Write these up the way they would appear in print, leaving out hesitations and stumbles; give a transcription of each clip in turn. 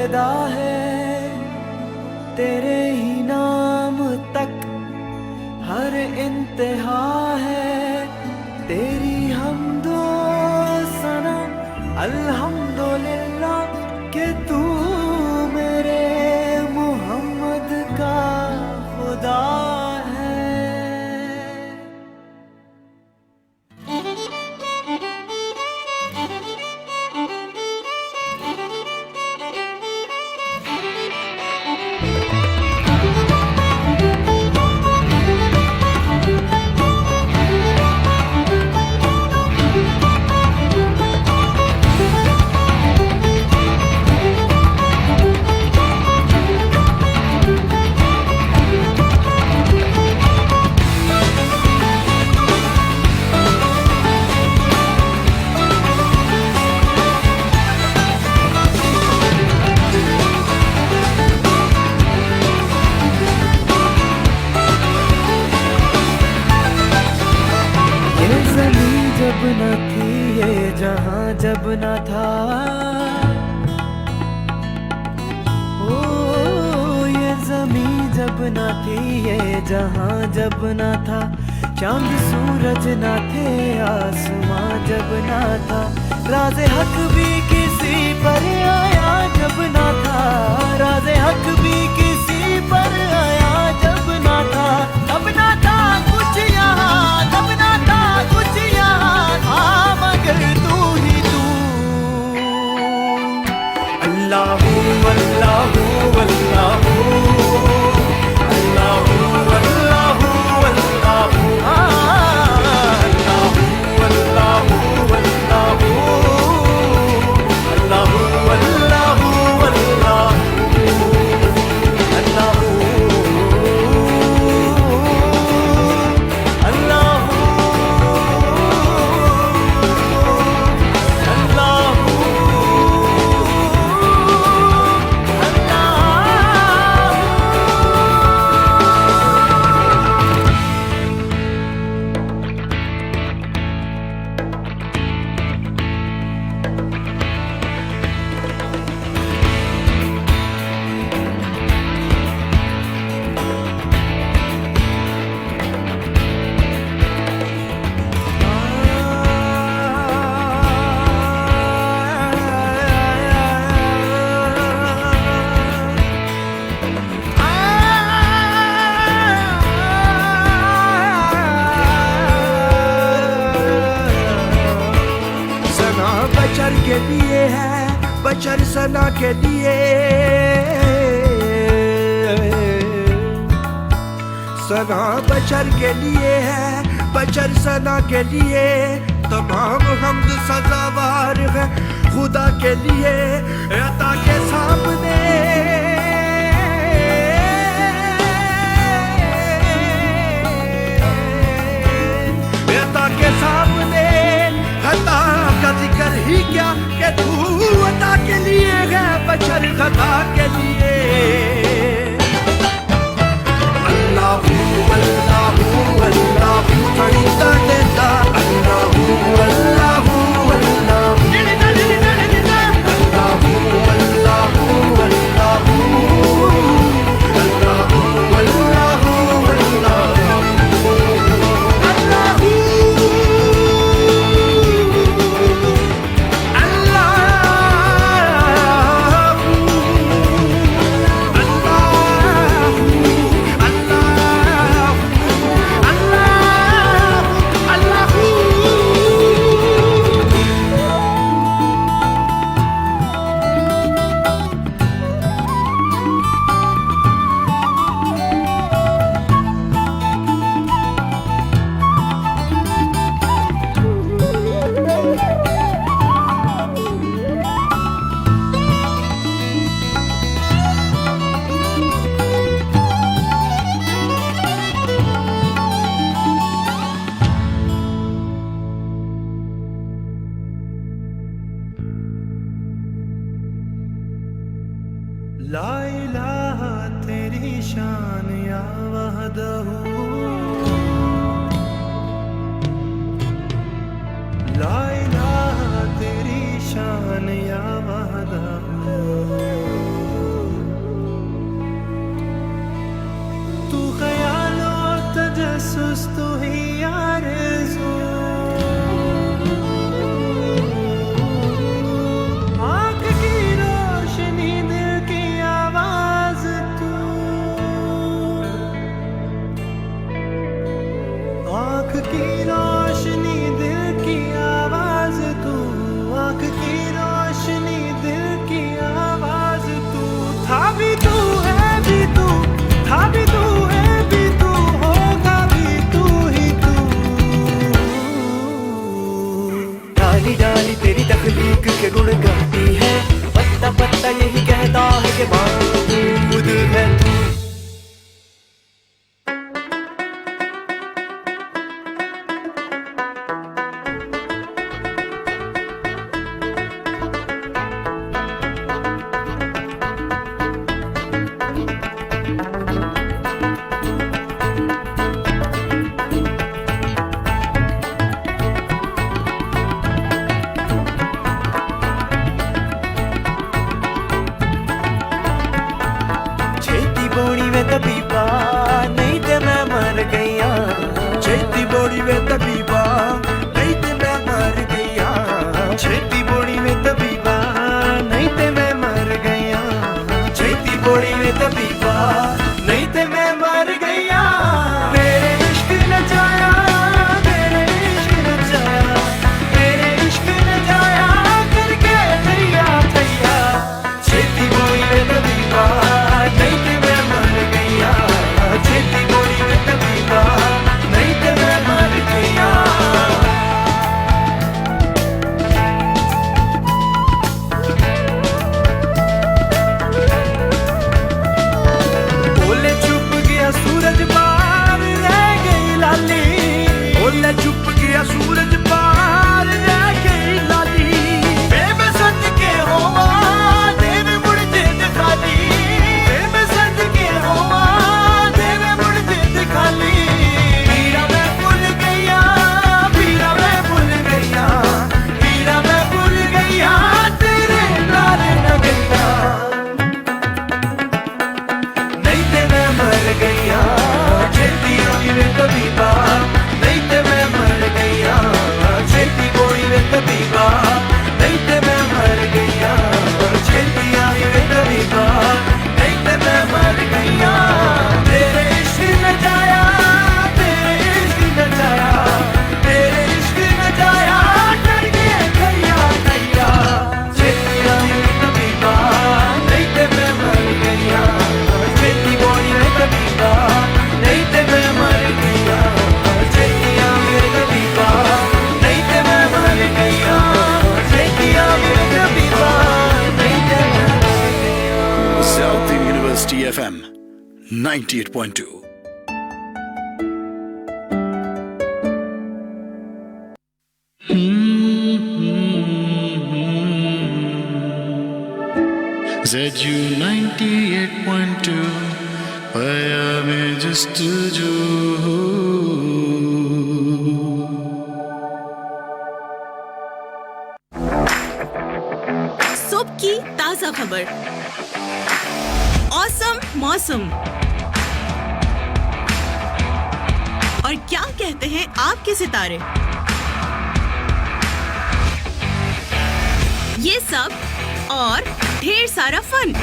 अलविदा है, तेरे ही नाम तक हर इंतहा है। तेरी हमदो सना अल्हम्दुलिल्लाह कि तू मेरे मोहम्मद का खुदा है। जब न थी ये जहां जब न था, ओ ये ज़मीं जब न थी ये जहां जब न था, चांद सूरज न थे आसमां जब न था, राज़े हक भी किसी पर आया जब न था, राज़े हक भी किसी पर आया जब न था, तब न था कुछ यहाँ, तब न था कुछ यहाँ था मगर तू ही तू। अल्लाहू अल्लाहू अल्लाहू अल्लाहू अल्लाहू अल्लाहू अल्लाहू अल्लाहू अल्लाहू अल्लाहू अल्लाहू के लिए है, बशर सना के लिए, सना बशर के लिए है, बशर सना के लिए, तमाम हमद सजावार है खुदा के लिए। अता के सामने अता के सामने खता का जिक्र ही क्या कि तू अता के लिए है बशर खता के लिए। अल्लाहू अल्लाहू अल्लाहू फरीदा देता, अल्लाहू अल्लाहू अल्लाहू अल्लाहू अल्लाहू अल्लाहू ला इलाहा तेरी शान या वहदहू, ला इलाहा तेरी शान या वहदहू। महसूस तू ही आरज़ू, आँख की रोशनी दिल की आवाज़ तू, आँख की रोशनी दिल की आवाज़ तू, आँख की रोशनी दिल की आवाज़ तू। था भी तू है भी तू, था भी तू है भी तू, होगा भी तू ही तू। डाली डाली तेरी तख्लीक के गुण गाती है, पत्ता पत्ता यही कहता है कि महमूद है तू। तबीबा नहीं ते मैं मर गईया, छेती बोड़ी वे तबीबा नहीं ते मैं मर गईया, छेती बोड़ी वे तबीबा नहीं ते मैं मर गईया, छेती बोड़ी वे तबीबा नहीं ते मैं मर गईया। तेरे इश्क नचाया, तेरे इश्क नचाया, तेरे इश्क नचाया करके थैया थैया, छेती बोड़ी वे तबीबा नहीं ते मैं मर गईया, छेती बोड़ी वे तबीबा नहीं ते मैं मर गईया। ओले छुप गया सूरज पार रह गई लाली, ओले छुप गया सूरज पार रह गई लाली, मैं सद के होवा तेरे मुड़ जिद खाली, मैं सद के होवा तेरे मुड़ जिद खाली। पीरा मैं भूल गईया, पीरा मैं भूल गईया, पीरा मैं भूल गईया, तेरे नाल न गईया, नहीं ते मैं मर गईया, छेती बोड़ी वे तबीबा नहीं ते मैं मर गईया, छेती बोड़ी वे तबीबा नहीं ते मैं मर गईया, छेती आई वे तबीबा नहीं ते मैं मर गईया। तेरे इश्क नचाया, तेरे इश्क नचाया, तेरे इश्क नचाया करके थैया थैया, छेती आई वे तबीबा नहीं ते मैं मर गईया, छेती बोड़ी वे तबीबा नहीं ते मैं मर गईया, छेती आई वे तबीबा नहीं ते मैं मर गईया, छेती आई वे तबीबा नहीं ते मैं मर गईया। South University FM 98.2। ZU 98.2 पाया में जस्तजू। सुबह की ताजा खबर, औसम मौसम और क्या कहते हैं आपके सितारे, ये सब और ढेर सारा फन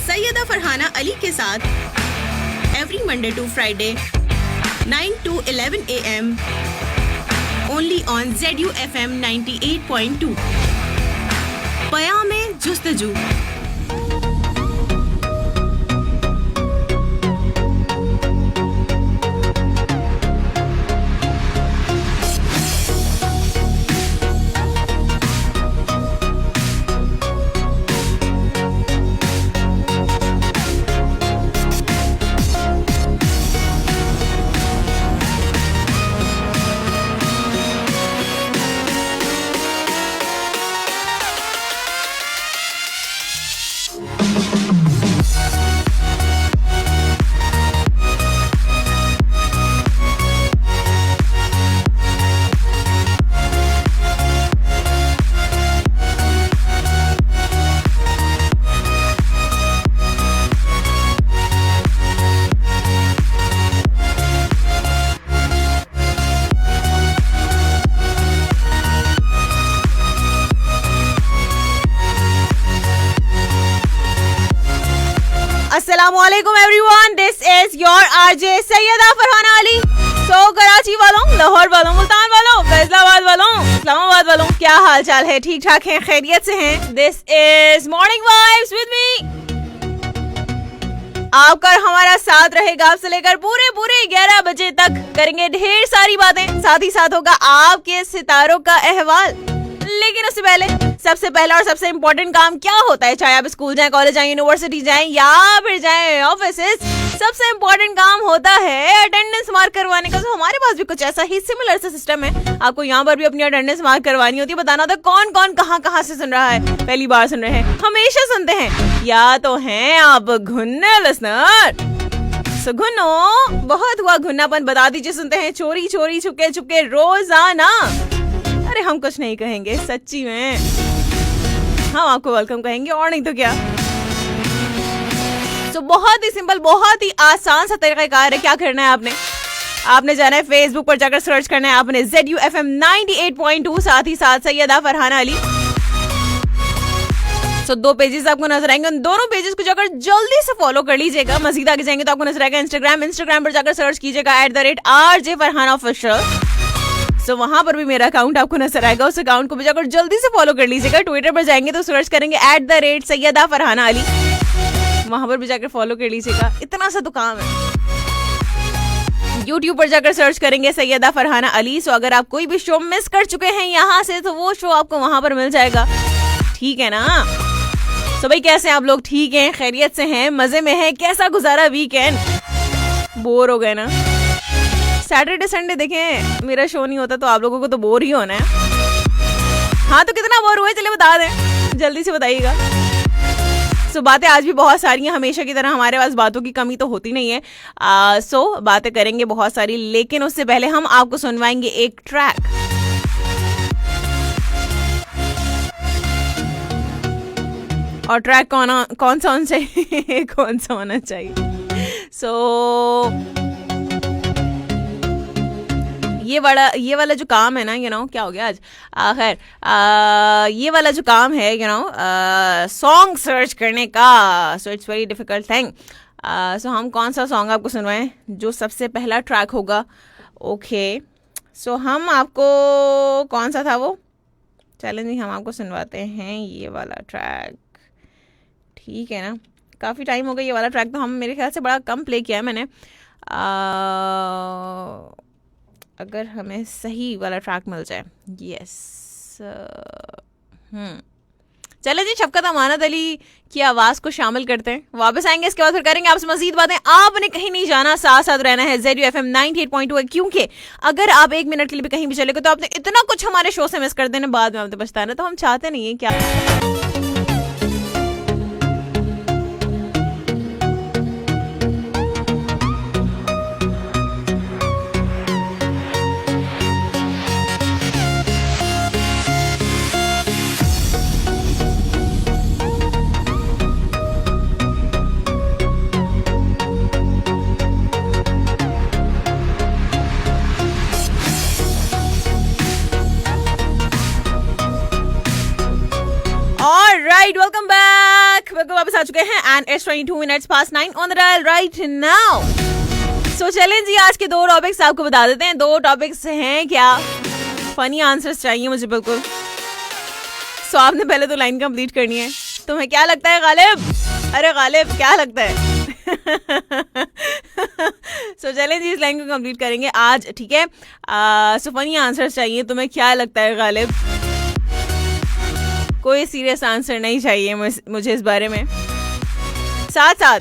सैयदा फरहाना अली के साथ every Monday to Friday 9 to 11 AM only on ZU FM 98.2। Payame Justuju. अस्सलामुअलैकुम everyone, this is your RJ Syeda Farhana Ali. So Karachi वालों, लाहौर वालों, मुल्तान वालों, फैसलाबाद वालों, इस्लामाबाद वालों, क्या हाल चाल है? ठीक ठाक हैं? खैरियत से हैं? This is morning vibes with me. आपका हमारा साथ रहेगा आपसे लेकर पूरे 11 बजे तक। करेंगे ढेर सारी बातें, साथ ही साथ होगा आपके सितारों का अहवाल। लेकिन उससे पहले सबसे पहला और सबसे इम्पोर्टेंट काम क्या होता है, चाहे आप स्कूल जाएं, कॉलेज जाएं, यूनिवर्सिटी जाएं या फिर जाएं ऑफिस, सबसे इम्पोर्टेंट काम होता है अटेंडेंस मार्क करवाने का। तो हमारे पास भी कुछ ऐसा ही सिमिलर सा सिस्टम है। आपको यहाँ पर भी अपनी अटेंडेंस मार्क करवानी होती है, बताना होता है कौन कौन कहाँ से सुन रहा है, पहली बार सुन रहे हैं, हमेशा सुनते हैं, या तो हैं आप घुन्ने लिसनर। घुनो बहुत हुआ घुन्नापन, बता दीजिए सुनते हैं चोरी छुपके रोजाना। अरे हम कुछ नहीं कहेंगे, सच्ची में हम आपको वेलकम कहेंगे और नहीं तो क्या। तो बहुत ही सिंपल, बहुत ही आसान सा तरीकाकार है। क्या करना है आपने जाना है फेसबुक पर जाकर सर्च करना है आपने ZUFM 98.2, साथ ही साथ सैयदा फरहाना अली। तो 2 पेजेस आपको नजर आएंगे, उन दोनों पेजेस को जाकर जल्दी से फॉलो कर लीजिएगा। मजीद आगे जाएंगे तो आपको नजर आएगा इंस्टाग्राम पर जाकर सर्च कीजिएगा @RJ Farhana Official। सो वहां पर भी मेरा अकाउंट आपको नजर आएगा, उस अकाउंट को भी जाकर जल्दी से फॉलो कर लीजिएगा। ट्विटर पर जाएंगे तो सर्च करेंगे @सैयदा फरहाना अली, वहां पर भी जाकर फॉलो कर लीजिएगा। इतना सा तो काम है। यूट्यूब पर जाकर सर्च करेंगे सैयदा फरहाना अली। सो अगर आप कोई भी शो मिस कर चुके हैं यहाँ से तो वो शो आपको वहां पर मिल जाएगा, ठीक है ना? सो भाई कैसे हैं आप लोग? ठीक हैं, खैरियत से हैं, मजे में हैं? कैसा गुजारा वीकेंड? बोर हो गए ना? सैटरडे संडे देखें मेरा शो नहीं होता तो आप लोगों को तो बोर ही होना है। हाँ तो कितना बोर हुए चले बता दें, जल्दी से बताइएगा। सो बातें आज भी बहुत सारी हैं, हमेशा की तरह हमारे पास बातों की कमी तो होती नहीं है। सो बातें करेंगे बहुत सारी, लेकिन उससे पहले हम आपको सुनवाएंगे एक ट्रैक। और ट्रैक कौन सा होना चाहिए कौन सा होना चाहिए? सो ये वाला जो काम है ना, क्या हो गया आज, खैर ये वाला जो काम है सॉन्ग सर्च करने का, so it's very difficult thing. So हम कौन सा सॉन्ग आपको सुनवाएं जो सबसे पहला ट्रैक होगा? ओके, सो हम आपको कौन सा था वो चैलेंजिंग, हम आपको सुनवाते हैं ये वाला ट्रैक, ठीक है ना? काफ़ी टाइम हो गया, ये वाला ट्रैक तो हम मेरे ख्याल से बड़ा कम प्ले किया है मैंने। अगर हमें सही वाला ट्रैक मिल जाए, यस। चले जी, शफकत अमानत अली की आवाज़ को शामिल करते हैं, वापस आएंगे, इसके बाद फिर करेंगे आपसे मजीद बातें। आपने कहीं नहीं जाना, साथ साथ रहना है ZUFM 98.2, क्योंकि अगर आप 1 मिनट के लिए भी कहीं भी चले गए तो आपने इतना कुछ हमारे शो से मिस कर देना, बाद में आपने पछताना, तो हम चाहते नहीं है क्या। वेलकम बैक, वापस आ चुके हैं and it's 22 minutes past 9 on the dial right now. So चलें जी, आज के 2 टॉपिक्स आपको बता देते हैं। 2 टॉपिक्स हैं क्या, फनी आंसर्स चाहिए मुझे बिल्कुल। सो आपने पहले तो लाइन कंप्लीट करनी है। तुम्हें क्या लगता है गालिब? अरे गालिब क्या लगता है? सो चलें जी, इस लाइन को कंप्लीट करेंगे आज, ठीक है? सो फनी आंसर्स चाहिए। तुम्हें क्या लगता है गालिब? कोई सीरियस आंसर नहीं चाहिए मुझे इस बारे में। साथ साथ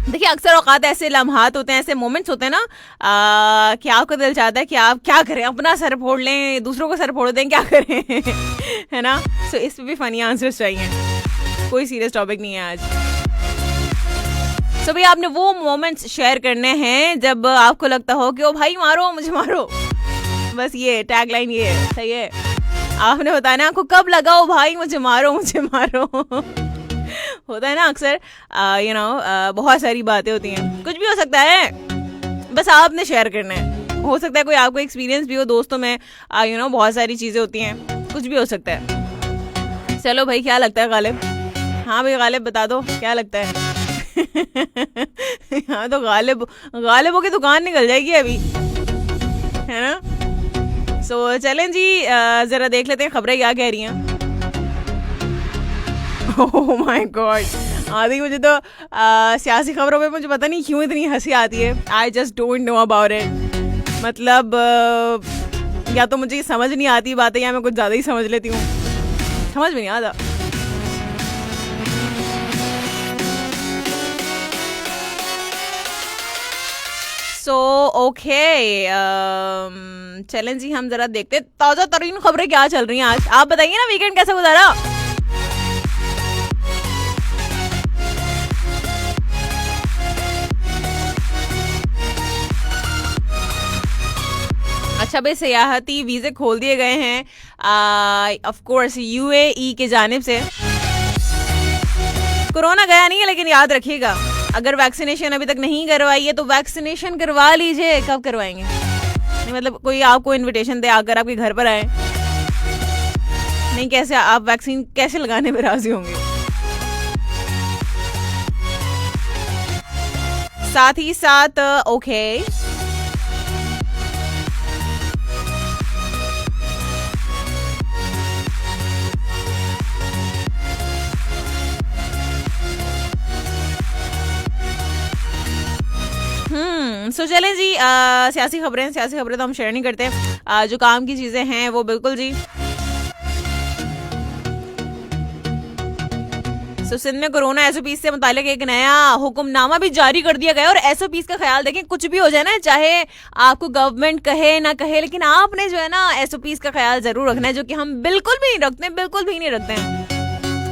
देखिए, अक्सर औकात ऐसे लम्हात होते हैं, ऐसे मोमेंट्स होते हैं ना कि आपका दिल चाहता है कि आप क्या करें, अपना सर फोड़ लें, दूसरों को सर फोड़ दें, क्या करें है ना? सो इस पे भी फनी आंसर्स चाहिए, कोई सीरियस टॉपिक नहीं है आज। सो भाई आपने वो मोमेंट्स शेयर करने हैं जब आपको लगता हो कि ओ भाई मारो मुझे मारो, बस ये टैगलाइन ये है, सही है? आपने बताना आपको कब लगा ओ भाई मुझे मारो होता है ना अक्सर, बहुत सारी बातें होती हैं, कुछ भी हो सकता है, बस आपने शेयर करना है। हो सकता है कोई आपको एक्सपीरियंस भी हो दोस्तों में, बहुत सारी चीज़ें होती हैं, कुछ भी हो सकता है। चलो भाई, क्या लगता है गालिब? हाँ भाई गालिब बता दो क्या लगता है। यहाँ तो गालिबों की दुकान निकल जाएगी अभी, है ना। सो चलें जी, जरा देख लेते हैं खबरें क्या कह रही हैं। ओह माय गॉड, आदि मुझे तो सियासी खबरों पे मुझे पता नहीं क्यों इतनी हंसी आती है। I just don't know about it. मतलब या तो मुझे समझ नहीं आती बातें या मैं कुछ ज़्यादा ही समझ लेती हूँ, समझ में नहीं आता। सो ओके, चलें जी, हम जरा देखते ताज़ा तरीन खबरें क्या चल रही हैं आज। आप बताइए ना, वीकेंड कैसे गुजारा? अच्छा भाई, सियाहती वीज़े खोल दिए गए हैं ऑफ कोर्स यूएई के जानिब से। कोरोना गया नहीं है, लेकिन याद रखिएगा अगर वैक्सीनेशन अभी तक नहीं करवाई है तो वैक्सीनेशन करवा लीजिए। कब करवाएंगे? नहीं मतलब कोई आपको इनविटेशन दे आकर आपके घर पर आए, नहीं कैसे आप वैक्सीन कैसे लगाने में राजी होंगे? साथ ही साथ ओके, सो चलें जी, सियासी खबरें तो हम शेयर नहीं करते। जो काम की चीजें हैं वो बिल्कुल जी। सो सिंध में कोरोना एसओपी से मुतालिक एक नया हुक्मनामा भी जारी कर दिया गया। और एसओपी का ख्याल देखें, कुछ भी हो जाए ना, चाहे आपको गवर्नमेंट कहे ना कहे, लेकिन आपने जो है ना एसओपी का ख्याल जरूर रखना है, जो कि हम बिल्कुल भी नहीं रखते हैं।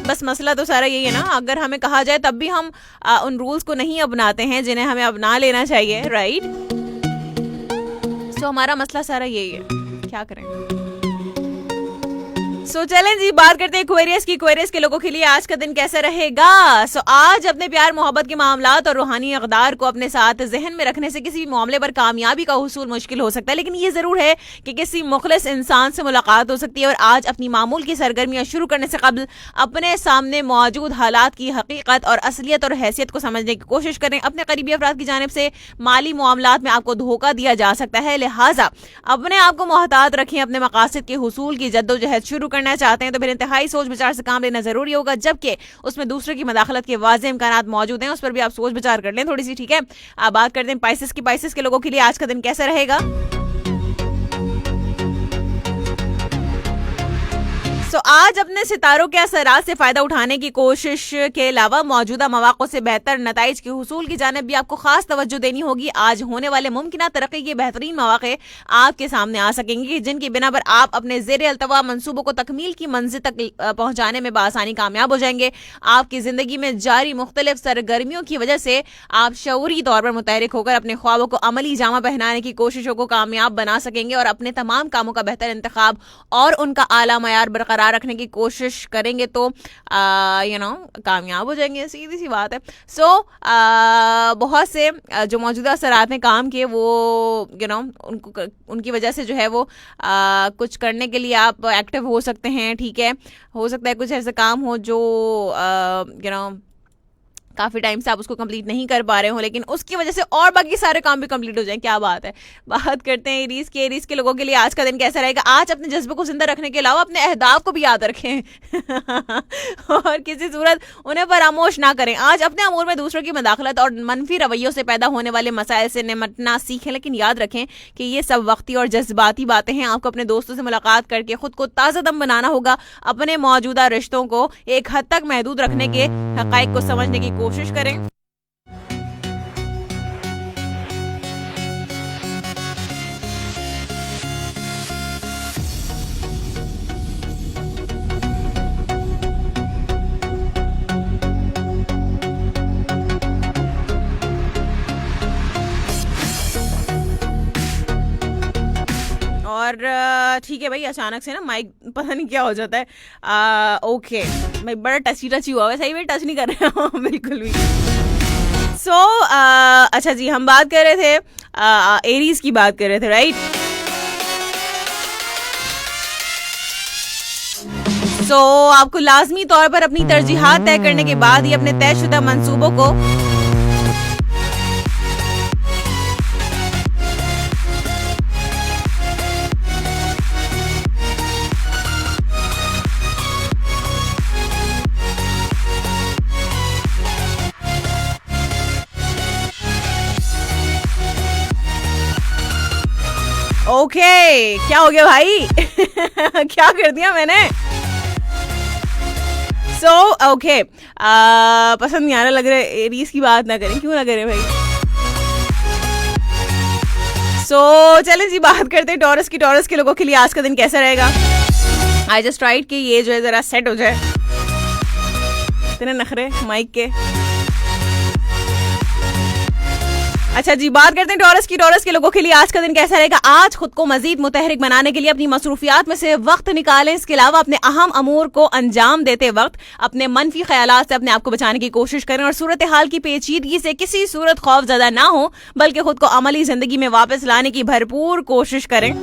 बस मसला तो सारा यही है ना, अगर हमें कहा जाए तब भी हम उन रूल्स को नहीं अपनाते हैं जिन्हें हमें अपना लेना चाहिए, राइट। सो हमारा मसला सारा यही है, क्या करें। सो चलें जी, बात करते हैं क्वेरीज के लोगों के लिए आज का दिन कैसा रहेगा। सो आज अपने प्यार मोहब्बत के मामलात और रूहानी अक़दार को अपने साथ जहन में रखने से किसी भी मामले पर कामयाबी का हुसूल मुश्किल हो सकता है, लेकिन ये जरूर है कि किसी मुखलिस इंसान से मुलाकात हो सकती है। और आज अपनी मामूल की सरगर्मियां शुरू करने से कबल अपने सामने मौजूद हालात की हकीकत और असलियत और हैसियत को समझने की कोशिश करें। अपने करीबी अफराद की जानिब से माली मामलात में आपको धोखा दिया जा सकता है, लिहाजा अपने आप को मोहतात रखें। अपने मकासद के हुसूल की जद्दोजहद शुरू करना चाहते हैं तो फिर इंतहाई सोच विचार से काम लेना जरूरी होगा, जबकि उसमें दूसरे की मदाखलत के वाज़ेह इम्कानात मौजूद हैं, उस पर भी आप सोच विचार कर लें थोड़ी सी, ठीक है। आप बात करते हैं पाइसेस के लोगों के लिए आज का दिन कैसा रहेगा। सो आज अपने सितारों के असरात से फायदा उठाने की कोशिश के अलावा मौजूदा मौक़ों से बेहतर नताइज के हुसूल की जानिब भी आपको खास तवज्जो देनी होगी। आज होने वाले मुमकिन तरक्की के बेहतरीन मौक़े आपके सामने आ सकेंगे, जिनकी बिना पर आप अपने ज़ेर अल्तवा मंसूबों को तकमील की मंजिल तक पहुँचाने में बआसानी कामयाब हो जाएंगे। आपकी ज़िंदगी में जारी मुख्तलिफ सरगर्मियों की वजह से आप शऊरी तौर पर मुतहरिक होकर अपने ख्वाबों को अमली जामा पहनाने की कोशिशों को कामयाब बना सकेंगे और अपने तमाम कामों का बेहतर इंतखाब और उनका आला मयार बरकरार रखने की कोशिश करेंगे तो कामयाब हो जाएंगे, सीधी सी बात है। सो बहुत से जो मौजूदा असरात हैं काम के, वो उनकी वजह से जो है वो कुछ करने के लिए आप एक्टिव हो सकते हैं, ठीक है। हो सकता है कुछ ऐसे काम हो जो काफ़ी टाइम से आप उसको कंप्लीट नहीं कर पा रहे हो, लेकिन उसकी वजह से और बाकी सारे काम भी कंप्लीट हो जाएं, क्या बात है। बात करते हैं एरीज के लोगों के लिए आज का दिन कैसा रहेगा। आज अपने जज्बे को जिंदा रखने के अलावा अपने अहदाफ को भी याद रखें और किसी सूरत उन्हें फरामोश ना करें। आज अपने अमूर में दूसरों की मदाखलत और मनफी रवैयों से पैदा होने वाले मसाइल से निपटना सीखें, लेकिन याद रखें कि ये सब वक्ती और जज्बाती बातें हैं। आपको अपने दोस्तों से मुलाकात करके खुद को ताज़ा दम बनाना होगा। अपने मौजूदा रिश्तों को एक हद तक महदूद रखने के हक़ाइक़ को समझने की कोशिश करें। और ठीक है भाई, अचानक से ना माइक पता नहीं क्या हो जाता है। ओके भाई, बड़ा टची हुआ है, सही में टच नहीं कर रहे हो बिल्कुल भी। सो अच्छा जी, हम बात कर रहे थे एरीज की बात कर रहे थे, राइट। सो आपको लाजमी तौर पर अपनी तरजीहात तय करने के बाद ही अपने तयशुदा मंसूबों को ओके, क्या हो गया भाई? क्या कर दिया मैंने? सो ओके, पसंद नहीं आ रहा लग रहा है। एरीज की बात ना करें, क्यों ना करें भाई? सो चलें जी, बात करते हैं टॉरस की। टॉरस के लोगों के लिए आज का दिन कैसा रहेगा? आई जस्ट ट्राइड कि ये जो है जरा सेट हो जाए। इतने नखरे माइक के। अच्छा जी, बात करते हैं टॉरस की। टॉरस के लोगों के लिए आज का दिन कैसा रहेगा? आज खुद को मजीद मुतहरिक बनाने के लिए अपनी मसरूफियात में से वक्त निकालें। इसके अलावा अपने अहम अमूर को अंजाम देते वक्त अपने मनफी ख्यालात से अपने आप को बचाने की कोशिश करें और सूरत हाल की पेचीदगी से किसी सूरत खौफजदा ना हो, बल्कि खुद को अमली जिंदगी में वापस लाने की भरपूर कोशिश करें।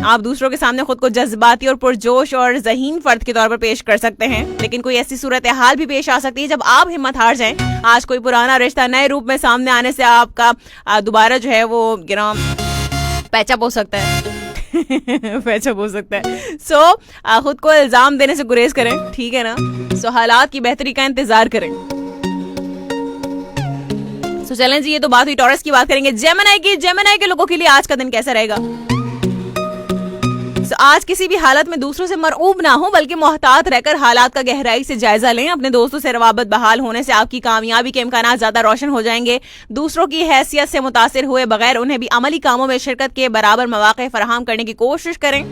आप दूसरों के सामने खुद को जज्बाती और पुरजोश और ज़हीन फर्द के तौर पर पेश कर सकते हैं, लेकिन कोई ऐसी सूरत हाल भी पेश आ सकती है जब आप हिम्मत हार जाएं। आज कोई पुराना रिश्ता नए रूप में सामने आने से आपका दोबारा जो है वो पैचअप हो सकता है। पैचअप हो सकता है। सो खुद को इल्जाम देने से गुरेज करें, ठीक है ना? सो हालात की बेहतरी का इंतजार करें। सो चलें जी, ये तो बात हुई टॉरस की। बात करेंगे जेमिनी की। जेमिनी के लोगों के लिए आज का दिन कैसा रहेगा? आज किसी भी हालत में दूसरों से मरऊब ना हो, बल्कि मोहतात रहकर हालात का गहराई से जायजा लें। अपने दोस्तों से रवाबत बहाल होने से आपकी कामयाबी के इम्कानात ज्यादा रोशन हो जाएंगे। दूसरों की हैसियत से मुतासिर हुए बगैर उन्हें भी अमली कामों में शिरकत के बराबर मौके फराहम करने की कोशिश करें,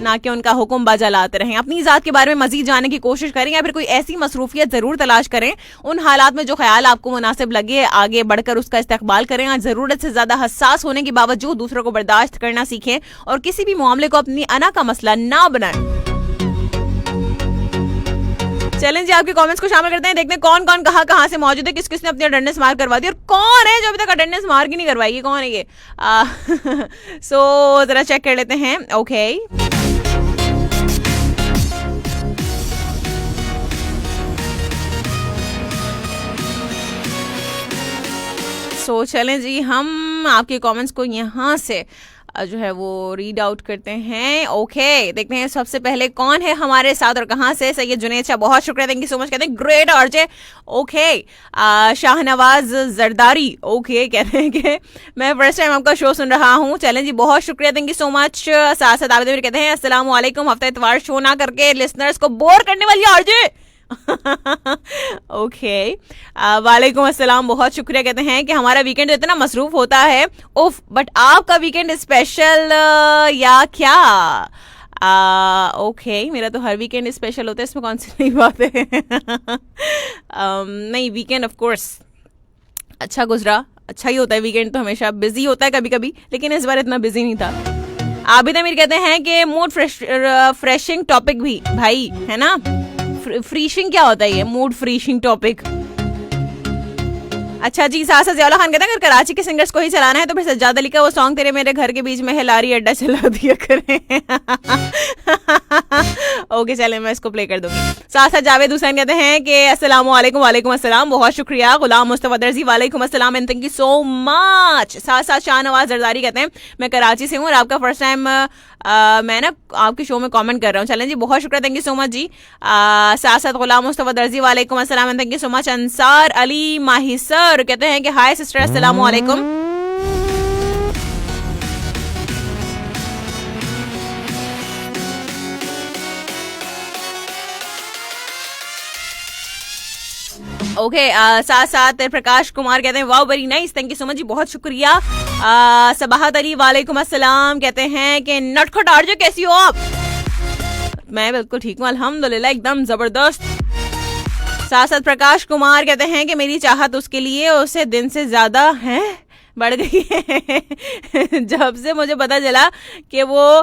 ना कि उनका हुक्म बाजा लाते रहें। अपनी ज़ात के बारे में मजीद जानने की कोशिश करें या फिर कोई ऐसी मसरूफियत जरूर तलाश करें। उन हालात में जो ख्याल आपको मुनासिब लगे आगे बढ़कर उसका इस्तेकबाल करें। आज ज़रूरत से ज़्यादा हसास होने के बावजूद दूसरों को बर्दाश्त करना सीखें और किसी भी मामले को अपनी अना का मसला ना बनाएं। चलें जी, आपके कमेंट्स को शामिल करते हैं। देखते हैं कौन कौन कहाँ से मौजूद है, किस किसने अपनी अटेंडेंस मार्क करवा दी और कौन है जो अभी तक अटेंडेंस मार्क ही नहीं करवाई है। कौन है ये? सो जरा चेक कर लेते हैं। ओके, सो चलें जी, हम आपके कमेंट्स को यहाँ से जो है वो रीड आउट करते हैं। ओके, देखते हैं सबसे पहले कौन है हमारे साथ और कहाँ से। सैयद जुनेद शाह, बहुत शुक्रिया, थैंक यू सो मच। कहते हैं great RJ. Okay, Shahnawaz Zardari, okay, कहते हैं कि मैं फर्स्ट टाइम आपका शो सुन रहा हूँ। चलें जी, बहुत शुक्रिया, थैंक यू सो मच। साथ साथ आबिद कहते हैं अस्सलाम वालेकुम, हफ्ता इतवार शो ना करके लिसनर्स को बोर करने वाली आरजे। ओके, वालेकुम अस्सलाम, बहुत शुक्रिया। कहते हैं कि हमारा वीकेंड इतना मसरूफ होता है, उफ, बट आपका वीकेंड स्पेशल या क्या? ओके, मेरा तो हर वीकेंड स्पेशल होता है, इसमें कौन सी नई बात है? नहीं, वीकेंड ऑफ कोर्स अच्छा गुजरा, अच्छा ही होता है। वीकेंड तो हमेशा बिजी होता है कभी कभी, लेकिन इस बार इतना बिजी नहीं था। आबिद अमीर कहते हैं कि मूड फ्रेशिंग टॉपिक भी भाई है ना। फ्रीशिंग क्या होता है ये? Mood freshing topic. अच्छा जी, सासा ज़ियाउल्लाह खान कहते हैं अगर कराची के सिंगर्स को ही चलाना है तो फिर सज्जाद अली का वो सॉन्ग तेरे मेरे घर के बीच में है लारी अड्डा चला दिया करें। ओके, चले मैं इसको प्ले कर दूंगी। सासा जावेद हुसैन कहते हैं कि अस्सलाम वालेकुम। वालेकुम अस्सलाम, बहुत शुक्रिया। गुलाम मुस्तफा दर्जी, वालेकुम अस्सलाम and thank you so much. साथ साथ शाहनवाज जरदारी कहते हैं मैं कराची से हूँ और आपका फर्स्ट टाइम मैं ना आपके शो में कमेंट कर रहा हूँ। चलें जी, बहुत शुक्रिया, थैंक यू सो मच जी। साथ साथ गुलाम मुस्तफा दर्जी, वालेकुम अस्सलाम and thank you so much. Ansar Ali Mahisar कहते हैं कि हाय सिस्टर, अस्सलाम वालेकुम। ओके, साथ साथ प्रकाश कुमार कहते हैं wow very nice, thank you so much जी, बहुत शुक्रिया। सबाहत अली, वालेकुम अस्सलाम, कहते हैं कि नटखट आरजे कैसी हो आप? मैं बिल्कुल ठीक हूँ अल्हम्दुलिल्लाह, एकदम जबरदस्त। साथ साथ प्रकाश कुमार कहते हैं कि मेरी चाहत उसके लिए उसे दिन से ज्यादा है बढ़ गई है जब से मुझे पता चला कि वो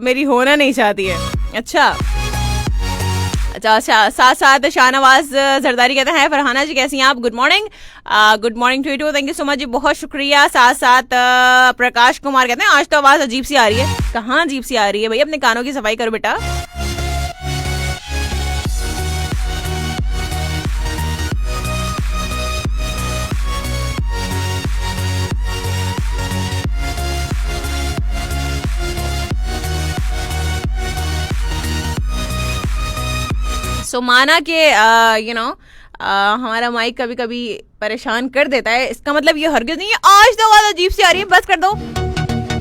मेरी होना नहीं चाहती है। अच्छा, साथ साथ शाहनवाज जरदारी कहते हैं फरहाना जी कैसी हैं आप? Good morning, good morning to you, thank you so much जी, बहुत शुक्रिया। साथ साथ प्रकाश कुमार कहते हैं आज तो आवाज अजीब सी आ रही है। कहाँ अजीब सी आ रही है भाई? अपने कानों की सफाई करो बेटा। सो माना कि हमारा माइक कभी कभी परेशान कर देता है, इसका मतलब ये हरगिज नहीं है आज तो आवाज अजीब सी आ रही है, बस कर दो,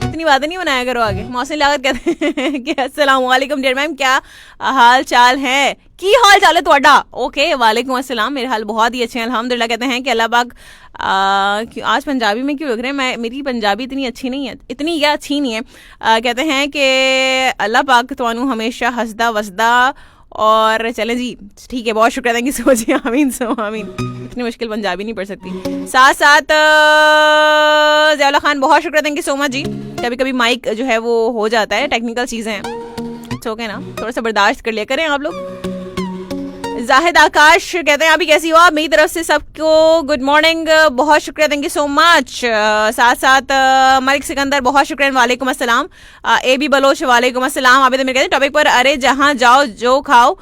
इतनी बातें नहीं बनाया करो आगे। मौसम लागत कहते हैं कि अस्सलाम वालेकुम डियर मैम, क्या हाल चाल है, की हाल चाल है ਤੁਹਾਡਾ? ओके वालेकुम अस्सलाम, मेरे हाल बहुत ही अच्छे हैं अल्हम्दुलिल्लाह। कहते हैं कि अल्लाह पाक आज पंजाबी में क्यों लग रहे हैं, मेरी पंजाबी इतनी अच्छी नहीं है, इतनी या अच्छी नहीं है। कहते हैं कि अल्लाह पाक ਤੁਹਾਨੂੰ हमेशा हंसदा वसदा और चलें जी, ठीक है, बहुत शुक्रिया, थैंक यू सो मच, आमीन सो आमीन। इतनी मुश्किल पंजाबी नहीं पढ़ सकती। साथ साथ ज़ियाउल्लाह खान, बहुत शुक्रिया, थैंक यू सो मच जी। कभी कभी माइक जो है वो हो जाता है, टेक्निकल चीज़ें हैं, इट्स ओके ना, थोड़ा सा बर्दाश्त कर लिया करें आप लोग। जाहिद आकाश कहते हैं अभी कैसी हो आप, मेरी तरफ से सबको गुड मॉर्निंग, बहुत शुक्रिया, थैंक यू सो मच। साथ साथ मलिक सिकंदर, बहुत शुक्रिया, वालेकुम अस्सलाम। ए बी बलोच, वालेकुम अस्सलाम। अभी तो मेरे कहते हैं टॉपिक पर, अरे जहाँ जाओ जो खाओ,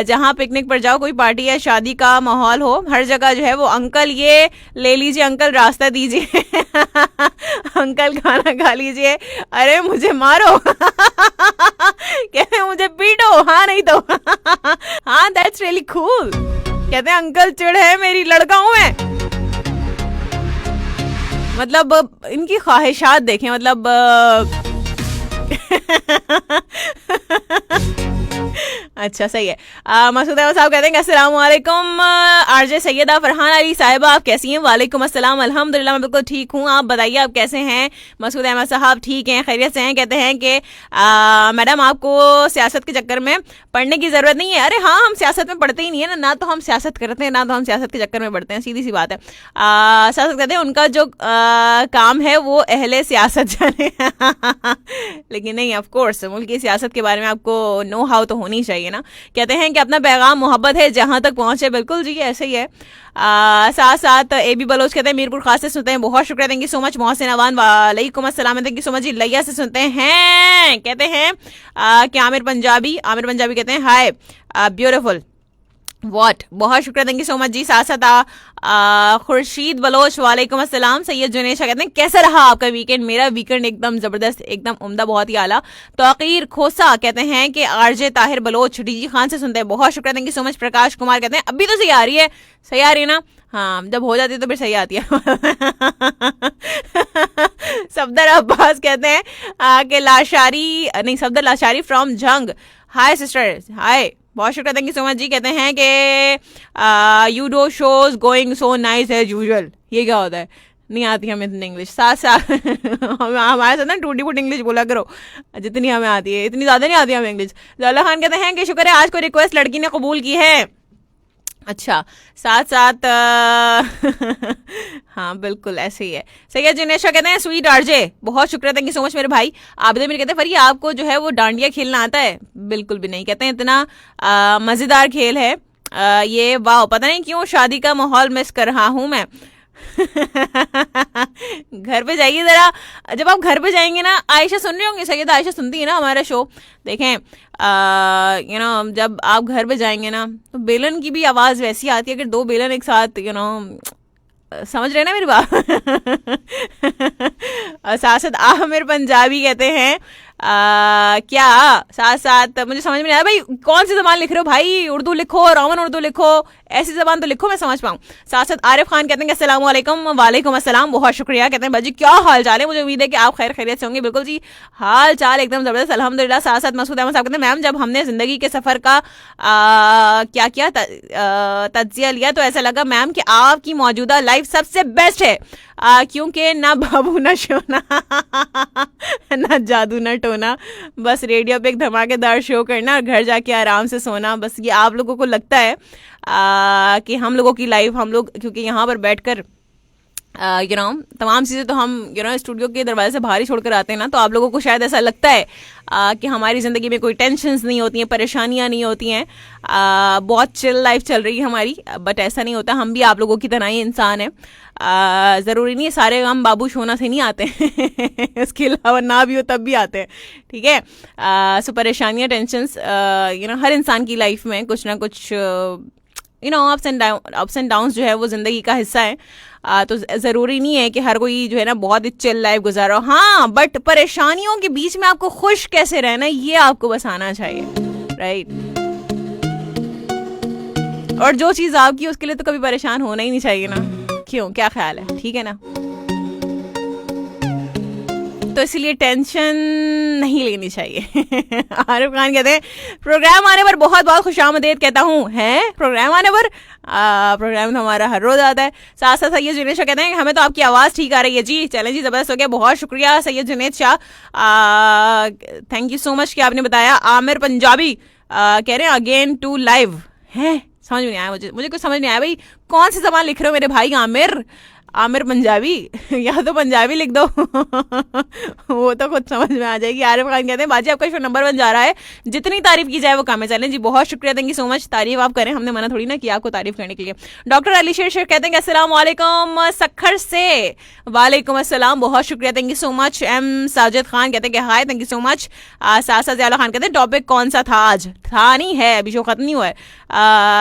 जहाँ पिकनिक पर जाओ, कोई पार्टी या शादी का माहौल हो, हर जगह जो है वो अंकल ये ले लीजिए, अंकल रास्ता दीजिए अंकल खाना खा लीजिए, अरे मुझे मारो कहते हैं मुझे पीटो, हाँ नहीं तो हाँ दैट्स रियली कूल। कहते हैं अंकल चिढ़ है मेरी, लड़का हूं मैं। मतलब इनकी ख्वाहिशात देखें, मतलब अच्छा सही है। मसूद अहमद साहब कहते हैं अस्सलाम वालेकुम, आरजे सैयदा फरहान अली साहिबा, आप कैसी हैं? वालेकुम अस्सलाम, अल्हम्दुलिल्लाह मैं बिल्कुल ठीक हूँ, आप बताइए आप कैसे हैं? मसूद अहमद साहब ठीक हैं, खैरियत से हैं। कहते हैं कि मैडम आपको सियासत के चक्कर में पढ़ने की ज़रूरत नहीं है। अरे हाँ, हम सियासत में पढ़ते ही नहीं है ना तो हम सियासत करते हैं, ना तो हम सियासत के चक्कर में पढ़ते हैं, सीधी सी बात है। सियासत कहते हैं उनका जो काम है वो अहले सियासत जाने लेकिन नहीं, ऑफ कोर्स मुल्क की सियासत के बारे में आपको नो हाउ तो होनी चाहिए ना। कहते हैं कि अपना पैगाम मोहब्बत है जहां तक पहुंचे, बिल्कुल जी ऐसे ही है। साथ साथ ए बी बलोच कहते हैं मीरपुर खास से सुनते हैं, बहुत शुक्रिया, thank you so much. Mohsin Awan, वालेकुम अस्सलाम, thank you so much ji. Layyah से सुनते हैं, कहते हैं कि आमिर पंजाबी कहते हैं हाय ब्यूटीफुल व्हाट, बहुत शुक्रिया, थैंक यू सो मच जी। साथ साथ खुर्शीद बलोच, वालेकुम अस्सलाम। सैयद जुनेशा कहते हैं कैसा रहा आपका वीकेंड? मेरा वीकेंड एकदम जबरदस्त, एकदम उम्दा, बहुत ही आला। तौकीर खोसा कहते हैं कि आरजे ताहिर बलोच डीजी खान से सुनते हैं, बहुत शुक्रिया, thank you so much. Prakash Kumar कहते हैं अभी तो सही आ रही है, सही आ रही है ना? हाँ, जब हो जाती है तो फिर सही आती है सफदर अब्बास कहते हैं कि लाशारी नहीं, सफदर लाशारी फ्रॉम जंग, हाय सिस्टर, हाय, बहुत शुक्रिया, thank you so much ji. कहते हैं कि you do shows going so nice as usual, ये क्या होता है? नहीं आती हमें इतनी इंग्लिश, साथ साथ हमारे साथ ना टूटी फूट इंग्लिश बोला करो, जितनी हमें आती है, इतनी ज़्यादा नहीं आती हमें इंग्लिश। ज़ियाउल्लाह खान कहते हैं कि शुक्र है आज कोई रिक्वेस्ट लड़की ने कबूल की है। अच्छा, साथ साथ हाँ बिल्कुल ऐसे ही है। सैयद जिनेशा कहते हैं स्वीट आरजे, बहुत शुक्रिया, थैंक यू सो मच मेरे भाई। आबिद मेरे कहते हैं फरी आपको जो है वो डांडिया खेलना आता है? बिल्कुल भी नहीं, कहते हैं इतना मज़ेदार खेल है ये, वाह, पता नहीं क्यों शादी का माहौल मिस कर रहा हूँ मैं घर पे जाइए जरा, जब आप घर पे जाएंगे ना, आयशा सुन रही होंगी, सैयद आयशा सुनती है ना हमारा शो, देखें यू नो जब आप घर पे जाएंगे ना तो बेलन की भी आवाज़ वैसी आती है, अगर दो बेलन एक साथ यू नो, समझ रहे ना मेरी बात साथ साथ आमिर पंजाबी कहते हैं क्या, साथ साथ मुझे समझ में नहीं आया भाई कौन सी जबान लिख रहे हो भाई, उर्दू लिखो, रोमन उर्दू लिखो, ऐसी जबान तो लिखो मैं समझ पाऊँ। साथ साथ आरिफ खान कहते हैं अस्सलाम वालेकुम, वालेकुम अस्सलाम, बहुत शुक्रिया। कहते हैं बाजी क्या हाल चाल है, मुझे उम्मीद है कि आप खैर खैरियत से होंगे। बिल्कुल जी, हाल चाल एकदम ज़बरदस्त अल्हम्दुलिल्लाह। साथ साथ मसूद अहमद साहब कहते हैं मैम जब हमने ज़िंदगी के सफ़र का क्या क्या तज्जिया लिया तो ऐसा लगा मैम कि आपकी मौजूदा लाइफ सबसे बेस्ट है, क्योंकि ना बाबू ना शोना ना जादू ना टोना, बस रेडियो पे एक धमाकेदार शो करना और घर जाके आराम से सोना। बस ये आप लोगों को लगता है कि हम लोगों की लाइफ, हम लोग क्योंकि यहाँ पर बैठकर यू नो तमाम चीज़ें तो हम यू नो स्टूडियो के दरवाजे से बाहर ही छोड़कर आते हैं ना, तो आप लोगों को शायद ऐसा लगता है कि हमारी ज़िंदगी में कोई टेंशन्स नहीं होती हैं, परेशानियाँ नहीं होती हैं, बहुत चिल लाइफ चल रही है हमारी, बट ऐसा नहीं होता। हम भी आप लोगों की तरह ही इंसान हैं, ज़रूरी नहीं है सारे हम बाबू सोना से नहीं आते हैं इसके अलावा ना भी हो तब भी आते हैं, ठीक है। सो परेशानियाँ, टेंशन्स यू नो हर इंसान की लाइफ में कुछ ना कुछ you know ups and downs जो है वो ज़िंदगी का हिस्सा है। तो ज़रूरी नहीं है कि हर कोई जो है ना बहुत ही चिल लाइफ गुजारो, हाँ, बट परेशानियों के बीच में आपको खुश कैसे रहना ये आपको बस आना चाहिए, राइट। और जो चीज आपकी उसके लिए तो कभी परेशान होना ही नहीं चाहिए ना, क्यों, क्या ख्याल है, ठीक है ना? तो इसलिए टेंशन नहीं लेनी चाहिए। आरिफ खान कहते हैं प्रोग्राम आने पर बहुत बहुत खुशामदीद कहता हूँ। है प्रोग्राम आने पर? प्रोग्राम तो हमारा हर रोज आता है। साथ साथ सैयद जुनेद शाह कहते हैं हमें तो आपकी आवाज़ ठीक आ रही है जी। चलें जी, जबरदस्त हो गया, बहुत शुक्रिया Syed Junaid Shah, thank you so much कि आपने बताया। आमिर पंजाबी कह रहे हैं अगेन टू लाइव है, समझ में नहीं आया मुझे कुछ समझ नहीं आया भाई, कौन सी जबान लिख रहे हो मेरे भाई आमिर पंजाबी या तो पंजाबी लिख दो वो तो खुद समझ में आ जाएगी। आरिफ खान कहते हैं बाजी आपका शो नंबर 1 जा रहा है, जितनी तारीफ की जाए वो कम है। चलें जी, बहुत शुक्रिया, थैंक यू सो मच, तारीफ आप करें, हमने मना थोड़ी ना किया आपको तारीफ करने के लिए। डॉक्टर अली शेर कहते हैं अस्सलाम वालेकुम सखर से। वालेकुम अस्सलाम, बहुत शुक्रिया, thank you so much. M Sajid Khan कहते हैं कि hi, thank you so much. साथ साथ ज़ियाउल्लाह खान कहते हैं टॉपिक कौन सा था आज? था नहीं है, अभी शो खत्म नहीं हुआ है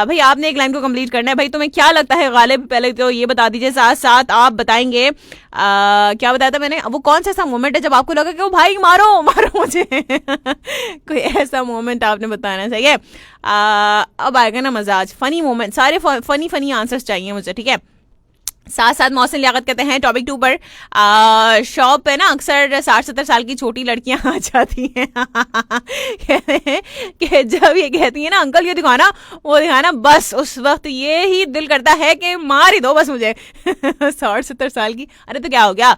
भाई, आपने एक लाइन को कंप्लीट करना है। भाई तुम्हें क्या लगता है गालिब, पहले तो ये बता दीजिए, साथ साथ आप बताएंगे क्या बताया था मैंने, वो कौन सा ऐसा मोमेंट है जब आपको लगा कि वो भाई मारो मुझे कोई ऐसा मोमेंट आपने बताना चाहिए। अब आएगा ना मजाज, फनी मोमेंट, सारे फनी आंसर्स चाहिए मुझे, ठीक है। साथ साथ मोहसिन लियाकत कहते हैं टॉपिक 2 पर शॉप पे ना अक्सर 60-70 साल की छोटी लड़कियां आ जाती हैं कहते हैं कि जब ये कहती हैं ना अंकल ये दिखाना वो दिखाना, बस उस वक्त ये ही दिल करता है कि मार ही दो बस मुझे 60-70 साल की, अरे तो क्या हो गया,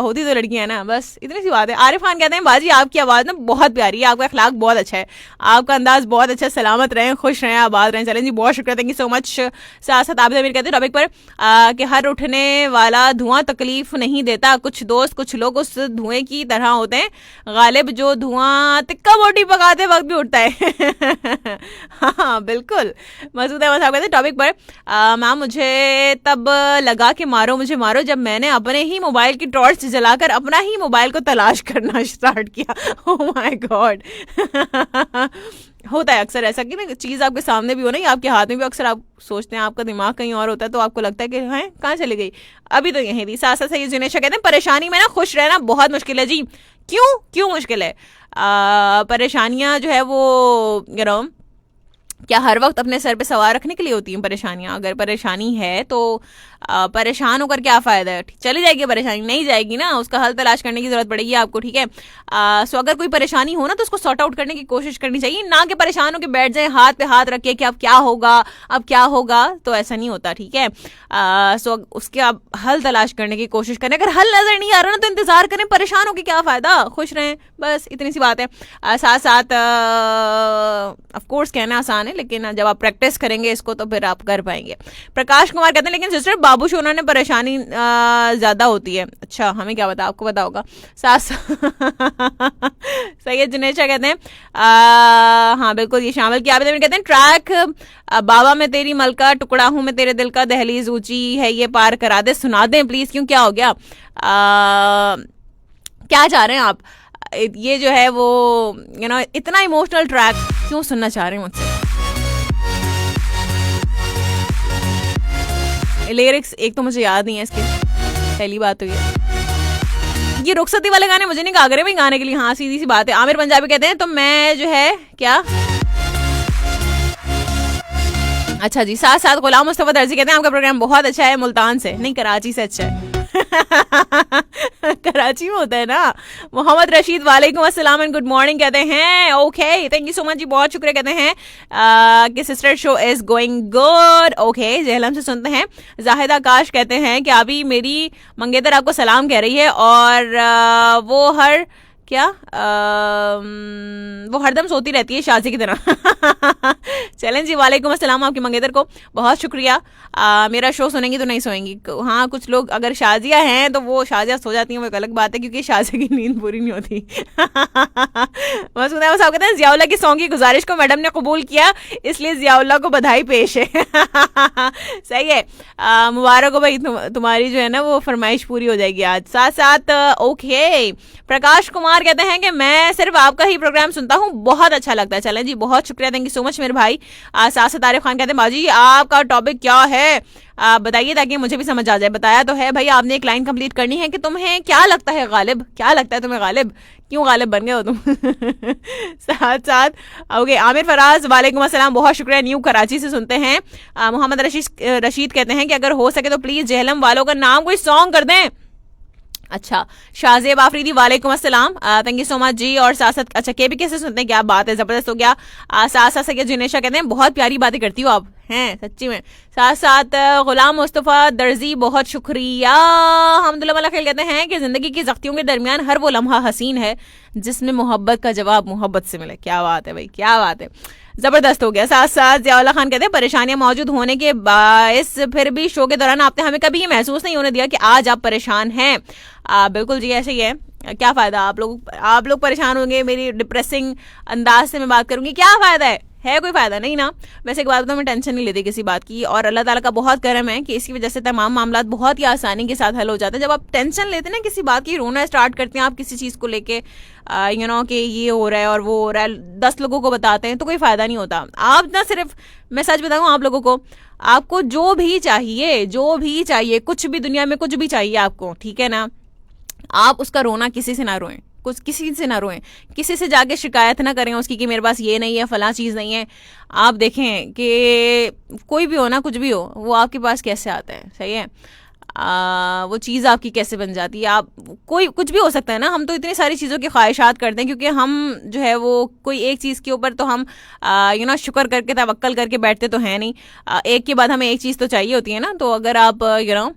होती तो लड़कियां ना, बस इतनी सी बात है। आरिफ खान कहते हैं बाजी आपकी आवाज़ ना बहुत प्यारी है, आपका अखलाक बहुत अच्छा है, आपका अंदाज बहुत अच्छा है, सलामत रहें, खुश रहें, आबाद रहें। चलें जी, बहुत शुक्रिया, थैंक यू सो मच। साथ साथ आप कहते हैं टॉपिक पर कि हर उठने वाला धुआं तकलीफ नहीं देता, कुछ दोस्त कुछ लोग उस धुएं की तरह होते हैं, गालिब जो धुआं टिक्का बोटी पकाते वक्त भी उठता है हाँ बिल्कुल। मसूद अहमद साहब कहते हैं टॉपिक पर मैम मुझे तब लगा कि मारो मुझे मारो जब मैंने अपने ही मोबाइल की टॉर्च जलाकर अपना ही मोबाइल को तलाश करना स्टार्ट किया। ओह माय गॉड होता है अक्सर ऐसा कि ना चीज़ आपके सामने भी हो ना, आपके हाथ में भी, अक्सर आप सोचते हैं आपका दिमाग कहीं और होता है तो आपको लगता है कि हैं कहाँ चली गई, अभी तो यहीं थी। साथ साथ सैयद जुनेद शाह कहते हैं परेशानी में ना खुश रहना बहुत मुश्किल है जी। क्यों मुश्किल है? परेशानियाँ जो है वो क्या हर वक्त अपने सर पे सवार रखने के लिए होती हैं परेशानियाँ? अगर परेशानी है तो परेशान होकर क्या फ़ायदा है? चली जाएगी परेशानी, नहीं जाएगी ना, उसका हल तलाश करने की ज़रूरत पड़ेगी आपको, ठीक है। सो अगर कोई परेशानी हो ना तो उसको सॉर्ट आउट करने की कोशिश करनी चाहिए, ना कि परेशान होकर बैठ जाए हाथ पे हाथ रख के कि अब क्या होगा, तो ऐसा नहीं होता, ठीक है। सो उसके आप हल तलाश करने की कोशिश करें, अगर हल नज़र नहीं आ रहा ना तो इंतज़ार करें, परेशान होकर क्या फ़ायदा, खुश रहें, बस इतनी सी बात है। साथ साथ ऑफकोर्स कहना आसान है लेकिन जब आप प्रैक्टिस करेंगे इसको तो फिर आप कर पाएंगे। प्रकाश कुमार कहते हैं लेकिन सिस्टर बाबू शोना ने परेशानी ज़्यादा होती है। अच्छा, हमें क्या पता, आपको पता होगा। सैयद जुनेद शाह कहते हैं हाँ बिल्कुल ये शामिल किया। कहते हैं ट्रैक बाबा मैं तेरी मलका टुकड़ा हूँ मैं तेरे दिल का दहलीज ऊंची है ये पार करा दे, सुना दें प्लीज़। क्यों, क्या हो गया, क्या चाह रहे हैं आप? ये जो है वो इतना इमोशनल ट्रैक क्यों सुनना चाह रहे हैं मुझसे? लिरिक्स एक तो मुझे याद नहीं है इसके, पहली बात तो ये रुखसती वाले गाने मुझे नहीं गा करे भाई गाने के लिए, हाँ सीधी सी बात है। आमिर पंजाबी कहते हैं तो मैं जो है क्या, अच्छा जी। साथ साथ गुलाम मुस्तफा दर्जी कहते हैं आपका प्रोग्राम बहुत अच्छा है, मुल्तान से नहीं कराची से अच्छा है कराची में होता है ना। मोहम्मद रशीद वालेकुम अस्सलाम एंड गुड मॉर्निंग कहते हैं, okay thank you so much जी, बहुत शुक्रिया। कहते हैं कि sister show is going good, okay Jhelum से सुनते हैं। जाहिद आकाश कहते हैं कि अभी मेरी मंगेतर आपको सलाम कह रही है और वो वो हरदम सोती रहती है शाजी की तरह चलें जी, वालेकुम अस्सलाम आपकी मंगेतर को बहुत शुक्रिया। मेरा शो सुनेंगी तो नहीं सोएंगी, हाँ कुछ लोग अगर शाजिया हैं तो वो शाजिया सो जाती हैं, वो एक अलग बात है क्योंकि शाजिया की नींद पूरी नहीं होती मसूद साहब कहते हैं ज़ियाउल्लाह की सॉन्ग की गुजारिश को मैडम ने कबूल किया इसलिए ज़ियाउल्लाह को बधाई पेश है सही है, मुबारक हो भाई, तुम्हारी जो है ना वो फरमाइश पूरी हो जाएगी आज। साथ साथ ओके प्रकाश कुमार कुमार कहते हैं कि मैं सिर्फ आपका ही प्रोग्राम सुनता हूँ, बहुत अच्छा लगता है। चलें जी, बहुत शुक्रिया, थैंक यू सो मच मेरे भाई। साथ तारिफ खान कहते हैं बाजी आपका टॉपिक क्या है, बताइए ताकि मुझे भी समझ आ जाए। बताया तो है भाई, आपने एक लाइन कंप्लीट करनी है कि तुम्हें क्या लगता है गालिब, क्या लगता है तुम्हें गालिब, क्यों गालिब बन गए हो तुम? साथ साथ ओके आमिर फराज वालेकुम अस्सलाम, बहुत शुक्रिया, न्यू कराची से सुनते हैं। मोहम्मद रशीद कहते हैं कि अगर हो सके तो प्लीज जहलम वालों का नाम कोई सॉन्ग कर दें। अच्छा, शाहजेब आफरीदी वालेकुम अस्सलाम, थैंक यू सो मच जी। और साथ साथ अच्छा के भी कैसे सुनते हैं, क्या बात है, जबरदस्त हो गया। साथ साथ सैयद जुनेशा कहते हैं बहुत प्यारी बातें करती हो आप, हैं सच्ची में। साथ साथ गुलाम मुस्तफ़ा दर्जी बहुत शुक्रिया। हमदुल्ला मला खेल कहते हैं कि जिंदगी की जख्तियों के दरमियान हर वो लम्हा हसीन है जिसमें मोहब्बत का जवाब मोहब्बत से मिले। क्या बात है भाई, क्या बात है, जबरदस्त हो गया। साथ साथ जियाउल्लाह खान कहते हैं परेशानियां मौजूद होने के बायस फिर भी शो के दौरान आपने हमें कभी ये महसूस नहीं होने दिया कि आज आप परेशान हैं। बिल्कुल जी, ऐसे ही है। क्या फायदा, आप लोग परेशान होंगे, मेरी डिप्रेसिंग अंदाज से मैं बात करूंगी, क्या फायदा है कोई फायदा नहीं ना। वैसे एक बात बताऊं, मैं टेंशन नहीं लेती किसी बात की, और अल्लाह ताला का बहुत करम है कि इसकी वजह से तमाम मामला बहुत ही आसानी के साथ हल हो जाते हैं। जब आप टेंशन लेते हैं ना किसी बात की, रोना स्टार्ट करते हैं आप किसी चीज़ को लेके, यू नो कि ये हो रहा है और वो हो रहा है, 10 लोगों को बताते हैं तो कोई फायदा नहीं होता। आप ना सिर्फ, मैं सच बताऊं आप लोगों को, आपको जो भी चाहिए, कुछ भी दुनिया में कुछ भी चाहिए आपको, ठीक है ना, आप उसका रोना किसी से ना रोएं, किसी से ना रोएं, किसी से जाके शिकायत ना करें उसकी कि मेरे पास ये नहीं है, फला चीज़ नहीं है। आप देखें कि कोई भी हो ना, कुछ भी हो, वो आपके पास कैसे आता है, सही है, वो चीज़ आपकी कैसे बन जाती है। आप कोई कुछ भी हो सकता है ना, हम तो इतनी सारी चीज़ों की ख्वाहिशात करते हैं क्योंकि हम जो है वो कोई एक चीज़ के ऊपर तो हम यू नो शुक्र करके तवक्कल करके बैठते तो हैं नहीं। एक के बाद हमें एक चीज़ तो चाहिए होती है ना। तो अगर आप यू नो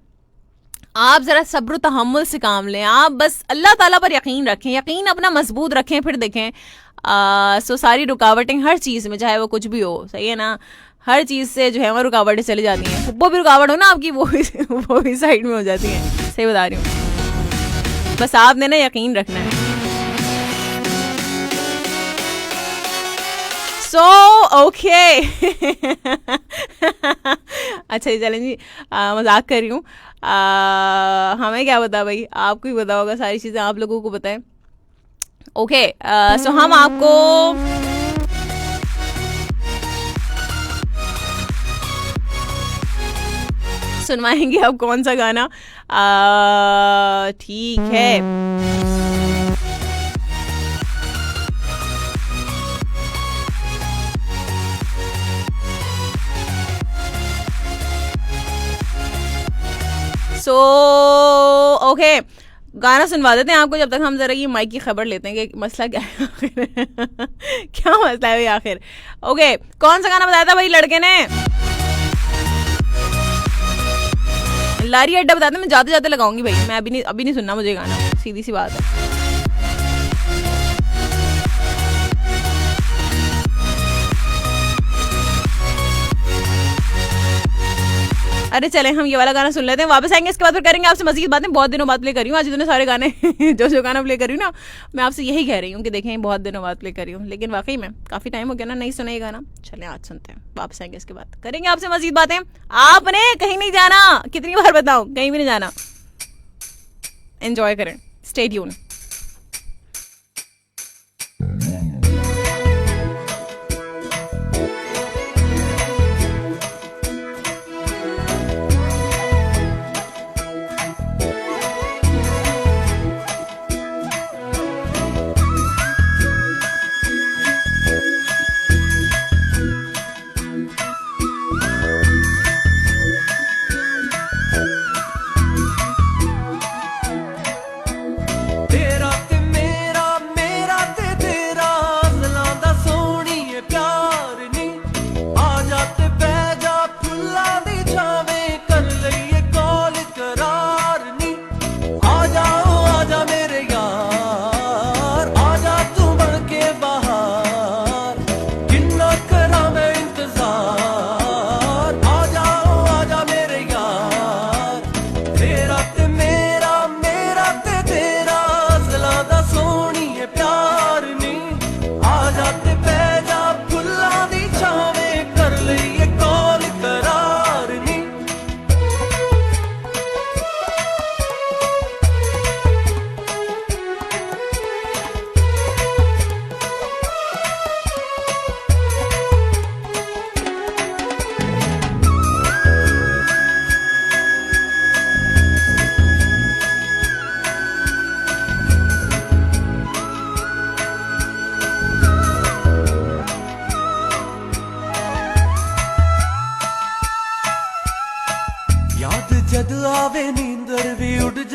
आप जरा सब्र तहम्मुल से काम लें, आप बस अल्लाह ताला पर यकीन रखें, यकीन अपना मजबूत रखें, फिर देखें सो सारी रुकावटें हर चीज़ में, चाहे वो कुछ भी हो, सही है ना, हर चीज़ से जो है वो रुकावटें चली जाती हैं। वो भी रुकावट हो ना आपकी, वो भी साइड में हो जाती हैं। सही बता रही हूँ, बस आपने ना यकीन रखना है। सो ओके अच्छा जी, चलें जी, मजाक कर रही हूँ। हमें क्या पता भाई, आपको ही पता होगा, सारी चीज़ें आप लोगों को पता है। ओके सो हम आपको सुनवाएंगे अब कौन सा गाना, ठीक है। सो ओके, गाना सुनवा देते हैं आपको, जब तक हम जरा ये माइक की खबर लेते हैं कि मसला क्या है आखिर क्या मसला है भाई आखिर। ओके, कौन सा गाना बताया था भाई लड़के ने, लारी अड्डा बताते हैं, मैं जाते जाते लगाऊंगी भाई, मैं अभी नहीं सुनना मुझे गाना, सीधी सी बात है। अरे चलें हम ये वाला गाना सुन लेते हैं, वापस आएंगे, इसके बाद फिर करेंगे आपसे मज़ीद बातें। बहुत दिनों बाद प्ले कर रही हूँ आज, इतने सारे गाने जो गाना प्ले कर रही हूँ ना, मैं आपसे यही कह रही हूँ कि देखें बहुत दिनों बाद प्ले कर रही हूँ, लेकिन वाकई में काफ़ी टाइम हो गया ना नहीं सुना ये गाना। चलें आज सुनते हैं, वापस आएंगे, इसके बाद करेंगे आपसे मज़ीद बातें। आपने कहीं नहीं जाना, कितनी बार बताऊँ, कहीं भी नहीं जाना, एंजॉय करें, स्टे ट्यून।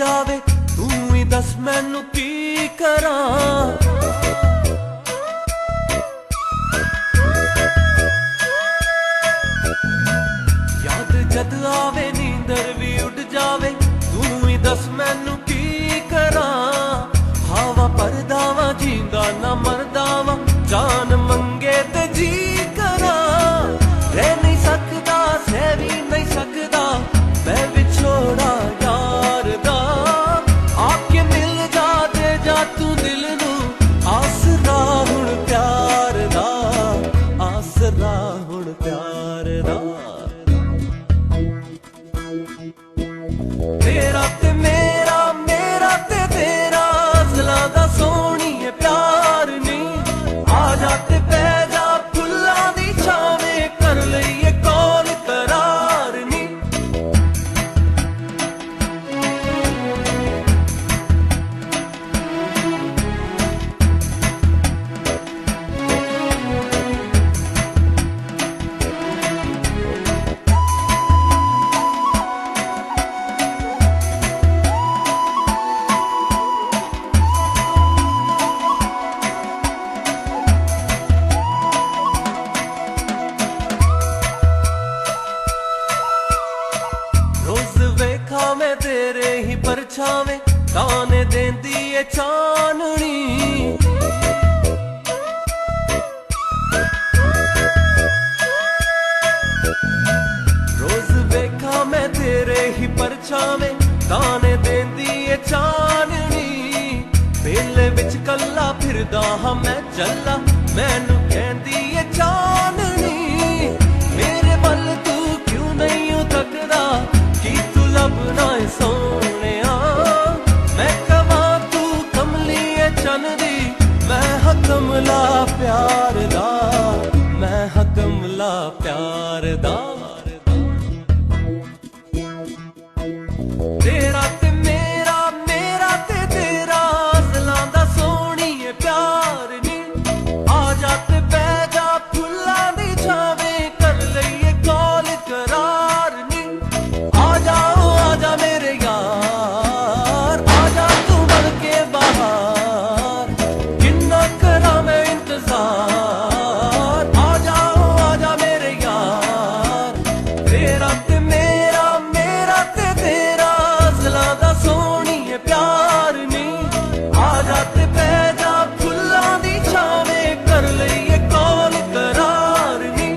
ਜਾਵੇ ਤੂੰ ਹੀ ਦੱਸ ਮੈਨੂੰ ਕੀ ਕਰਾਂ ਯਾਦ ਜਦ ਆਵੇ ਨੀਂਦਰ ਵੀ ਉੱਡ ਜਾਵੇ ਤੂੰ ਹੀ ਦੱਸ ਮੈਨੂੰ ਕੀ ਕਰਾਂ ਹਵਾ ਪਰਦਾ ਵਾ ਜੀਂਦਾ ਨਾ ਮਰਦਾ ਵਾ ਜਾਨ ਮੰਗੇ ਤੇ ਜੀ ਕਰਾਂ ਰਹਿ ਨਹੀਂ ਸਕਦਾ ਸਹਿ ਵੀ ਨਹੀਂ ਸਕਦਾ ਮੈਂ ਵਿਛੋੜਾ ਯਾਰ ਦਾ ਆ ਕੇ ਮਿਲ ਜਾ ਦੇ ਜਾ ਤੂੰ ਦਿਲ ਨੂੰ ਆਸਰਾ ਹੁਣ ਪਿਆਰ ਦਾ ਆਸਰਾ ਹੁਣ ਪਿਆਰ ਦਾ ਤੇਰਾ ਤੇ ਮੇਰਾ ਮੇਰਾ ਤੇ ਤੇਰਾ ਅਸਲਾਂ ਦਾ ਸੋਹਣੀਏ ਪਿਆਰ ਨਹੀਂ ਆ ਜਾ ਤੇ ਪੈ ਜਾ ਫੁੱਲਾਂ ਦੀ ਛਾਵੇਂ ਕਰ ਲਈਏ ਕੌਲ ਕਰਾਰ ਨਹੀਂ ਮੈਂ ਤੇਰੇ ਹੀ ਪਰਛਾਵੇਂ ਤਾਨੇ ਦੇਂਦੀ ਏ ਚਾਨਣੀ ਰੋਜ਼ ਵੇਖਾਂ ਮੈਂ ਤੇਰੇ ਹੀ ਪਰਛਾਵੇਂ ਤਾਨੇ ਦੇਂਦੀ ਏ ਚਾਨਣੀ ਵੇਲੇ ਵਿੱਚ ਕੱਲਾ ਫਿਰਦਾ ਹਾਂ ਮੈਂ ਚੱਲਾ ਮੈਨੂੰ ਕਹਿੰਦੀ ਏ ਚਾਨਣੀ ਮੇਰੇ ਵੱਲ ਤੂੰ ਕਿਉਂ ਨਹੀਂ ਉਹ ਤੱਕਦਾ ਕੀ ਤੂੰ ਲੱਭਣਾ ਏ ਸੋਹਣਿਆ ਮੈਂ ਕਵਾਂ ਤੂੰ ਕਮਲੀ ਏ ਚੰਨਦੀ ਮੈਂ ਹਾਂ ਕਮਲਾ ਪਿਆਰ ਦਾ ਮੈਂ ਹਾਂ ਕਮਲਾ ਪਿਆਰ ਦਾ ਤੇਰਾ ਤੇ ਮੇਰਾ ਮੇਰਾ ਤੇ ਤੇਰਾ ਅਸਲਾਂ ਦਾ ਸੋਹਣੀਏ ਪਿਆਰ ਨੀ ਆ ਜਾ ਤੇ ਬਹਿ ਜਾ ਫੁੱਲਾਂ ਦੀ ਛਾਵੇਂ ਕਰ ਲਈਏ ਕੌਲ ਕਰਾਰ ਨੀ ਆ ਜਾ ਮੇਰੇ ਯਾਰ ਆ ਜਾ ਤੂੰ ਬਣ ਕੇ ਬਾਹਰ ਕਿੰਨਾ ਕਰਾਂ ਮੈਂ ਇੰਤਜ਼ਾਰ ਆ ਜਾ ਮੇਰੇ ਯਾਰ ਤੇਰਾ ਤੇ ਮੇਰਾ ਮੇਰਾ ਤੇ ਤੇਰਾ ਅਸਲਾਂ ਦਾ ਸੋਹਣੀਏ ਪਿਆਰ ਨੀ ਆ ਜਾ ਤੇ ਬਹਿ ਜਾ ਫੁੱਲਾਂ ਦੀ ਛਾਵੇਂ ਕਰ ਲਈਏ ਕੌਲ ਕਰਾਰ ਨੀ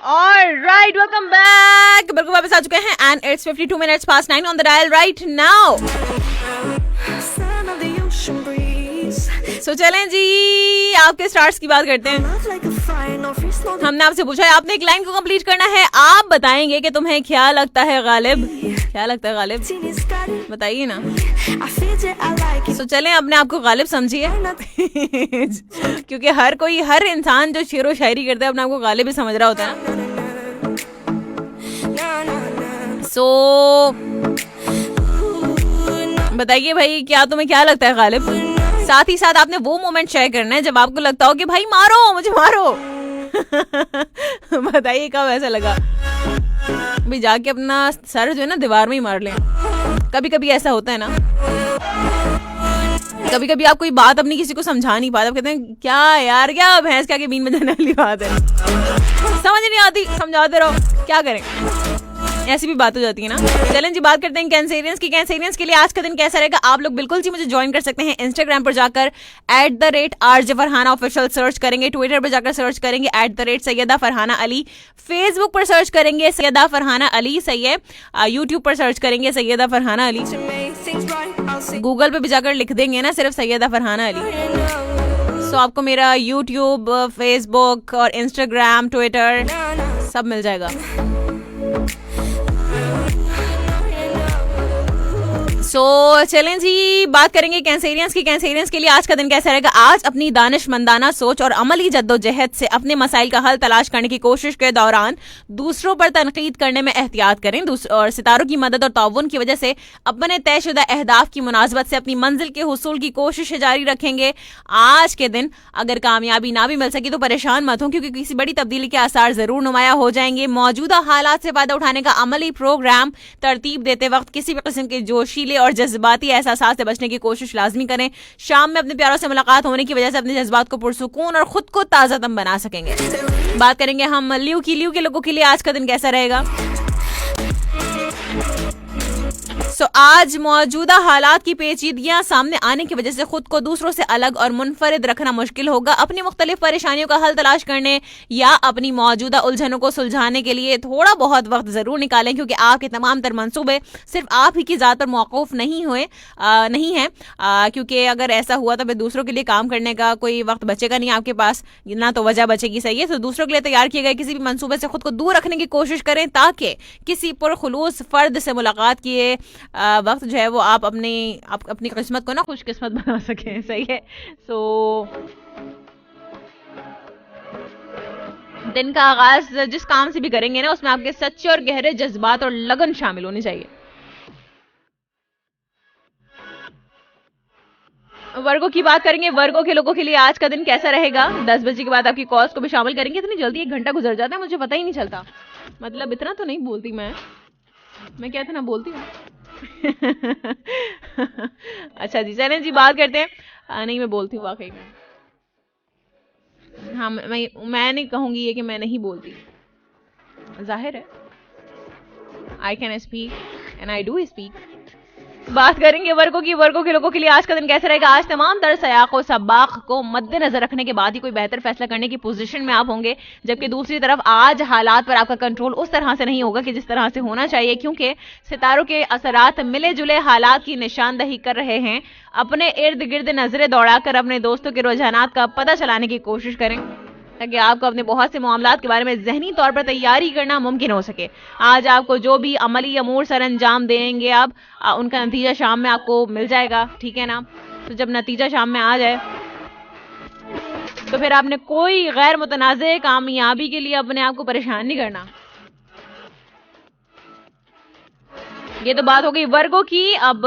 Alright, welcome back. बिल्कुल वापस आ चुके हैं and it's 52 minutes past 9 on the dial right now. So चलें जी, आपके स्टार्स की बात करते हैं। हमने आपसे पूछा है, आपने एक लाइन को कंप्लीट करना है। आप बताएंगे कि तुम्हें क्या लगता है गालिब, क्या लगता है गालिब, बताइए ना। So चलें, अपने आप को गालिब समझिए क्योंकि हर इंसान जो शेरो शायरी करता है अपने आप को गालिब ही समझ रहा होता है ना। So बताइए भाई, क्या तुम्हें क्या लगता है गालिब। साथ ही साथ आपने वो मोमेंट शेयर करना है जब आपको लगता हो कि भाई मारो मुझे मारो बताइए कब ऐसा लगा। भाई जाके अपना सर जो है ना दीवार में ही मार लें, कभी कभी ऐसा होता है ना। कभी कभी आप कोई बात अपनी किसी को समझा नहीं पाते, आप कहते हैं क्या यार, क्या भैंस क्या के बीन में जाने वाली बात है, समझ नहीं आती, समझाते रहो, क्या करें, ऐसी भी बात हो जाती है ना। चलें जी, बात करते हैं कैंसेरियंस की। कैंसेरियंस के लिए आज का दिन कैसा रहेगा, आप लोग बिल्कुल जी मुझे ज्वाइन कर सकते हैं इंस्टाग्राम पर जाकर @RJ फरहाना ऑफिशियल सर्च करेंगे, ट्विटर पर जाकर सर्च करेंगे @सैयदा फरहाना अली, फेसबुक पर सर्च करेंगे सैयदा फरहाना अली, सही है, यूट्यूब पर सर्च करेंगे सैयदा फरहाना अली, गूगल पे भी जाकर लिख देंगे ना सिर्फ सैयदा फरहाना अली, सो आपको मेरा यूट्यूब, फेसबुक और इंस्टाग्राम, ट्विटर सब मिल जाएगा। तो चलें जी, बात करेंगे कैंसेरियंस की। कैंसेरियंस के लिए आज का दिन कैसा रहेगा। आज अपनी दानिशमंदाना सोच और अमली जद्दोजहद से अपने मसाइल का हल तलाश करने की कोशिश के दौरान दूसरों पर तनकीद करने में एहतियात करें और सितारों की मदद और ताउन की वजह से अपने तयशुदा अहदाफ की मुनासबत से अपनी मंजिल के हुसूल की कोशिश जारी रखेंगे। आज के दिन अगर कामयाबी ना भी मिल सकी तो परेशान मत हो, क्योंकि किसी बड़ी तब्दीली के आसार जरूर नुमाया हो जाएंगे। मौजूदा हालात से फायदा उठाने का अमली प्रोग्राम तरतीब देते वक्त किसी भी किस्म के जोशीले और जज्बाती एहसास से बचने की कोशिश लाजमी करें। शाम में अपने प्यारों से मुलाकात होने की वजह से अपने जज्बात को पुरसुकून और खुद को ताज़ा दम बना सकेंगे। बात करेंगे हम ल्यू के लोगों के लिए आज का दिन कैसा रहेगा। आज मौजूदा हालात की पेचीदगियां सामने आने की वजह से खुद को दूसरों से अलग और मुनफरिद रखना मुश्किल होगा। अपनी मुख्तलिफ परेशानियों का हल तलाश करने या अपनी मौजूदा उलझनों को सुलझाने के लिए थोड़ा बहुत वक्त जरूर निकालें, क्योंकि आपके तमाम तर मंसूबे सिर्फ आप ही की जात पर मौकूफ नहीं है, क्योंकि अगर ऐसा हुआ तो फिर दूसरों के लिए काम करने का कोई वक्त बचेगा नहीं आपके पास, ना तो वजह बचेगी। सही है, तो दूसरों के लिए तैयार किए गए किसी भी मंसूबे से खुद को दूर रखने की कोशिश करें, ताकि किसी पुरखुलूस फर्द से मुलाकात किए वक्त जो है वो आप अपनी किस्मत को ना खुशकिस्मत बना सकें। सही है, सो दिन का आगाज जिस काम से भी करेंगे ना उसमें आपके सच्चे और गहरे जज्बात और लगन शामिल होनी चाहिए। वर्गों की बात करेंगे। वर्गों के लोगों के लिए आज का दिन कैसा रहेगा। 10 बजे के बाद आपकी कॉल्स को भी शामिल करेंगे। इतनी जल्दी 1 घंटा गुजर जाता है, मुझे पता ही नहीं चलता। मतलब इतना तो नहीं बोलती मैं क्या इतना बोलती हूँ। अच्छा जी, चलें जी, बात करते हैं। नहीं, मैं बोलती हूँ वाकई में। हाँ, मैं नहीं कहूंगी ये कि मैं नहीं बोलती, जाहिर है I can speak and I do speak. बात करेंगे वर्गों की। वर्गों के लोगों के लिए आज का दिन कैसा रहेगा। आज तमाम तर सयाक और सबाक को मद्देनजर रखने के बाद ही कोई बेहतर फैसला करने की पोजीशन में आप होंगे, जबकि दूसरी तरफ आज हालात पर आपका कंट्रोल उस तरह से नहीं होगा कि जिस तरह से होना चाहिए, क्योंकि सितारों के असरात मिले जुले हालात की निशानदही कर रहे हैं। अपने इर्द गिर्द नजरें दौड़ाकर अपने दोस्तों के रुझानात का पता चलाने की कोशिश करें, ताकि आपको अपने बहुत से मामलात के बारे में जहनी तौर पर तैयारी करना मुमकिन हो सके। आज आपको जो भी अमली अमूर सर अंजाम देंगे आप, उनका नतीजा शाम में आपको मिल जाएगा, ठीक है ना। तो जब नतीजा शाम में आ जाए तो फिर आपने कोई गैर मुतनाज़े कामयाबी के लिए अपने आप को परेशान नहीं करना। ये तो बात हो गई वर्गों की। अब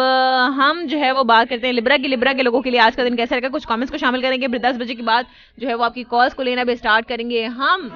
हम जो है वो बात करते हैं लिब्रा की। लिब्रा के लोगों के लिए आज का दिन कैसा रहेगा, कुछ कमेंट्स को शामिल करेंगे। फिर 10 बजे के बाद जो है वो आपकी कॉल्स को लेना भी स्टार्ट करेंगे हम।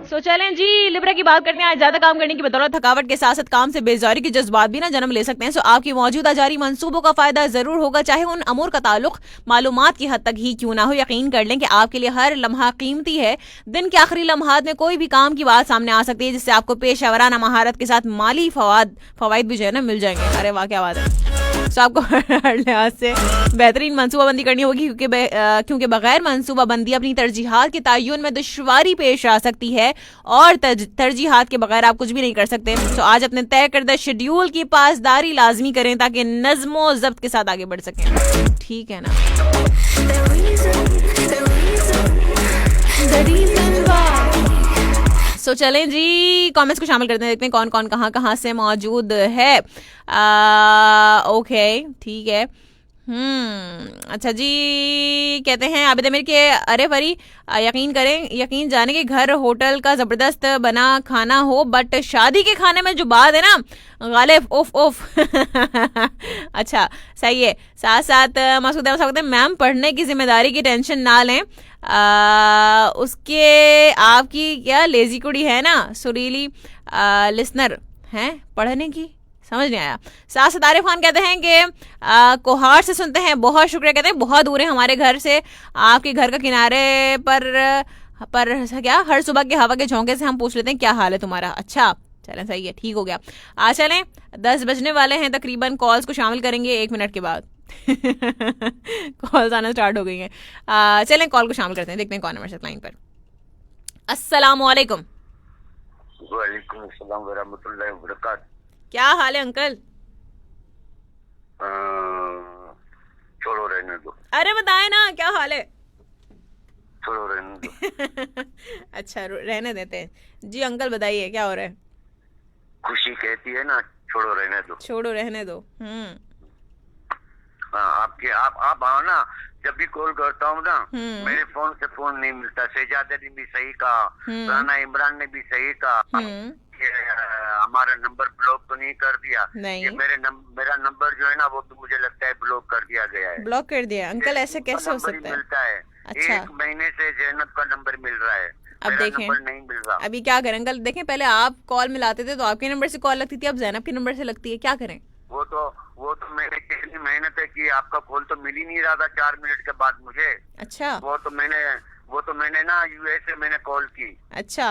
तो चलें जी, लिब्रा की बात करते हैं। आज ज्यादा काम करने की बदौलत थकावट के साथ साथ काम से बेजारी के जज्बात भी ना जन्म ले सकते हैं। सो आपकी मौजूदा जारी मंसूबों का फायदा जरूर होगा, चाहे उन अमूर का ताल्लुक मालूमात की हद तक ही क्यों ना हो। यकीन कर लें कि आपके लिए हर लम्हा कीमती है। दिन के आखिरी लम्हात में कोई भी काम की बात सामने आ सकती है, जिससे आपको पेशेवराना महारत के साथ माली फवाइद भी जो है ना मिल जाएंगे। अरे वाह, क्या बात है। तो आपको हर लिहाज से बेहतरीन मनसूबाबंदी करनी होगी, क्योंकि बगैर मनसूबाबंदी अपनी तरजीहात के तयन में दुश्वारी पेश आ सकती है और तरजीहात के बगैर आप कुछ भी नहीं कर सकते। तो आज अपने तय करदा शेड्यूल की पासदारी लाजमी करें, ताकि नज़्मो ज़ब्त के साथ आगे बढ़ सकें, ठीक है ना। सो चलें जी, कमेंट्स को शामिल करते हैं, देखते हैं कौन कौन कहाँ से मौजूद है। ओके, ठीक है। अच्छा जी, कहते हैं आबिद अमीर के अरे फरी यकीन करें, यकीन जाने के घर होटल का जबरदस्त बना खाना हो बट शादी के खाने में जो बात है ना गालिब उफ उफ अच्छा सही है। साथ साथ मसूद अहमद साहब मैम पढ़ने की जिम्मेदारी की टेंशन ना लें, उसके आपकी क्या लेजी कुड़ी है ना सुरीली लिसनर हैं पढ़ने की, समझ नहीं आया। साथ साथ आरिफ खान कहते हैं कि कोहार से सुनते हैं, बहुत शुक्रिया, कहते हैं बहुत दूर है हमारे घर से, आपके घर का किनारे पर क्या हर सुबह के हवा के झोंके से हम पूछ लेते हैं क्या हाल है तुम्हारा। अच्छा चलें सही है, ठीक हो गया। आज चलें 10 बजने वाले हैं तकरीबन, कॉल्स को शामिल करेंगे 1 मिनट के बाद कॉल्स आना स्टार्ट हो गई हैं। चलें कॉल को शामिल करते हैं, देखते हैं कौन नंबर से लाइन पर। अस्सलाम वालेकुम। वालेकुम अस्सलाम व रहमतुल्लाहि व बरकातहू। क्या हाल है अंकल? छोड़ो रहने दो। अरे बताए ना क्या हाल है। छोड़ो रहने दो। अच्छा रहने देते हैं जी। अंकल बताइए क्या हो रहा है? खुशी कहती है ना छोड़ो रहने दो। छोड़ो रहने दो। आप आओ ना, जब भी कॉल करता हूँ ना मेरे फोन से फोन नहीं मिलता। शहजादा ने भी सही कहा, राना इमरान ने भी सही कहा, हमारा नंबर ब्लॉक तो नहीं कर दिया। नहीं। ये मेरा नंबर जो है ना वो तो मुझे लगता है ब्लॉक कर दिया गया है। ब्लॉक कर दिया? अंकल ऐसे कैसे हो सकता है? मिलता है। अच्छा। 1 महीने से जैनब का नंबर मिल रहा है, अब मेरा देखें नंबर नहीं मिल रहा। अभी क्या करें अंकल? देखें पहले आप कॉल मिलाते थे तो आपके नंबर से कॉल लगती थी, अब जैनब के नंबर से लगती है, क्या करें? वो तो मैंने कितनी मेहनत है कि आपका कॉल तो मिल ही नहीं रहा था 4 मिनट के बाद मुझे। अच्छा। वो तो मैंने ना यूएस से मैंने कॉल की। अच्छा।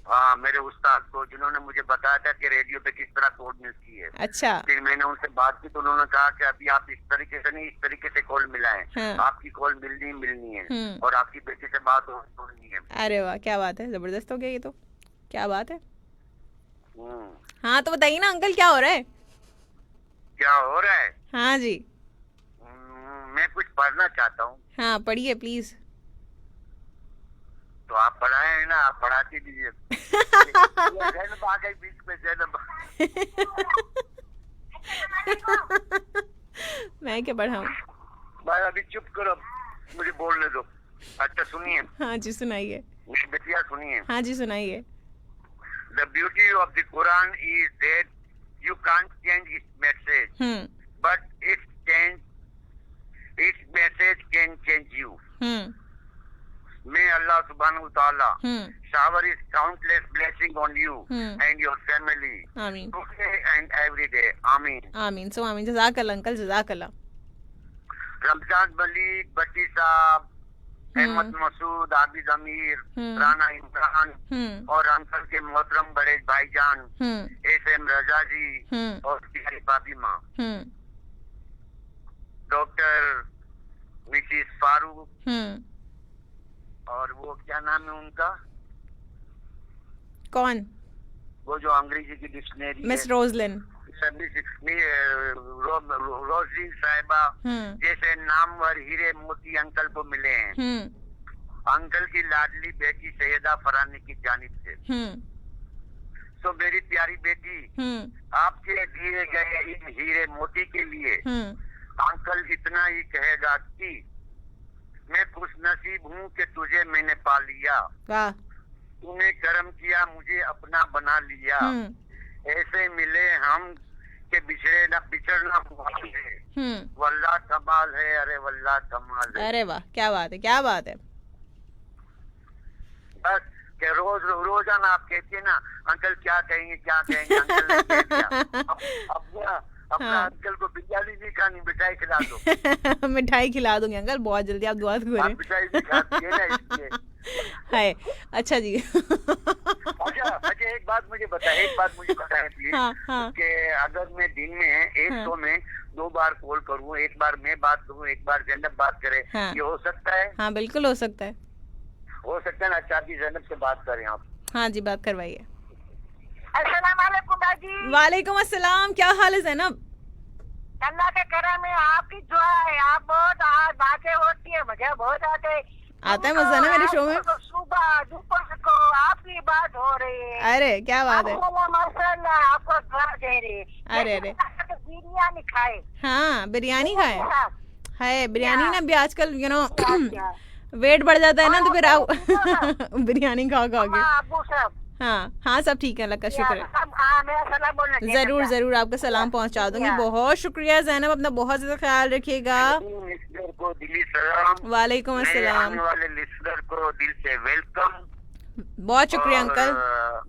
हाँ, मेरे उस्ताद को जिन्होंने मुझे बताया था कि रेडियो पे किस तरह कॉल मिलती है। अच्छा। फिर मैंने उनसे बात की तो उन्होंने कहा कि अभी आप इस तरीके से नहीं, इस तरीके से कॉल मिलाएं। हाँ। आपकी कॉल मिलनी है और आपकी बेटी से बात होनी है। अरे वाह क्या बात है, जबरदस्त हो गया ये तो, क्या बात है। हाँ तो बताइए ना अंकल क्या हो रहा है? क्या हो रहा है? हाँ जी। मैं कुछ पढ़ना चाहता हूँ। हाँ पढ़िए प्लीज। तो आप पढ़ाए हैं ना, आप पढ़ाती दीजिए। जैनब आ गई बीच में, जैनब। मैं क्या पढ़ाऊँ? भाई अभी चुप करो, मुझे बोलने दो। अच्छा सुनिए। हाँ जी सुनाइए। मेरी बेटिया सुनिए। हाँ जी सुनाइए। The beauty of the Quran is that you can't change its message, but its message can change you. May Allah subhanahu wa ta'ala shower his countless blessing on you and your family. आमीन। Today and every day. Amin. आमीन सो आमीन। जज़ाकल्लाह uncle, जज़ाकल्लाह। रमजान मलिक, भट्टी साहब, अहमद मसूद, आबिद अमीर, राना इमरान और uncle के मोहतरम बड़े भाईजान एसएम रजा जी और प्यारी भाभी माँ, डॉक्टर मिसिस फारूक और वो क्या नाम है उनका, कौन? वो जो अंग्रेजी की डिक्शनरी, मिस रोजलिन, रोजलिन साहिबा जैसे नामवर हीरे मोती अंकल को मिले हैं। अंकल की लाडली बेटी सैयदा फरानी की जानिब से। तो मेरी प्यारी बेटी, आपके दिए गए इन हीरे मोती के लिए अंकल इतना ही कहेगा कि मैं खुश नसीब हूँ कि तुझे मैंने पा लिया, तूने कर्म किया मुझे अपना बना लिया, ऐसे मिले हम के बिछड़ना हुआ है, वल्लाह कमाल है, अरे वल्लाह कमाल है। अरे वाह क्या बात है, क्या बात है। बस के रोजाना आप कहते हैं ना अंकल क्या कहेंगे क्या कहेंगे, अंकल ने कह दिया। अपना अंकल को बिरयानी नहीं खानी, मिठाई खिला दो। मिठाई खिला दूंगी अंकल, बहुत जल्दी, आप दुआ करें। मिठाई भी खाती है ना इसलिए। है अच्छा जी। अच्छा एक बात मुझे बताएं प्लीज। हाँ। कि अगर मैं दिन में 100 में 2 बार कॉल करूँ, एक बार मैं बात करूँ, एक बार जैनब बात करे, ये हो सकता है? हाँ बिल्कुल हो सकता है। हो सकता है ना? अच्छा अभी जैनब से बात करें आप। हाँ जी बात करवाइए। अस्सलाम वालेकुम दादी। वालेकुम अस्सलाम, क्या हाल है जैनब? अल्लाह के करम में आपकी दुआ है, आप बहुत बातें होती है, मजा बहुत आता है मजा ना मेरे शो में। सुबह दोपहर को आपकी बात हो रही है। अरे क्या बात है। माशाल्लाह आपको दुआ दे रही है। अरे वीडियो बिरयानी खाए। हाँ बिरयानी खाए हाँ, है। बिरयानी ना भी आजकल क्या? वेट बढ़ जाता है ना, तो फिर और आप बिरयानी खा खा के। अम्मा, अब्बू सब हाँ हाँ सब ठीक है, अल्लाह का शुक्र है। सब, हाँ, मेरा सलाम बोलना चाहिए जरूर सबका। जरूर आपका सलाम पहुंचा दूंगी। या। बहुत शुक्रिया जैनब, अपना बहुत ज्यादा ख्याल रखिएगा। लिसनर को दिली सलाम। वालेकुम नए अस्सलाम। आने वाले लिसनर को दिल से वेलकम। बहुत शुक्रिया अंकल।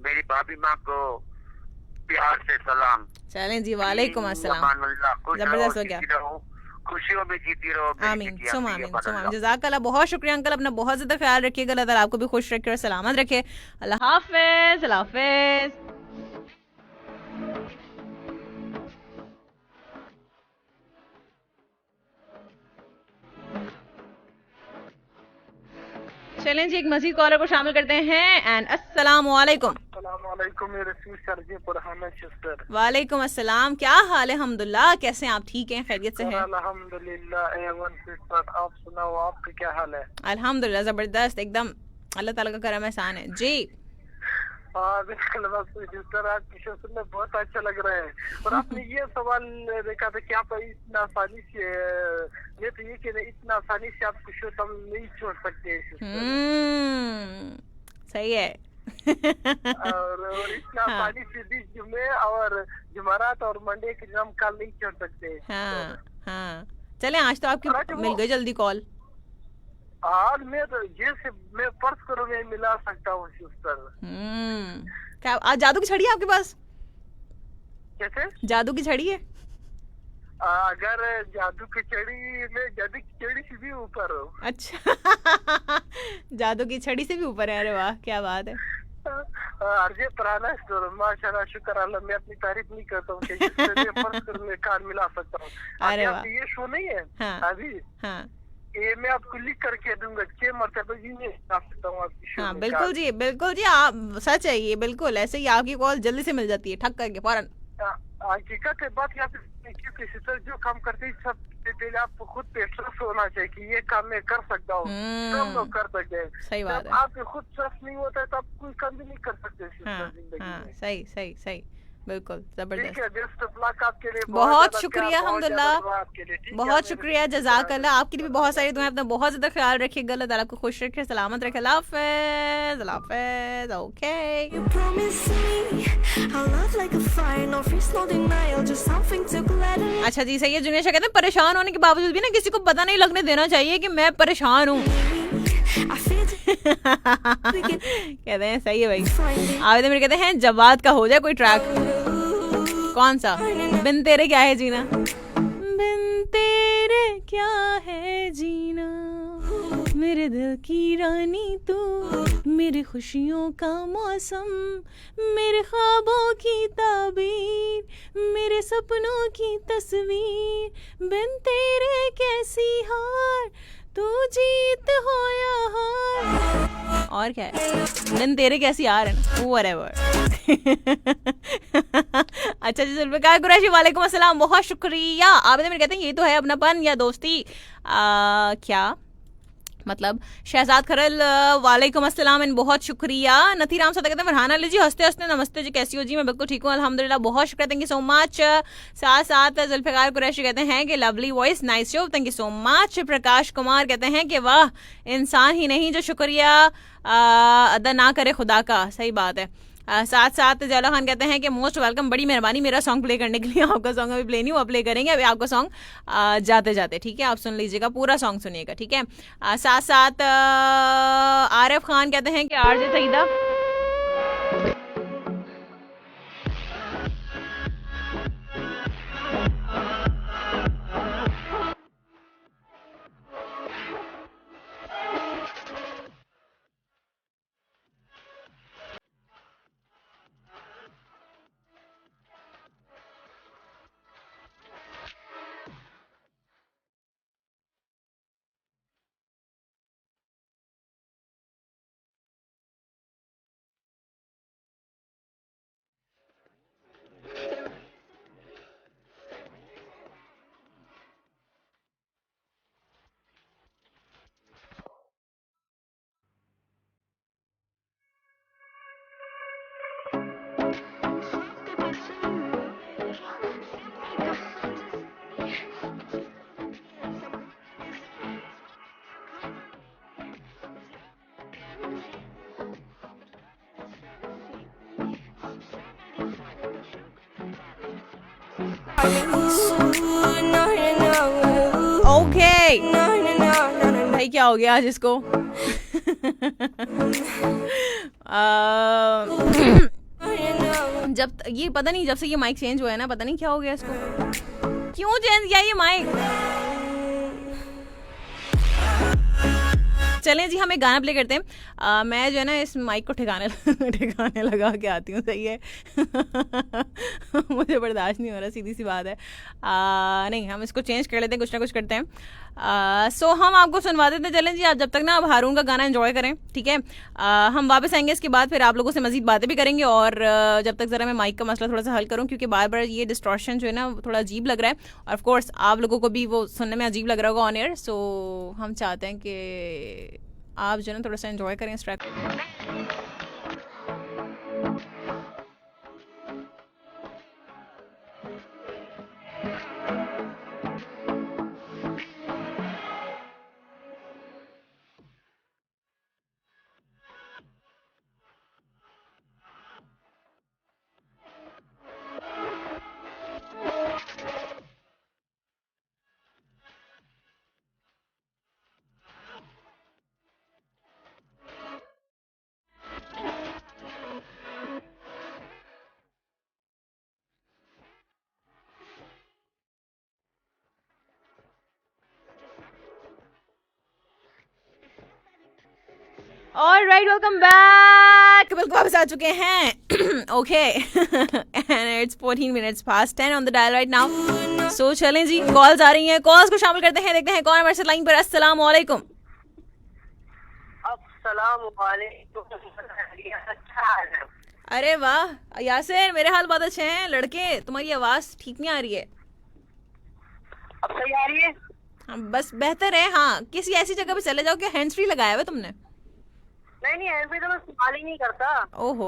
मेरी भाभी माँ को प्यार से सलाम। चलें जी, वालेकुम अस्सलाम। जबरदस्त हो गया। खुशियों में जीती रहो। आमीन सुम आमीन सुम आमीन। जज़ाकल्लाह, बहुत शुक्रिया अंकल, अपना बहुत ज्यादा ख्याल रखिएगा। अल्लाह ताला आपको भी खुश रखे और सलामत रखे। अल्लाह हाफिज, अल्लाह हाफिज। चलें जी, एक मजीद कॉलर को शामिल करते हैं। एंड अस्सलाम वालेकुम। वालेकुम अस्सलाम। क्या हाल है? अल्हम्दुलिल्लाह। कैसे हैं आप? ठीक हैं? खैरियत से हैं? अल्हम्दुलिल्लाह। आप सुनाओ, आपका क्या हाल है? अल्हम्दुलिल्लाह जबरदस्त, एकदम अल्लाह ताला का करम एहसान है जी। सिस्टर, आपकी शो सुनने बहुत अच्छा लग रहा है। और आपने ये सवाल देखा था कि आप इतना आसानी से, ये तो ये कि इतना आसानी से आपको शो हम नहीं छोड़ सकते सिस्टर। सही है। और इतना आसानी से भी जुमे और जुमारात और मंडे के हम कल नहीं छोड़ सकते। हाँ हाँ, चले आज तो आपकी मिल गई जल्दी कॉल। आज मैं तो जैसे मैं पर्स करूँ मैं मिला सकता हूँ सिस्टर। क्या आज जादू की छड़ी है आपके पास? कैसे? जादू की छड़ी है? अगर जादू की छड़ी में जादू की छड़ी से भी ऊपर हो। अच्छा जादू की छड़ी से भी ऊपर है। अरे वाह, क्या बात है। अर्जे पुराना स्टोर, माशाल्लाह, शुक्र अल्लाह। मैं अपनी तारीफ नहीं करता हूँ कि पर्स करूँ मैं कार्ड मिला सकता हूँ। अरे वाह, ये शो नहीं है। हाँ, अभी हाँ ये मैं आपको लिख करके दूंगा 6 मरतबा जी में ला सकता हूँ आपकी शो हाँ, में बिल्कुल जी, बिल्कुल जी। आप सच है ये, बिल्कुल ऐसे ही आपकी कॉल जल्दी से मिल जाती है, ठक करके फौरन। हकीकत है बात। यहाँ पे क्योंकि सिस्टर जो काम करते हैं सब से पहले आपको खुद पे ट्रस्ट होना चाहिए कि ये काम मैं कर सकता हूँ। सब लोग कर सकते हैं। सही बात है। आपको खुद ट्रस्ट नहीं होता है तो आप कोई काम भी नहीं कर सकते सिस्टर जिंदगी में। सही सही सही, बिल्कुल जबरदस्त। ठीक है, बेस्ट ऑफ लक आपके लिए। बहुत शुक्रिया, अल्हम्दुलिल्लाह, बहुत शुक्रिया, जज़ाकल्लाह। आपके लिए भी बहुत सारी दुआएं। अपना बहुत ज्यादा ख्याल रखिएगा, अल्लाह ताला आपको खुश रखे, सलामत रखे। अल्लाह हाफिज़, अल्लाह हाफिज़। Okay, You promise me a love like a fire, no fears, no denial, just something to gladden अच्छा जी, सही है। जुनेश कहते हैं परेशान होने के बावजूद भी ना किसी को पता नहीं लगने देना चाहिए कि मैं परेशान हूँ। me. I feel कहते हैं सही है भाई। आवेदन मेरे कहते हैं जवाद का हो जाए कोई ट्रैक। कौन सा? बिन तेरे क्या है जीना। बिन तेरे क्या है जीना, मेरे दिल की रानी तू, मेरी खुशियों का मौसम, मेरे ख्वाबों की ताबीर, मेरे सपनों की तस्वीर। बिन तेरे कैसी हार, तू जीत हो या हार। और क्या है? बिन तेरे कैसी हार है ना, व्हाटएवर। अच्छा जी, जुल्फ़िकार कुरैशी, वालेकुम अस्सलाम, बहुत शुक्रिया। आप मेरे कहते हैं ये तो है अपनापन या दोस्ती। क्या मतलब? शहजाद खरल, वालेकुम अस्सलाम एंड बहुत शुक्रिया। नथीराम सदा कहते हैं फरहान अली जी, हंसते हंसते नमस्ते जी, कैसी हो जी? मैं बिल्कुल ठीक हूँ अल्हम्दुलिल्लाह, बहुत शुक्रिया, थैंक यू सो मच। साथ साथ जुल्फ़िकार कुरैशी कहते हैं कि lovely voice, nice show, thank you so much. Prakash Kumar कहते हैं कि वाह, इंसान ही नहीं जो शुक्रिया अदा ना करे खुदा का। सही बात है। साथ साथ जैला खान कहते हैं कि मोस्ट वेलकम, बड़ी मेहरबानी मेरा सॉन्ग प्ले करने के लिए। आपका सॉन्ग अभी प्ले नहीं हुआ, प्ले करेंगे अभी आपका सॉन्ग जाते जाते, ठीक है? आप सुन लीजिएगा, पूरा सॉन्ग सुनिएगा, ठीक है? साथ साथ आरिफ खान कहते हैं कि आरजे सईदा ओके भाई क्या हो गया आज इसको? जब ये पता नहीं, जब से ये माइक चेंज हुआ है ना, पता नहीं क्या हो गया इसको, क्यों चेंज किया ये माइक। चलें जी, हम एक गाना प्ले करते हैं। मैं जो है ना इस माइक को ठिकाने लगा के आती हूँ, सही है। मुझे बर्दाश्त नहीं हो रहा, सीधी सी बात है। नहीं, हम इसको चेंज कर लेते हैं, कुछ ना कुछ करते हैं। सो हम आपको सुनवा देते हैं। चलें जी, आप जब तक ना अब हारून का गाना एंजॉय करें, ठीक है। हम वापस आएंगे इसके बाद, फिर आप लोगों से मजीद बातें भी करेंगे। और जब तक ज़रा मैं माइक का मसला थोड़ा सा हल करूँ, क्योंकि बार बार ये डिस्टॉर्शन जो है ना थोड़ा अजीब लग रहा है, और ऑफ कोर्स आप लोगों को भी वो सुनने में अजीब लग रहा होगा ऑन एयर। सो हम चाहते हैं कि आप जो है ना थोड़ा सा एंजॉय करें इस ट्रैक को। Alright, welcome back. बिल्कुल वापस आ चुके हैं। Okay, and it's 14 minutes past 10 on the dial right now. So चलें जी, कॉल्स आ रही हैं, कॉल्स को शामिल करते हैं, देखते हैं कौन हमारे साथ लाइन पर। अस्सलाम वालेकुम। अरे वाह यासिर, मेरे हाल बहुत अच्छे हैं। लड़के, तुम्हारी आवाज ठीक नहीं आ रही है। अब सही आ रही है? बस बेहतर है। हाँ, किसी ऐसी जगह पे चले जाओ कि हैंड्स फ्री लगाया हुआ तुमने? नहीं, हैंड फ्री तो मैं इस्तेमाल ही नहीं करता। ओहो,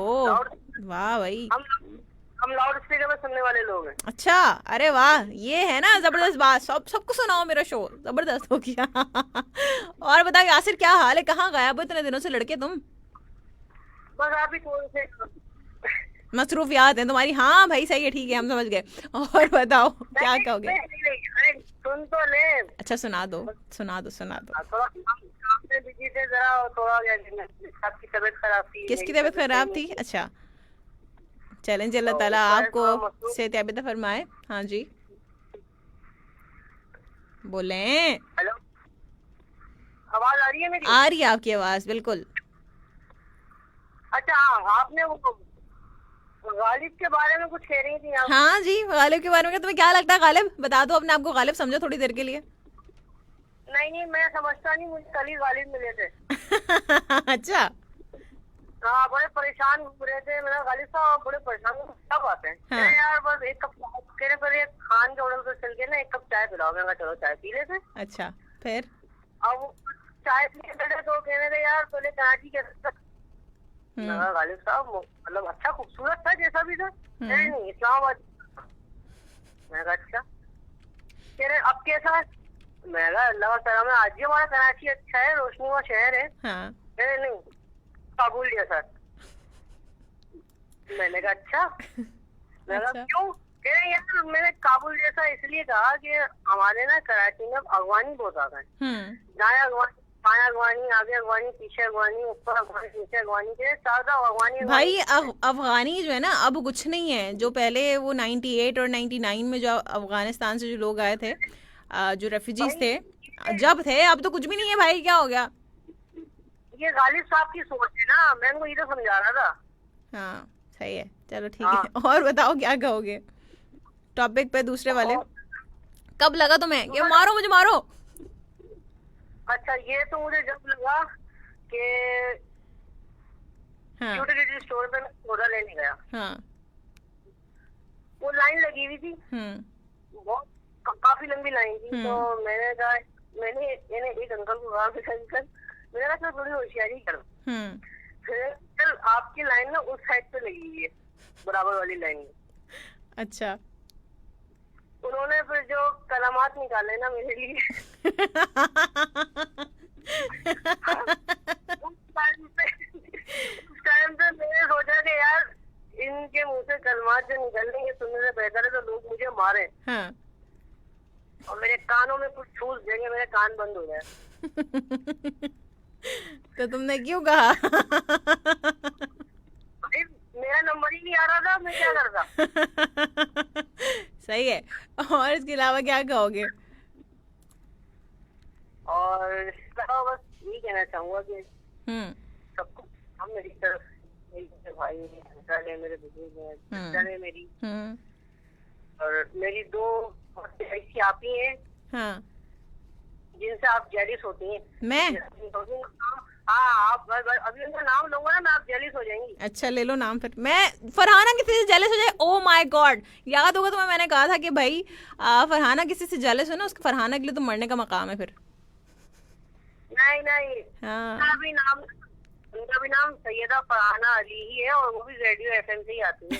वाह भाई, हम लाउड स्पीकर में सुनने वाले लोग हैं। अच्छा, अरे वाह, ये है ना जबरदस्त बात। सबको सुनाओ मेरा शो, जबरदस्त हो गया। और बता यासिर, क्या हाल है? कहाँ गायब हो इतने दिनों से लड़के तुम? बस आप ही थोड़े से मसरूफियात हैं तुम्हारी। हाँ भाई, सही है, ठीक है, हम समझ गए। और बताओ क्या कहोगे? सुन तो ले। अच्छा, सुना दो। थोड़ा बिजी थे जरा, थोड़ा आपकी तबीयत खराब थी। किसकी तबीयत खराब थी? अच्छा, चैलेंज, अल्लाह ताला आपको सेहत फरमाए। हाँ जी, बोले। हेलो, आवाज आ रही है मेरी? आ रही है आपकी आवाज, बिल्कुल। अच्छा, आपने वो गालिब के बारे में कुछ कह रही थी आप? हाँ जी, गालिब के बारे में। तुम्हें क्या लगता है गालिब? बता दो अपने आप को गालिब समझो थोड़ी देर के लिए। नहीं, मैं समझता नहीं, मुझे कल ही गालिब मिले थे। अच्छा, हाँ, बड़े परेशान घूम रहे थे। मेरा गालिब साहब बड़े परेशान, क्या बात है? हाँ। यार बस एक कप कहने पर एक खान के होटल से चल के ना एक कप चाय पिलाओ। मैं चलो चाय पी लेते। अच्छा, फिर? अब चाय पीने बैठे तो कहने लगे यार पहले कराची के गालिब साहब मतलब अच्छा खूबसूरत था, जैसा भी था। नहीं, इस्लामाबाद। मैं कहा अच्छा, कह रहे अब कैसा है? मैं कहा अल्लाह ताला में आज ही हमारा कराची अच्छा है, रोशनीवा शहर है। हाँ। नहीं, काबुल जैसा। मैंने कहा अच्छा। मैं कहा क्यों? कह रहे यार मैंने काबुल जैसा इसलिए कहा कि हमारे ना कराची में अगवानी बहुत आ गए। जहाँ अगवानी, पाया अगवानी, आगे अगवानी, पीछे अगवानी, ऊपर अगवानी, नीचे अगवानी, के ज्यादा अगवानी। भाई अफगानी जो है ना अब कुछ नहीं है। जो पहले वो 98 और 99 में जो अफगानिस्तान से जो लोग आए थे, जो रेफ्यूजीज थे, जब थे, अब तो कुछ भी नहीं है भाई। क्या हो गया? ये गालिब साहब की सोच है ना, मैं उनको ये तो समझा रहा था। हाँ, सही है, चलो ठीक है। और बताओ क्या कहोगे टॉपिक पे दूसरे वाले? कब लगा तुम्हें ये मारो मुझे मारो? अच्छा, ये तो मुझे जब लगा कि यूटिलिटी स्टोर पे मैं सोडा लेने गया। हाँ। वो लाइन लगी हुई थी, बहुत काफी लंबी लाइन थी। तो मैंने कहा, मैंने एक अंकल को कहा, अंकल मैंने कहा चल थोड़ी होशियारी करो, फिर आपकी लाइन ना उस साइड पे लगी हुई है, बराबर वाली लाइन में। अच्छा, उन्होंने फिर जो कलामात निकाले ना मेरे लिए उस टाइम पे मैंने सोचा कि यार इनके मुंह से कलमात जो निकलने सुनने से बेहतर है तो लोग मुझे मारे हाँ। और मेरे कानों में कुछ ठूस देंगे, मेरे कान बंद हो जाए। तो तुमने क्यों कहा? अरे मेरा नंबर ही नहीं आ रहा था, मैं क्या करता। सही है। और इसके अलावा क्या कहोगे? और इसके अलावा बस यही कहना चाहूंगा कि सबको हम मेरी तरफ मेरे भाई अंकल है, मेरे बुजुर्ग हैं, सिस्टर है मेरी, और मेरी 2 ऐसी आपी हैं हाँ। जिनसे आप जेलिस होती हैं। मैं हाँ, आप अभी उनका नाम लूंगा ना मैं, आप जेलिस हो जाएंगी। अच्छा ले लो नाम फिर। मैं फरहाना किसी से जेलस हो जाए, ओ माय गॉड, याद होगा तुम्हें मैंने कहा था कि भाई फरहाना किसी से जेलस हो ना, उसके फरहाना के लिए तो मरने का मकाम है फिर। नहीं हाँ। उनका भी नाम सैयदा फरहाना अली ही है और वो भी रेडियो FM से ही आती है।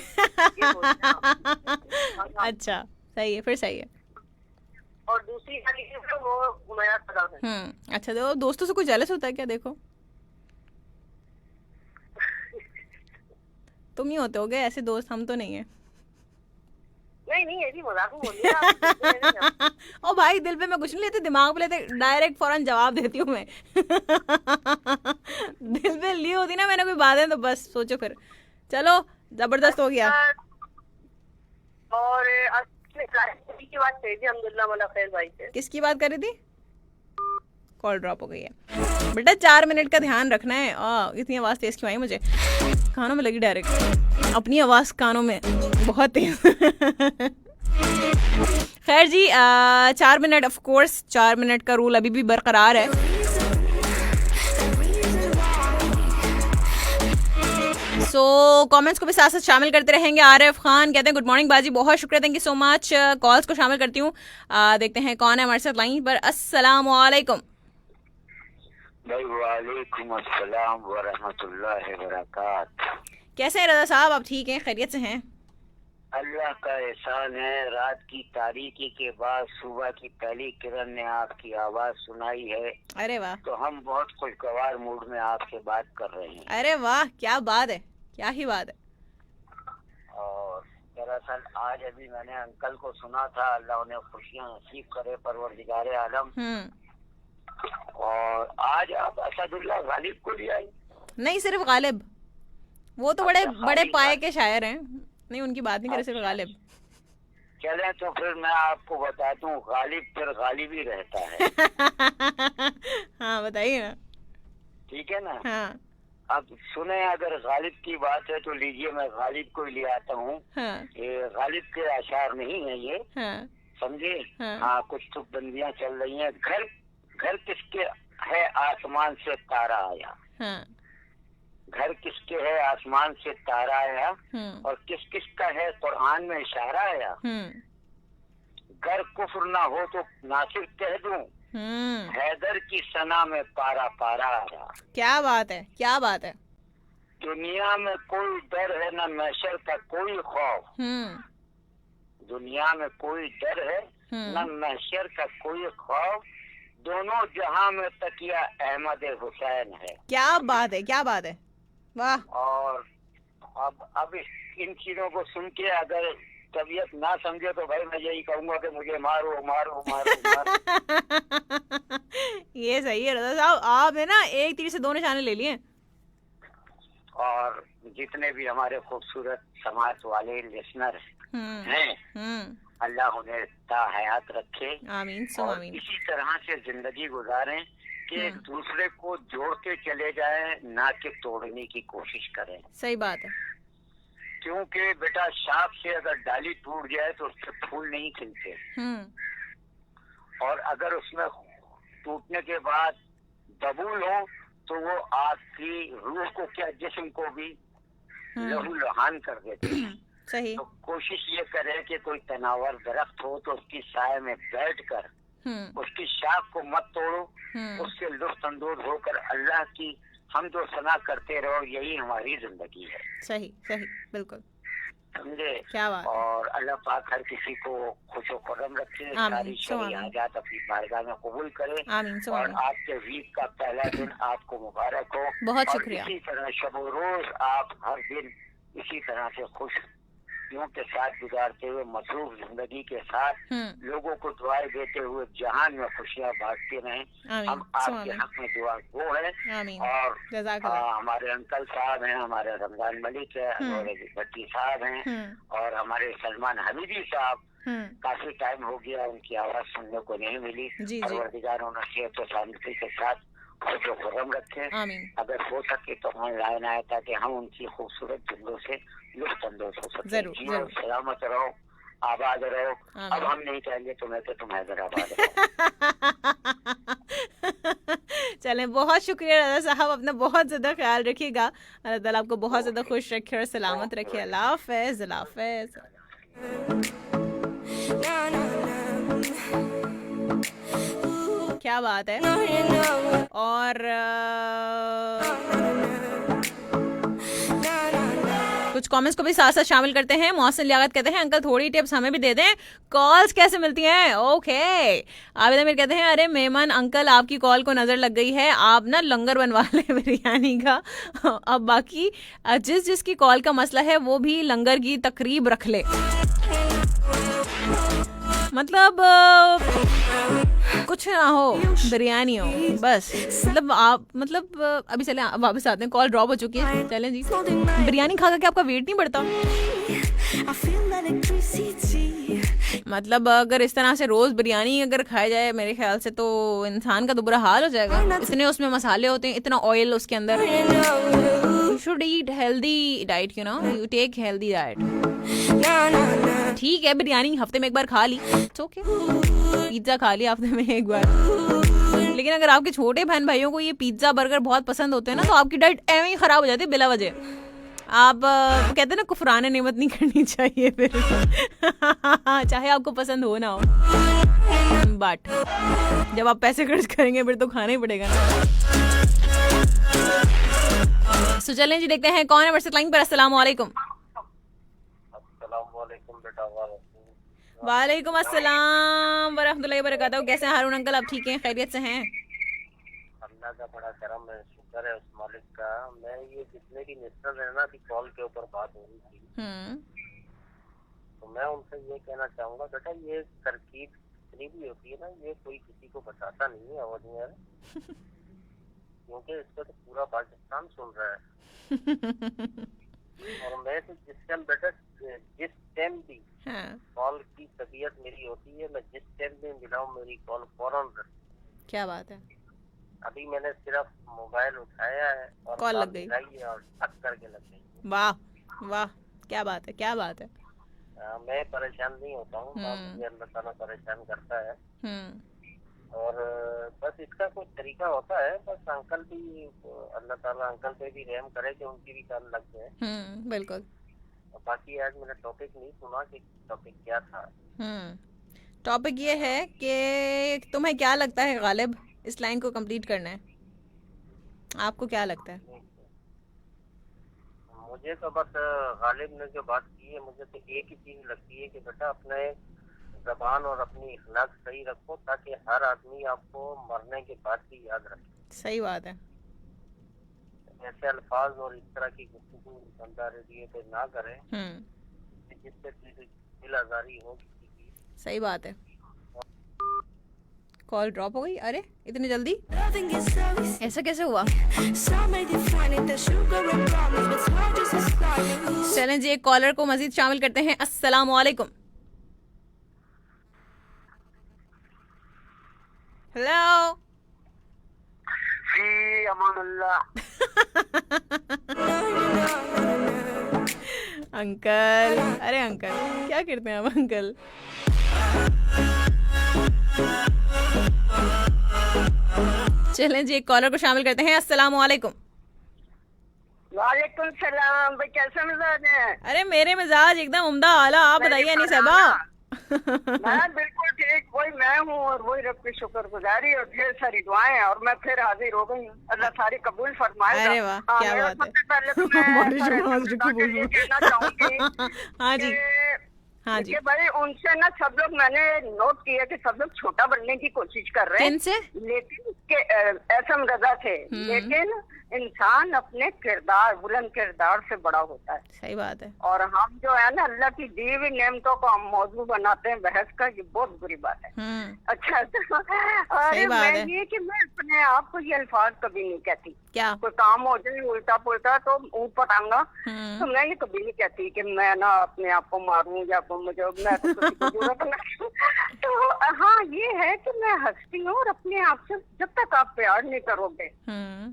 अच्छा सही है, फिर सही है। और दूसरी वाली वो मेरा सगा है। अच्छा, तो दोस्तों से कोई जेलस होता है क्या? देखो तुम ही होते होगे ऐसे दोस्त, हम तो नहीं है। नहीं ऐसी मजाक में बोलिए। ओ भाई दिल पे मैं कुछ नहीं लेती, दिमाग पे लेते, डायरेक्ट फौरन जवाब देती हूँ मैं। दिल पे ली होती ना मैंने कोई बातें तो बस सोचो फिर। चलो जबरदस्त हो गया। और की बात करी थी अब्दुल्ला वाला खैर भाई से। किसकी बात कर रही थी? कॉल ड्रॉप हो गई है बेटा, 4 मिनट का ध्यान रखना है। इतनी आवाज तेज क्यों आई? मुझे कानों में लगी डायरेक्ट, अपनी आवाज कानों में बहुत तेज। खैर जी 4 मिनट, ऑफ कोर्स 4 मिनट का रूल अभी भी बरकरार है। सो कमेंट्स को भी साथ साथ शामिल करते रहेंगे। आरिफ खान कहते हैं गुड मॉर्निंग बाजी, बहुत शुक्रिया, thank you so much. Calls को शामिल करती हूँ, देखते हैं कौन है हमारे साथ लाइन पर। अस्सलाम वालेकुम। वालेकुम अस्सलाम व रहमतुल्लाहि व बरकातहू। कैसे हैं रज़ा साहब, आप ठीक हैं, खैरियत से हैं? अल्लाह का एहसान है, रात की तारीकी के बाद सुबह की पहली किरण ने आपकी आवाज सुनाई है। अरे वाह। तो हम बहुत खुशगवार मूड में आपसे बात कर रहे हैं। अरे वाह, क्या बात है, क्या ही बात है। और दरअसल आज अभी मैंने अंकल को सुना था, अल्लाह उन्हें खुशियाँ नसीब करे परवरदिगारे आलम। और आज आप असदुल्लाह गालिब को ले आई? नहीं, सिर्फ गालिब, वो तो बड़े पाए के शायर हैं, नहीं उनकी बात नहीं करे, सिर्फ गालिब। चले तो फिर मैं आपको बताता हूँ, गालिब फिर गालिब ही रहता है। हाँ बताइए ना। ठीक है ना? हाँ। अब सुने, अगर गालिब की बात है तो लीजिए मैं गालिब को ही ले आता हूँ। हाँ। ये गालिब के आशार नहीं है ये। हाँ। समझे? हाँ। कुछ तो बंदियां चल रही हैं। घर किसके है, आसमान से तारा आया। हाँ। घर किसके है, आसमान से तारा आया। और किस किस का है, कुरान में इशारा आया। घर कुफ्र ना हो तो नासिर कह दूं, हैदर की सना में पारा पारा आया। क्या बात है, क्या बात है। दुनिया में कोई डर है न महशर का कोई खौफ। दुनिया में कोई डर है न महशर का कोई खौफ, दोनों जहां में तकिया अहमद हुसैन है। क्या बात है, क्या बात है, वाह। और अब इन चीजों को सुन के अगर तबीयत ना समझे तो भाई मैं यही कहूंगा कि मुझे मारो मारो मारो, मारो। ये सही है रज़ा साहब, आप है ना एक तीर से 2 निशाने ले लिए। और जितने भी हमारे खूबसूरत समाज वाले लिसनर हैं, अल्लाह उन्हें हयात रखे, आमीन और आमीन। इसी तरह से जिंदगी गुजारें कि एक दूसरे को जोड़ते चले जाएं, ना कि तोड़ने की कोशिश करें। सही बात है। क्योंकि बेटा शाख से अगर डाली टूट जाए तो उससे फूल नहीं खिलते, और अगर उसमें टूटने के बाद बबूल हो तो वो आपकी रूह को क्या जिस्म को भी लहू लुहान कर देते हैं। सही। तो कोशिश ये करें कि कोई तनावर दरख्त हो तो उसकी साए में बैठकर उसकी शाख को मत तोड़ो, उससे लुत्फ अंदोज होकर अल्लाह की हमद व सना करते रहो, यही हमारी जिंदगी है। सही सही, बिल्कुल, समझे? क्या बात। और अल्लाह पाक हर किसी को खुश खुर्रम रखे, सारी शरीय हाजात अपनी बारगाह में कबूल करे। आमीन और आपके वीक का पहला दिन आपको मुबारक हो। बहुत शुक्रिया। इसी तरह शब रोज आप हर दिन इसी तरह से खुश साथियों के साथ गुजारते हुए मसरूफ जिंदगी के साथ लोगों को दुआएं देते हुए जहान में खुशियाँ बांटते रहें। हम आपके हक में दुआ गो है। और हमारे अंकल साहब हैं, हमारे रमजान मलिक है, हमारे भट्टी साहब हैं, और हमारे सलमान हमीदी साहब, काफी टाइम हो गया उनकी आवाज सुनने को नहीं मिली। परवरदिगार उन्हें सेहत और सलामती के साथ खुशो खुर्रम रखें। अगर हो सके तो ऑनलाइन आए ताकि हम उनकी खूबसूरत जिंदों से लुत्फ अंदोज हो सके। जियो सलामत रहो, आबाद रहो। अब हम नहीं कहेंगे तुम्हें तो तुम हैदराबाद रहो। चलें, बहुत शुक्रिया रजा साहब, अपना बहुत ज्यादा ख्याल रखिएगा। अल्लाह ताला आपको बहुत ज्यादा खुश रखे और सलामत रखे। अल्लाह हाफिज़, अल्लाह हाफिज़। क्या बात है। और कुछ कमेंट्स को भी साथ साथ शामिल करते हैं। मोहसिन लियाकत कहते हैं अंकल थोड़ी टिप्स हमें भी दे दें, कॉल्स कैसे मिलती हैं। ओके। आबिदा मीर कहते हैं अरे मेमन अंकल आपकी कॉल को नजर लग गई है, आप ना लंगर बनवा लें बिरयानी का। अब बाकी जिसकी कॉल का मसला है वो भी लंगर की तकरीब रख ले। मतलब कुछ ना हो, बिरयानी हो बस। मतलब आप अभी चले वापस आते हैं, कॉल ड्रॉप हो चुकी है। चलें जी, बिरयानी खा के आपका वेट नहीं बढ़ता? मतलब अगर इस तरह से रोज बिरयानी अगर खाया जाए मेरे ख्याल से तो इंसान का तो बुरा हाल हो जाएगा। इतने उसमें मसाले होते हैं, इतना ऑयल उसके अंदर। You should eat healthy diet, you know, you take healthy diet. ठीक है, बिरयानी हफ्ते में एक बार खा ली, इट्स ओके। पिज्जा खा लिया हफ्ते में एक बार। लेकिन अगर आपके छोटे बहन भाइयों को ये पिज्जा बर्गर बहुत पसंद होते हैं ना, तो आपकी डाइट ऐਵੇਂ ही खराब हो जाती है बिला वजह। आप कहते हैं ना कुफरान नेमत नहीं करनी चाहिए फिर। चाहे आपको पसंद हो ना हो, बट जब आप पैसे खर्च करेंगे फिर तो खाना ही पड़ेगा ना। तो चलें जी, देखते हैं कौन है व्हाट्सएप लाइन पर। अस्सलाम वालेकुम। वालेकुम अस्सलाम वरहमतुल्लाहि वबरकातुहू। कैसे हैं हारून अंकल, आप ठीक हैं, खैरियत से हैं? अल्लाह का बड़ा करम है, शुक्र है उस मालिक का। मैं ये जितने भी मिस्टर है ना, अभी कॉल के ऊपर बात हो रही थी, तो मैं उनसे ये कहना चाहूँगा बेटा ये तरकीब जितनी भी होती है ना, ये कोई किसी को बताता नहीं है और क्योंकि इसको तो पूरा पाकिस्तान सुन रहा है। और मैं तो जिस टाइम बेटा जिस टाइम भी कॉल की तबीयत मेरी होती है, मैं जिस टाइम भी मिलाऊं मेरी कॉल फौरन। क्या बात है। अभी मैंने सिर्फ मोबाइल उठाया है और कॉल लग गई और टक करके लग गई। वाह वाह, क्या बात है, क्या बात है। मैं परेशान नहीं होता हूँ, मुझे अल्लाह ताला परेशान करता है। और बस इसका कुछ तरीका होता है, बस अंकल भी अल्लाह ताला अंकल पे भी रहम करे कि उनकी भी कॉल लग जाए। बिल्कुल। बाकी आज मैंने टॉपिक नहीं सुना कि टॉपिक क्या था। टॉपिक ये है कि तुम्हें क्या लगता है गालिब इस लाइन को कंप्लीट करना है, आपको क्या लगता है? मुझे तो बस गालिब ने जो बात की है, मुझे तो एक ही चीज लगती है कि बेटा अपने ज़बान और अपनी इखलाक सही रखो ताकि हर आदमी आपको मरने के बाद भी याद रखे। सही बात है। ऐसे अल्फाज और इस तरह की गुफ्तगू बंदा रेडियो पे ना करे जिससे दिल आजारी हो किसी की। सही बात है। कॉल ड्रॉप हो गई, अरे इतनी जल्दी, ऐसा कैसे हुआ? चलें जी, एक कॉलर को मजीद शामिल करते हैं। अस्सलाम वालेकुम। हेलो अंकल, अरे अंकल क्या करते हैं आप अंकल? चलें जी, एक कॉलर को शामिल करते हैं। अस्सलाम वालेकुम। वालेकुम सलाम। भाई कैसा मिजाज है? अरे मेरे मिजाज एकदम उम्दा आला, आप बताइए अनी साहबा। मैं बिल्कुल ठीक, वही मैं हूँ और वही रब की शुक्रगुजारी और ढेर सारी दुआएं, और मैं फिर हाजिर हो गई हूँ। अल्लाह सारी कबूल फरमाएगा। अरे वाह, क्या बात है। सबसे पहले तो मैं ये कहना चाहूंगी हाँ जी, हाँ जी भाई उनसे ना सब लोग, मैंने नोट किया कि सब लोग छोटा बनने की कोशिश कर रहे हैं, लेकिन एसएम रजा थे, लेकिन इंसान अपने किरदार, बुलंद किरदार से बड़ा होता है। सही बात है। और हम जो है ना अल्लाह की दी हुई नेमतों को हम मौजू बनाते हैं बहस का, ये बहुत बुरी बात है। अच्छा अरे मैं ये कि मैं अपने आप को ये अल्फाज कभी नहीं कहती। क्या? कोई काम हो जाए उल्टा पुल्टा तो ऊपर आऊंगा, तो मैं ये कभी नहीं कहती कि मैं ना अपने आप को मारूं या मुझे मैं तो किसी को जरूरत नहीं। तो हाँ ये है कि मैं हंसती हूँ और अपने आप से जब तक आप प्यार नहीं करोगे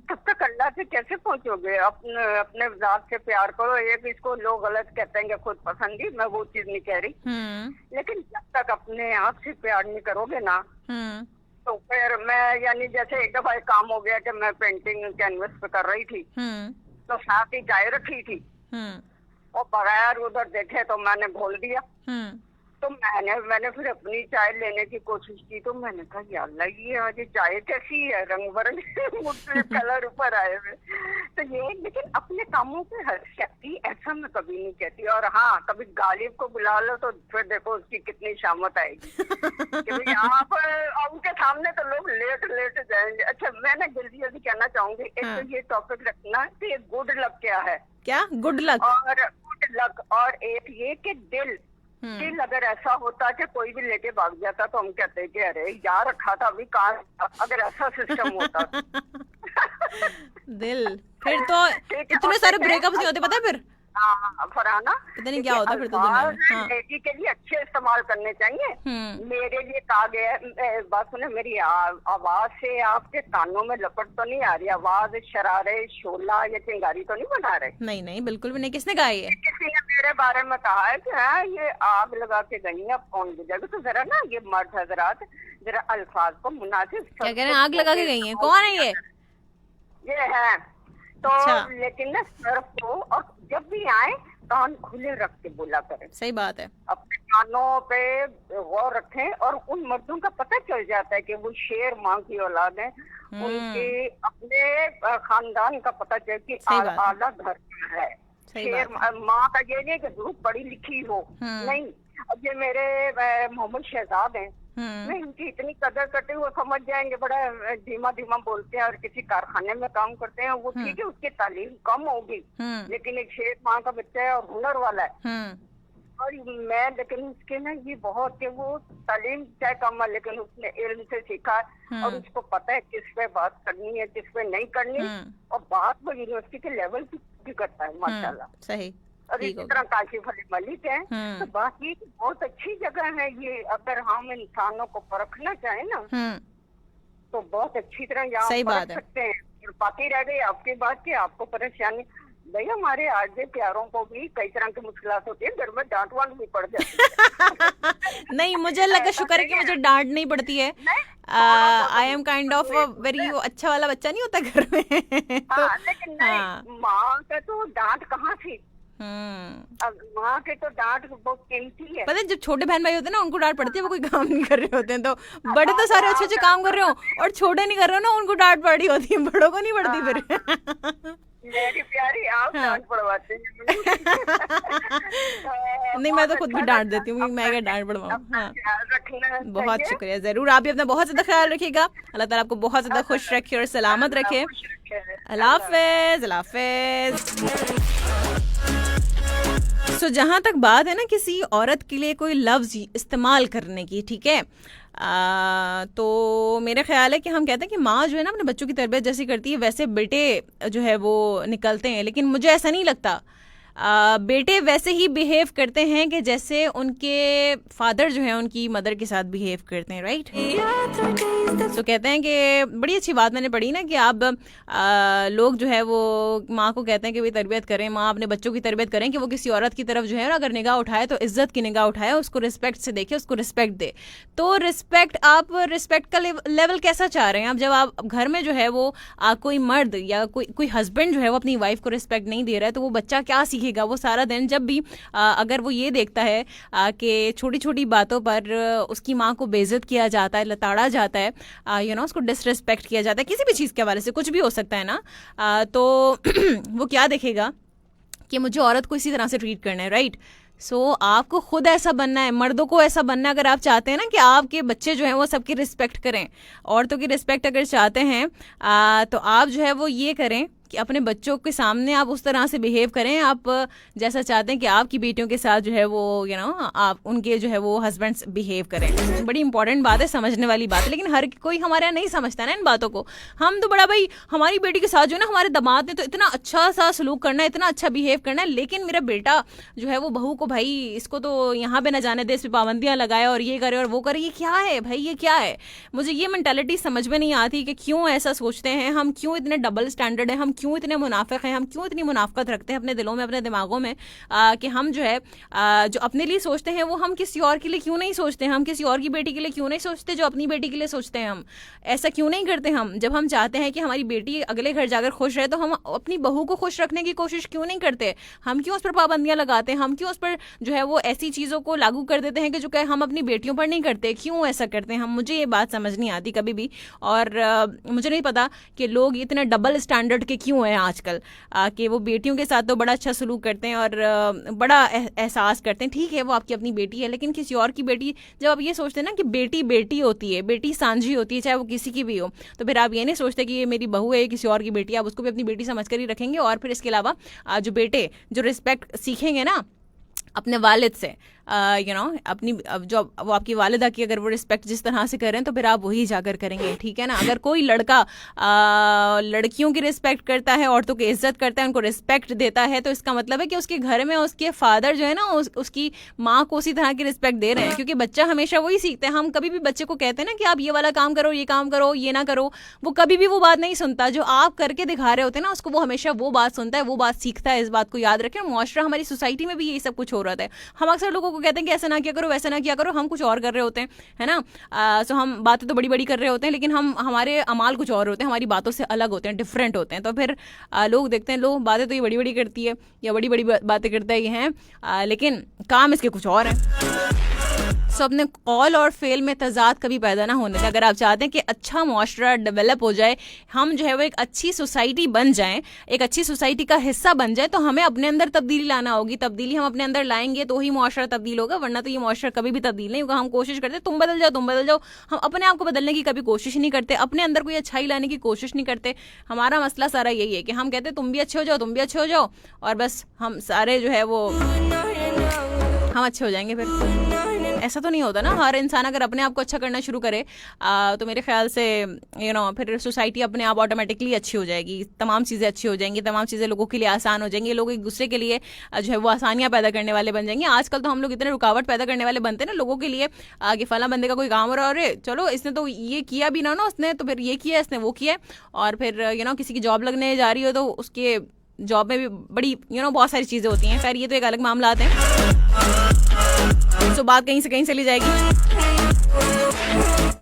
तब तक अल्लाह से कैसे पहुंचोगे। अपने जात से प्यार करो। एक इसको लोग गलत कहते हैं कि खुद पसंदी, मैं वो चीज नहीं कह रही, लेकिन जब तक अपने आप से प्यार नहीं करोगे ना तो फिर मैं यानी जैसे एक दफा एक काम हो गया कि मैं पेंटिंग कैनवस पे कर रही थी तो साथ ही चाय रखी थी और बगैर उधर देखे तो मैंने घोल दिया। तो मैंने फिर अपनी चाय लेने की कोशिश की तो मैंने कहा या अल्लाह ये आज चाय कैसी है, रंग बिरंगे मुझसे कलर ऊपर आए हुए। तो ये लेकिन अपने कामों पे हंस सकती ऐसा मैं कभी नहीं कहती। और हाँ कभी गालिब को बुला लो तो फिर देखो उसकी कितनी शामत आएगी कि यहाँ पर उनके सामने तो लोग लेट जाएंगे। अच्छा मैं ना जल्दी जल्दी कहना चाहूंगी, एक तो ये टॉपिक रखना कि गुड लक क्या है। क्या गुड लक? और गुड लक और एक ये कि दिल अगर ऐसा होता कि कोई भी लेके भाग जाता तो हम कहते हैं कि अरे यार रखा था अभी कहाँ, अगर ऐसा सिस्टम होता। दिल फिर तो इतने सारे ब्रेकअप्स नहीं होते, पता है फिर फरहाना पता नहीं क्या होता फिर तो दुनिया में। बेटी के लिए अच्छे इस्तेमाल करने चाहिए। मेरे लिए कहा गया, बात सुने, मेरी आवाज से आपके कानों में लपट तो नहीं आ रही, आवाज शरारे शोला या चिंगारी तो नहीं बना रहे? नहीं नहीं बिल्कुल भी नहीं। किसने कहा ये? किसी ने मेरे बारे में कहा है कि हाँ ये आग लगा के गई है, अब कौन बुझेगा। तो जरा ना ये मर्द हजरात जरा अल्फाज को मुनासिब। क्या कह रहे हैं? आग लगा के गई है? कौन है ये है तो लेकिन ना सर्फ को और जब भी आए कान खुले रख के बोला करें। सही बात है। अपने कानों पे गौर रखें और उन मर्दों का पता चल जाता है कि वो शेर माँ की औलाद है, उनके अपने खानदान का पता चल कि आला घर का है। शेर माँ का ये नहीं कि जरूर पढ़ी लिखी हो, नहीं। अब ये मेरे मोहम्मद शहजाद हैं, मैं इनकी इतनी कदर करते हुए समझ जाएंगे, बड़ा धीमा धीमा बोलते हैं और किसी कारखाने में काम करते हैं, वो ठीक है उसकी तालीम कम होगी लेकिन एक शेर माँ का बच्चा है और हुनर वाला है। और मैं लेकिन उसके ना ये बहुत कि वो तालीम चाहे कम है लेकिन उसने इल्म से सीखा और उसको पता है किस पे बात करनी है किस पे नहीं करनी, और बात वो यूनिवर्सिटी के लेवल की करता है माशाल्लाह। सही। और इसी तरह काशिफ अली मलिक है। तो बात ये बहुत अच्छी जगह है ये, अगर हम इंसानों को परखना चाहे ना तो बहुत अच्छी तरह यहाँ परख सकते हैं। और बाकी रह गई आपकी बात की आपको परेशानी, भैया हमारे आज प्यारों को भी कई तरह की मुश्किलात होती है, घर में डांट वांट भी पड़ जाती है। नहीं मुझे अल्लाह का शुक्र है कि मुझे डांट नहीं पड़ती है। I am kind of very अच्छा वाला बच्चा नहीं होता घर में। तो लेकिन नहीं माँ का तो डांट कहाँ थी, वहाँ के तो डांट बहुत कीमती है। पता है जब छोटे बहन भाई होते हैं ना उनको डांट पड़ती है, वो कोई काम नहीं कर रहे होते हैं, तो बड़े तो सारे अच्छे अच्छे काम कर रहे हो और छोटे नहीं कर रहे हो ना, उनको डांट पड़ी होती है, बड़ों को नहीं पड़ती फिर। मेरी प्यारी आप डांट पड़वाते हैं। नहीं मैं तो खुद भी डांट देती हूँ, मैं क्या डांट पड़वाऊँ। बहुत शुक्रिया, जरूर आप भी अपना बहुत ज्यादा ख्याल रखिएगा। अल्लाह ताला आपको बहुत ज्यादा खुश रखे और सलामत रखे। अल्लाह हाफिज। अल्लाह हाफिज। तो जहाँ तक बात है ना किसी औरत के लिए कोई लफ्ज़ इस्तेमाल करने की, ठीक है, तो मेरा ख्याल है कि हम कहते हैं कि माँ जो है ना अपने बच्चों की तरबियत जैसी करती है वैसे बेटे जो है वो निकलते हैं, लेकिन मुझे ऐसा नहीं लगता। बेटे वैसे ही बिहेव करते हैं कि जैसे उनके फादर जो है उनकी मदर के साथ बिहेव करते हैं, राइट। तो कहते हैं कि बड़ी अच्छी बात मैंने पढ़ी ना कि आप लोग जो है वो माँ को कहते हैं कि भाई तरबियत करें, माँ अपने बच्चों की तरबियत करें कि वो किसी औरत की तरफ जो है अगर निगाह उठाए तो इज्जत की निगाह उठाए, उसको रिस्पेक्ट से देखे, उसको रिस्पेक्ट दे। तो रिस्पेक्ट आप रिस्पेक्ट का लेवल कैसा चाह रहे हैं? अब जब आप घर में जो है वो कोई मर्द या कोई हस्बैंड जो है वो अपनी वाइफ को रिस्पेक्ट नहीं दे रहा है तो वो बच्चा क्या सीखेगा? वो सारा दिन जब भी अगर वो ये देखता है कि छोटी छोटी बातों पर उसकी माँ को बेइज्जत किया जाता है, लताड़ा जाता है, उसको डिसरिस्पेक्ट किया जाता है, किसी भी चीज़ के हवाले से कुछ भी हो सकता है ना, तो वो क्या देखेगा कि मुझे औरत को इसी तरह से ट्रीट करना है, राइट। सो आपको खुद ऐसा बनना है, मर्दों को ऐसा बनना है। अगर आप चाहते हैं ना कि आपके बच्चे जो हैं वो सबकी रिस्पेक्ट करें, औरतों की रिस्पेक्ट अगर चाहते हैं तो आप जो है वो ये करें कि अपने बच्चों के सामने आप उस तरह से बिहेव करें, आप जैसा चाहते हैं कि आपकी बेटियों के साथ जो है वो आप उनके जो है वो हस्बैंड्स बिहेव करें। बड़ी इंपॉर्टेंट बात है, समझने वाली बात है, लेकिन हर कोई हमारे यहाँ नहीं समझता ना इन बातों को। हम तो बड़ा भाई हमारी बेटी के साथ जो है ना, हमारे दामाद ने तो इतना अच्छा सा सलूक करना है, इतना अच्छा बिहेव करना है, लेकिन मेरा बेटा जो है वो बहू को भाई इसको तो यहाँ पे न जाने दे, इस पे पाबंदियां लगाए और ये करे और वो करे। ये क्या है भाई, ये क्या है? मुझे ये मेंटालिटी समझ में नहीं आती कि क्यों ऐसा सोचते हैं हम, क्यों इतने डबल स्टैंडर्ड है, हम क्यों इतने मुनाफिक हैं, हम क्यों इतनी मुनाफकत रखते हैं अपने दिलों में, अपने दिमागों में, कि हम जो है जो अपने लिए सोचते हैं वो हम किसी और के लिए क्यों नहीं सोचते, हम किसी और की बेटी के लिए क्यों नहीं सोचते जो अपनी बेटी के लिए सोचते हैं। हम ऐसा क्यों नहीं करते? हम जब हम चाहते हैं कि हमारी बेटी अगले घर जाकर खुश रहे तो हम अपनी बहू को खुश रखने की कोशिश क्यों नहीं करते? हम क्यों उस पर पाबंदियां लगाते हैं? हम क्यों उस पर जो है वो ऐसी चीज़ों को लागू कर देते हैं कि जो हम अपनी बेटियों पर नहीं करते? क्यों ऐसा करते हैं हम? मुझे ये बात समझ नहीं आती कभी भी, और मुझे नहीं पता कि लोग इतने डबल स्टैंडर्ड के क्यों हैं आजकल, कि वो बेटियों के साथ तो बड़ा अच्छा सलूक करते हैं और बड़ा एहसास करते हैं। ठीक है, वो आपकी अपनी बेटी है, लेकिन किसी और की बेटी, जब आप ये सोचते हैं ना कि बेटी बेटी होती है, बेटी सांझी होती है, चाहे वो किसी की भी हो, तो फिर आप ये नहीं सोचते कि ये मेरी बहू है, किसी और की बेटी, आप उसको भी अपनी बेटी समझ कर ही रखेंगे। और फिर इसके अलावा जो बेटे जो रिस्पेक्ट सीखेंगे ना अपने वालिद से, अपनी जो वो आपकी वालिदा की अगर वो रिस्पेक्ट जिस तरह से करें तो फिर आप वही जाकर करेंगे, ठीक है ना। अगर कोई लड़का लड़कियों की रिस्पेक्ट करता है, औरतों की इज्जत करता है, उनको रिस्पेक्ट देता है, तो इसका मतलब है कि उसके घर में उसके फादर जो है ना उसकी माँ को उसी तरह की रिस्पेक्ट दे रहे हैं, क्योंकि बच्चा हमेशा वही सीखता है। हम कभी भी बच्चे को कहते हैं ना कि आप ये वाला काम करो, ये काम करो, ये ना करो, वो कभी भी वो बात नहीं सुनता। जो आप करके दिखा रहे होते हैं ना उसको वो हमेशा वो बात सुनता है, वो बात सीखता है। इस बात को याद रखें। मुआशरा हमारी सोसाइटी में भी यही सब कुछ हो रहा है। हम अक्सर लोगों को कहते हैं कि ऐसा ना किया करो, वैसा ना किया करो, हम कुछ और कर रहे होते हैं, है ना। सो हम बातें तो बड़ी बड़ी कर रहे होते हैं, लेकिन हमारे अमाल कुछ और होते हैं, हमारी बातों से अलग होते हैं, डिफरेंट होते हैं। तो फिर लोग देखते हैं, लोग बातें तो ये बड़ी बड़ी करती है या बड़ी बड़ी बातें करता है ये हैं, लेकिन काम इसके कुछ और है। सो अपने कॉल और फेल में तजाद कभी पैदा ना होने दें। अगर आप चाहते हैं कि अच्छा मुआशरा डेवलप हो जाए, हम जो है वो एक अच्छी सोसाइटी बन जाएं, एक अच्छी सोसाइटी का हिस्सा बन जाए, तो हमें अपने अंदर तब्दीली लाना होगी। तब्दीली हम अपने अंदर लाएंगे तो ही मुआशरा तब्दील होगा, वरना तो ये मुआशरा कभी भी तब्दील नहीं होगा। हम कोशिश करते तुम बदल जाओ, तुम बदल जाओ, हम अपने आप को बदलने की कभी कोशिश नहीं करते, अपने अंदर कोई अच्छाई लाने की कोशिश नहीं करते। हमारा मसला सारा यही है कि हम कहते हैं तुम भी अच्छे हो जाओ, तुम भी अच्छे हो जाओ, और बस हम सारे जो है वो हम अच्छे हो जाएंगे। फिर ऐसा तो नहीं होता ना। हर इंसान अगर अपने आप को अच्छा करना शुरू करे तो मेरे ख्याल से फिर सोसाइटी अपने आप ऑटोमेटिकली अच्छी हो जाएगी, तमाम चीज़ें अच्छी हो जाएंगी, तमाम चीज़ें लोगों के लिए आसान हो जाएंगी, लोग एक दूसरे के लिए जो है वो आसानियाँ पैदा करने वाले बन जाएंगे। आजकल तो हम लोग इतने रुकावट पैदा करने वाले बनते हैं ना लोगों के लिए, कि फला बंदे का कोई काम हो रहा है, अरे चलो इसने तो ये किया भी ना उसने तो फिर ये किया, इसने वो किया, और फिर किसी की जॉब लगने जा रही हो तो उसके जॉब में भी बड़ी बहुत सारी चीज़ें होती हैं। खैर ये तो एक अलग मामला आते हैं। तो बात कहीं से कहीं चली जाएगी।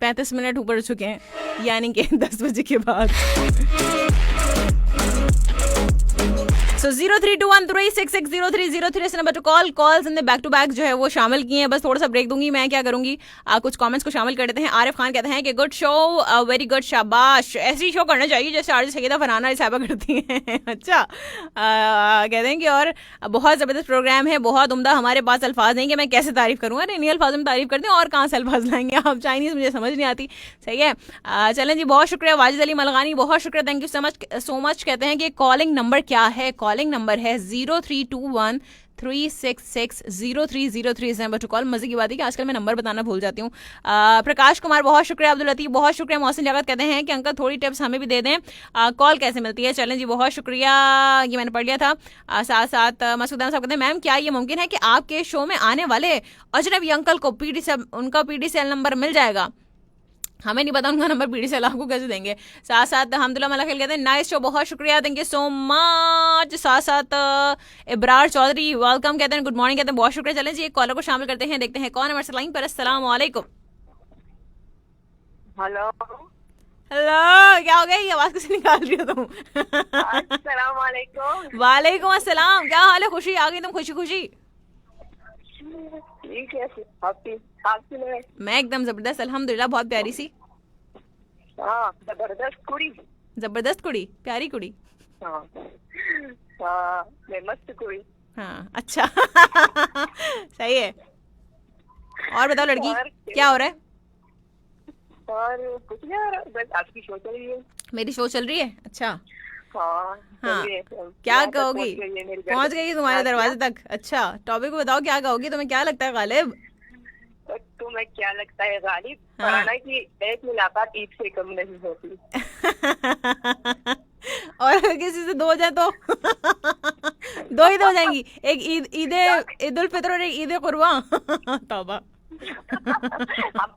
35 मिनट ऊपर चुके हैं, यानी कि 10 बजे के बाद। So 0321366030 इस number to call. Calls in back to back जो है वो शामिल किए हैं। बस थोड़ा सा ब्रेक दूंगी। मैं क्या करूंगी, कुछ कमेंट्स को शामिल कर देते हैं। आरिफ खान कहते हैं कि गुड शो, वेरी गुड, शाबाश, ऐसी शो करना चाहिए जैसे आरजे सईदा फरहाना साहबा करती हैं। अच्छा, कहते हैं कि और बहुत ज़बरदस्त प्रोग्राम है, बहुत उम्दा। हमारे पास अल्फाज नहीं कि मैं कैसे तारीफ करूँ। अरे इन्हीं अल्फाज में तारीफ करते हैं, और कहाँ से अल्फाज लाएंगे आप? चाइनीज़ मुझे समझ नहीं आती। सही है, चलें जी, बहुत शुक्रिया। वाजिद अली मलगानी, बहुत शुक्रिया, थैंक यू सो मच। कहते हैं कि कॉलिंग नंबर क्या है? कॉलिंग नंबर है 0321366030 इस नंबर टू कॉल। मजे की बात है कि आजकल मैं नंबर बताना भूल जाती हूँ। प्रकाश कुमार, बहुत शुक्रिया। अब्दुल लतीफ, बहुत शुक्रिया। मोहसिन जगत कहते हैं कि अंकल थोड़ी टिप्स हमें भी दे दें, कॉल कैसे मिलती है? चलें जी, बहुत शुक्रिया, ये मैंने पढ़ लिया था। साथ साथ मसूद साहब कहते हैं मैम क्या ये मुमकिन है कि आपके शो में आने वाले अजनबी अंकल को उनका PDCL नंबर मिल जाएगा? हमें नहीं पता उनका नंबर PDCL आपको कैसे देंगे। साथ साथ हमदुल्ला मलाखिल कहते हैं नाइस शो, बहुत शुक्रिया, थैंक यू सो मच। साथ साथ इब्रार चौधरी, वेलकम, कहते हैं गुड मॉर्निंग, कहते हैं बहुत शुक्रिया। चलें जी, एक कॉलर को शामिल करते हैं, देखते हैं कौन है लाइन पर। अस्सलाम वालेकुम। हेलो हेलो, क्या हो गया? ये आवाज कैसे निकाल रही हो तुम? अस्सलाम वालेकुम। वालेकुम अस्सलाम, क्या हाल है? खुशी आ गई तुम, खुशी खुशी? ठीक है, आपकी मैं एकदम जबरदस्त, अल्हम्दुलिल्लाह, बहुत प्यारी सी। जबरदस्त कुड़ी, जबरदस्त कुड़ी, प्यारी कुड़ी। मैं मस्त कुड़ी। हाँ, अच्छा। सही है। और बताओ लड़की, क्या हो रहा है? और कुछ नहीं हो रहा, बस आपकी शो चल रही है। मेरी शो चल रही है? अच्छा, हाँ चलिए, क्या यहाँ तक कहोगी? पहुंच गई है मेरी पहुंच गई तुम्हारे क्या? दरवाजे तक? अच्छा, टॉपिक बताओ, क्या कहोगी? तुम्हें क्या लगता है गालिब? तुम्हें क्या लगता है गालिब? हाँ। फरहाना की एक मुलाकात ईद से कम नहीं होती। और अगर किसी से दो हो जाए तो दो ही तो हो जाएंगी, एक ईद उल फितर और एक ईद कुर्बा। तौबा।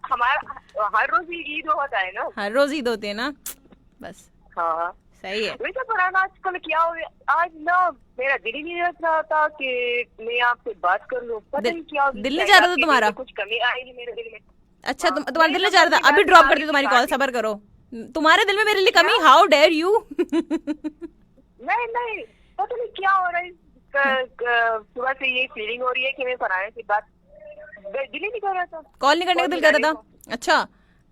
हमारा हर रोज ही ईद होता है ना। हर रोज ईद होती है ना, बस हाँ सही है। वैसे फरहाना आजकल क्या हो गया, आज ना मेरा दिल ही नहीं रख रहा था कि मैं आपसे बात कर लूं। पता नहीं क्या हो गया, दिल नहीं चाह रहा था आपके तुम्हारा? दिल में कुछ कमी आएगी मेरे दिल में। अच्छा, तुम्हारा दिल नहीं चाह रहा था? अभी ड्रॉप करती तुम्हारी कॉल, सबर करो। तुम्हारे दिल में मेरे लिए कमी? How dare you. नहीं पता नहीं क्या हो रहा है, सुबह से ये फीलिंग हो रही है कि मैं फरहाना से बात, दिल ही नहीं कर रहा था, कॉल नहीं करने का दिल कर रहा था?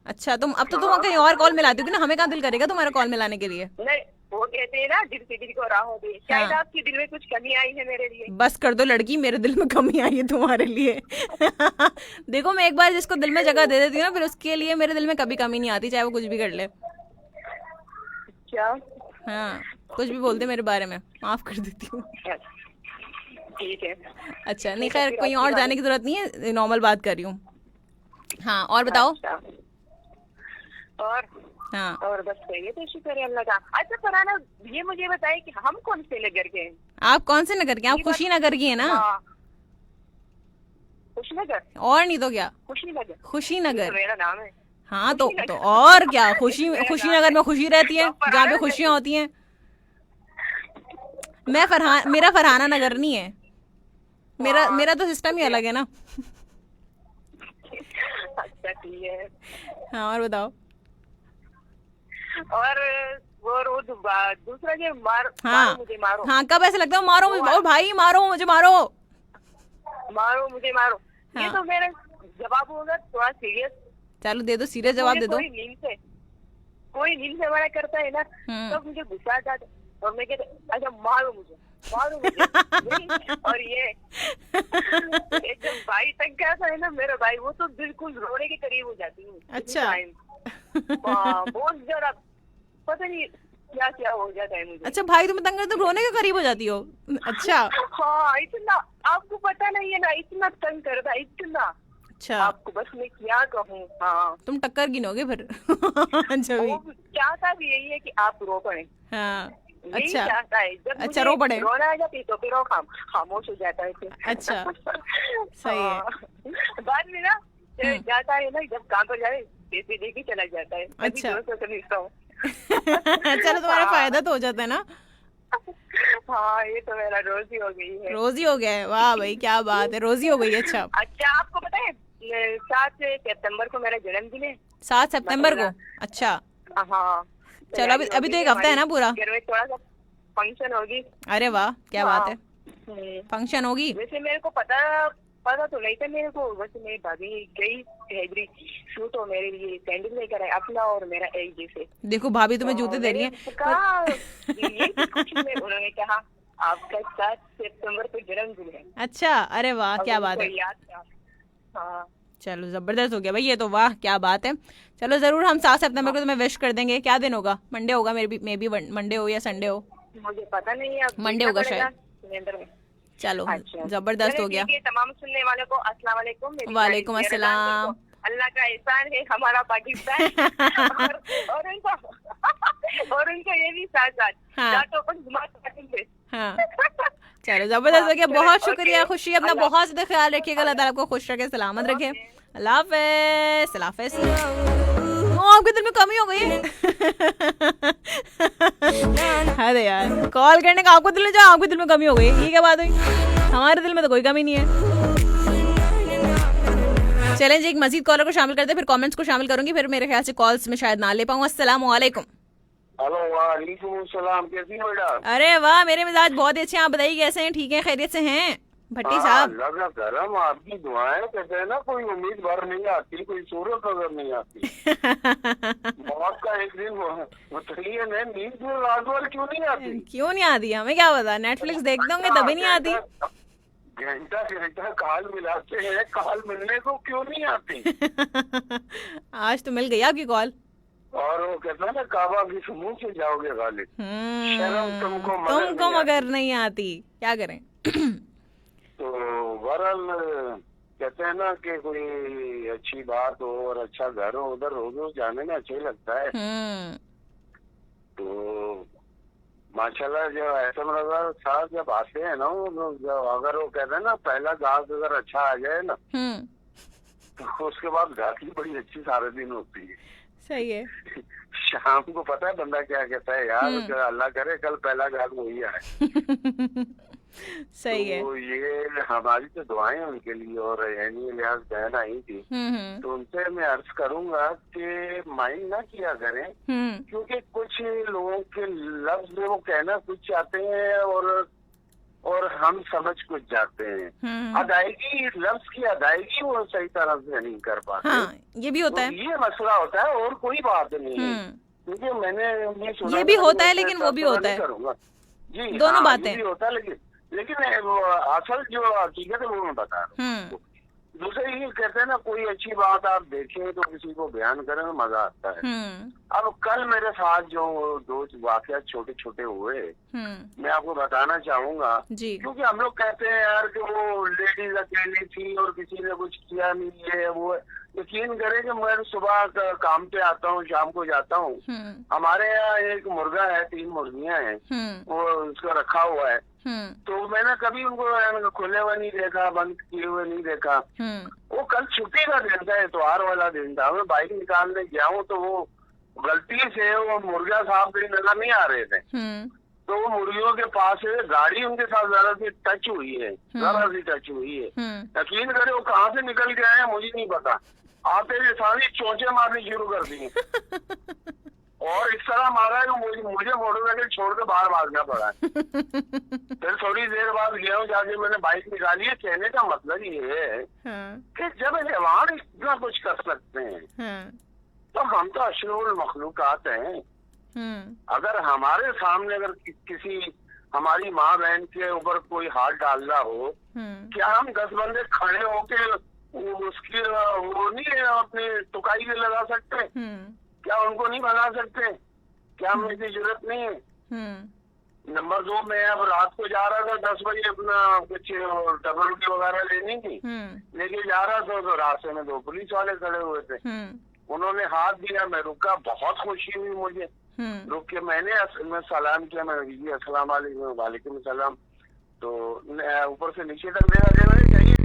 अच्छा तुम कहीं और कॉल मिलाती होगी ना, हमें कहाँ दिल करेगा तुम्हारा कॉल मिलाने के लिए? नहीं, वो कहते हैं ना दिल से दिल को राह हो गई, शायद आपके दिल में कुछ कमी आई है मेरे लिए। बस कर दो लड़की, मेरे दिल में कमी आई है तुम्हारे लिए। देखो, मैं एक बार जिसको दिल में जगह दे देती हूँ ना, फिर उसके लिए मेरे दिल में कभी कमी नहीं आती, चाहे वो कुछ भी कर ले। क्या? हाँ, कुछ भी बोलते मेरे बारे में, माफ कर देती हूँ। ठीक है। अच्छा, नहीं खैर, कोई और जाने की जरूरत नहीं है, नॉर्मल बात कर रही हूँ। हाँ, और बताओ। और बस ये तो शुक्र है अल्लाह का। अच्छा फरहाना, ये मुझे बताए कि हम कौन से नगर के हैं? आप कौन से नगर के? आप खुशीनगर की है ना? खुशनगर? और नहीं तो क्या, खुशीनगर मेरा नाम है। हाँ तो और क्या, खुशीनगर में खुशी रहती है, जहाँ पे खुशियाँ होती हैं। मेरा फरहाना नगर नहीं है, मेरा तो सिस्टम ही अलग है ना। अच्छा ठीक है। हाँ, और बताओ। और वो दूसरा जो मारो मुझे मारो। हाँ, कब ऐसा लगता है मारो मुझे, और भाई मारो मुझे, मारो मुझे मारो। हाँ। ये तो मेरा जवाब होगा थोड़ा सीरियस। चलो दे दो, सीरियस जवाब दे दो। कोई नींद से मना करता है ना, तो मुझे गुस्सा आ जाता और मैं कहता अच्छा मारो मुझे। और ये जब भाई तक कहता है ना मेरा भाई, वो तो बिल्कुल रोने के करीब हो जाती हूँ। अच्छा। बहुत ज्यादा, पता नहीं क्या क्या हो जाता है मुझे। अच्छा, भाई तुम तंग तुम रोने के करीब हो जाती हो? अच्छा। हाँ, इतना आपको पता नहीं है ना, इतना तंग करता है, इतना। अच्छा, आपको बस मैं क्या कहूँ। हाँ, तुम टक्कर गिनोगे फिर। चाहता भी यही है कि आप रो पड़े। हाँ, अच्छा चाहता है, जब अच्छा रो पड़े, रोना आ जाती तो फिर खामोश हो जाता है फिर। अच्छा सही है। बाद में ना जाता है ना, जब काम पर जाए पैसे दे के चला जाता है। अच्छा। हूँ। चलो, तुम्हारा फायदा तो हो जाता है ना। हाँ, ये तो मेरा रोजी हो गई है। रोजी हो गया है? वाह भाई, क्या बात है, रोजी हो गई है। अच्छा, आपको पता है 7 सितंबर को मेरा जन्मदिन है। 7 सितंबर को? अच्छा। हाँ, चलो, अभी तो एक हफ्ता है ना पूरा। घर में थोड़ा सा फंक्शन होगी। अरे वाह, क्या बात है, फंक्शन होगी। वैसे मेरे को पता तो नहीं था मेरे को, वैसे मेरी भाभी गई हैदरी शूट हो मेरे लिए, सैंडल लेकर आए अपना और मेरा एक जैसे। देखो, भाभी तुम्हें जूते दे रही है। उन्होंने कहा आपका 7 सितंबर को जन्मदिन है। अच्छा, अरे वाह, क्या बात है। हाँ, चलो, जबरदस्त हो गया भाई ये तो, वाह क्या बात है। चलो, जरूर हम 7 सितंबर को तुम्हें विश कर देंगे। क्या दिन होगा? मंडे होगा, मे बी मंडे हो या संडे हो, मुझे पता नहीं है। मंडे होगा शायद। चलो, जबरदस्त हो गया। तमाम सुनने वालों को अस्सलाम वालेकुम। वालेकुम अस्सलाम। अल्लाह का एहसान है हमारा पाकिस्तान। और उनको ये भी साथ साथ। हाँ, चलो, जबरदस्त हो गया। बहुत शुक्रिया खुशी, अपना बहुत ज्यादा ख्याल रखिएगा। अल्लाह ताला आपको खुश रखे, सलामत रखे। अल्लाह हाफिज़। अल्लाह हाफिज़। आपके दिल में कमी हो गई है। अरे यार, कॉल करने का आपको दिल में, जो आपके दिल में कमी हो गई, ये क्या बात हुई? हमारे दिल में तो कोई कमी नहीं है। चलें जी, एक मजीद कॉलर को शामिल करते, फिर कमेंट्स को शामिल करूंगी, फिर मेरे ख्याल से कॉल्स में शायद ना ले पाऊँ। अस्सलाम वालेकुम। हेलो, वालेकुम सलाम। कैसी हैं मैडम? अरे वाह, मेरे मिजाज बहुत अच्छे हैं। आप बताइए कैसे हैं? ठीक है, खैरियत से हैं भट्टी साहब? अल्लाह का करम, आपकी दुआएं। कहते हैं ना, कोई उम्मीद भर नहीं आती, कोई सूरत नजर नहीं आती। मौत का एक दिन बताइए, नींद रात भर क्यों नहीं आती? क्यों नहीं आती? हमें क्या पता, नेटफ्लिक्स देखते होंगे तभी नहीं आती। घंटा काल मिलाते हैं, काल मिलने को क्यों नहीं आती? आज तो मिल गई आपकी कॉल। और वो कहता है ना, काबा किस मुंह से जाओगे गालिब, शर्म तुमको मगर नहीं आती, क्या करें। तो बहरहाल कहते हैं ना कि कोई अच्छी बात हो और अच्छा घर हो, उधर रोज जाने में अच्छा ही लगता है। तो माशाल्लाह जो एहसन रजा साहब जब आते हैं ना, जब अगर वो कहते हैं ना पहला गाहक अगर अच्छा आ जाए ना, तो उसके बाद गाहकी बड़ी अच्छी सारे दिन होती है। सही है। शाम को पता है बंदा क्या कहता है, यार अल्लाह करे कल पहला गाहक वही आए। सही है। तो ये हमारी तो दुआएं उनके लिए, और यानी लिहाज बहन आई थी, तो उनसे मैं अर्ज करूंगा कि माइंड ना किया करें, क्योंकि कुछ लोगों के लफ्ज वो कहना कुछ चाहते हैं और हम समझ कुछ जाते हैं। अदायगी, लफ्ज की अदायगी वो सही तरह से नहीं कर पाते। हाँ, ये भी होता है। ये मसला होता है और कोई बात नहीं है, क्योंकि मैंने ये सुना, ये भी होता है लेकिन वो भी होता है। जी, दोनों बातें भी होता है, लेकिन असल जो हकीकत है वो मैं बता रहा हूँ। दूसरे ये कहते हैं ना, कोई अच्छी बात आप देखें तो किसी को बयान करें तो मजा आता है। अब कल मेरे साथ जो दो वाकया छोटे छोटे हुए, मैं आपको बताना चाहूंगा, क्योंकि हम लोग कहते हैं यार कि वो लेडीज अकेली थी और किसी ने कुछ किया नहीं है। वो यकीन करें कि मैं सुबह काम पे आता हूँ, शाम को जाता हूँ, हमारे यहाँ एक मुर्गा है, 3 मुर्गियां हैं, वो उसका रखा हुआ है। तो मैंने कभी उनको खुले हुए नहीं देखा, बंद किए हुए नहीं देखा। वो कल छुट्टी का दिन था, इतवार वाला दिन था, मैं बाइक निकालने गया हूँ, तो वो गलती से वो मुर्गा साहब कहीं नजर नहीं आ रहे थे। तो वो मुर्गियों के पास गाड़ी उनके साथ जरा सी टच हुई है, जरा सी टच हुई है। यकीन करे वो कहाँ से निकल के आए मुझे नहीं पता, आते हुए सारी चोंचे मारनी शुरू कर दी और इस तरह मारा है कि मुझे मोटरसाइकिल छोड़ के बाहर भागना पड़ा। फिर थोड़ी देर बाद गया हूँ, जाके मैंने बाइक निकाली है। कहने का मतलब ये है कि जब हैवान इतना कुछ कर सकते हैं, तो हम तो अशरफुल मखलूकात हैं। अगर हमारे सामने अगर किसी हमारी माँ बहन के ऊपर कोई हाथ डालना हो, क्या हम 10 बंदे खड़े होके उसकी वो नहीं अपनी टुकाई में लगा सकते? क्या उनको नहीं बना सकते? क्या हमें इतनी जरूरत नहीं है? नंबर 2, मैं अब रात को जा रहा था 10 बजे अपना कुछ डबल रोटी वगैरह लेने की, लेके जा रहा था, तो रास्ते में 2 पुलिस वाले खड़े हुए थे। उन्होंने हाथ दिया, मैं रुका, बहुत खुशी हुई मुझे। रुक के मैं सलाम किया, मैंने जी अस्सलाम वालेकुम सलाम। तो ऊपर से नीचे तक देखा, चाहिए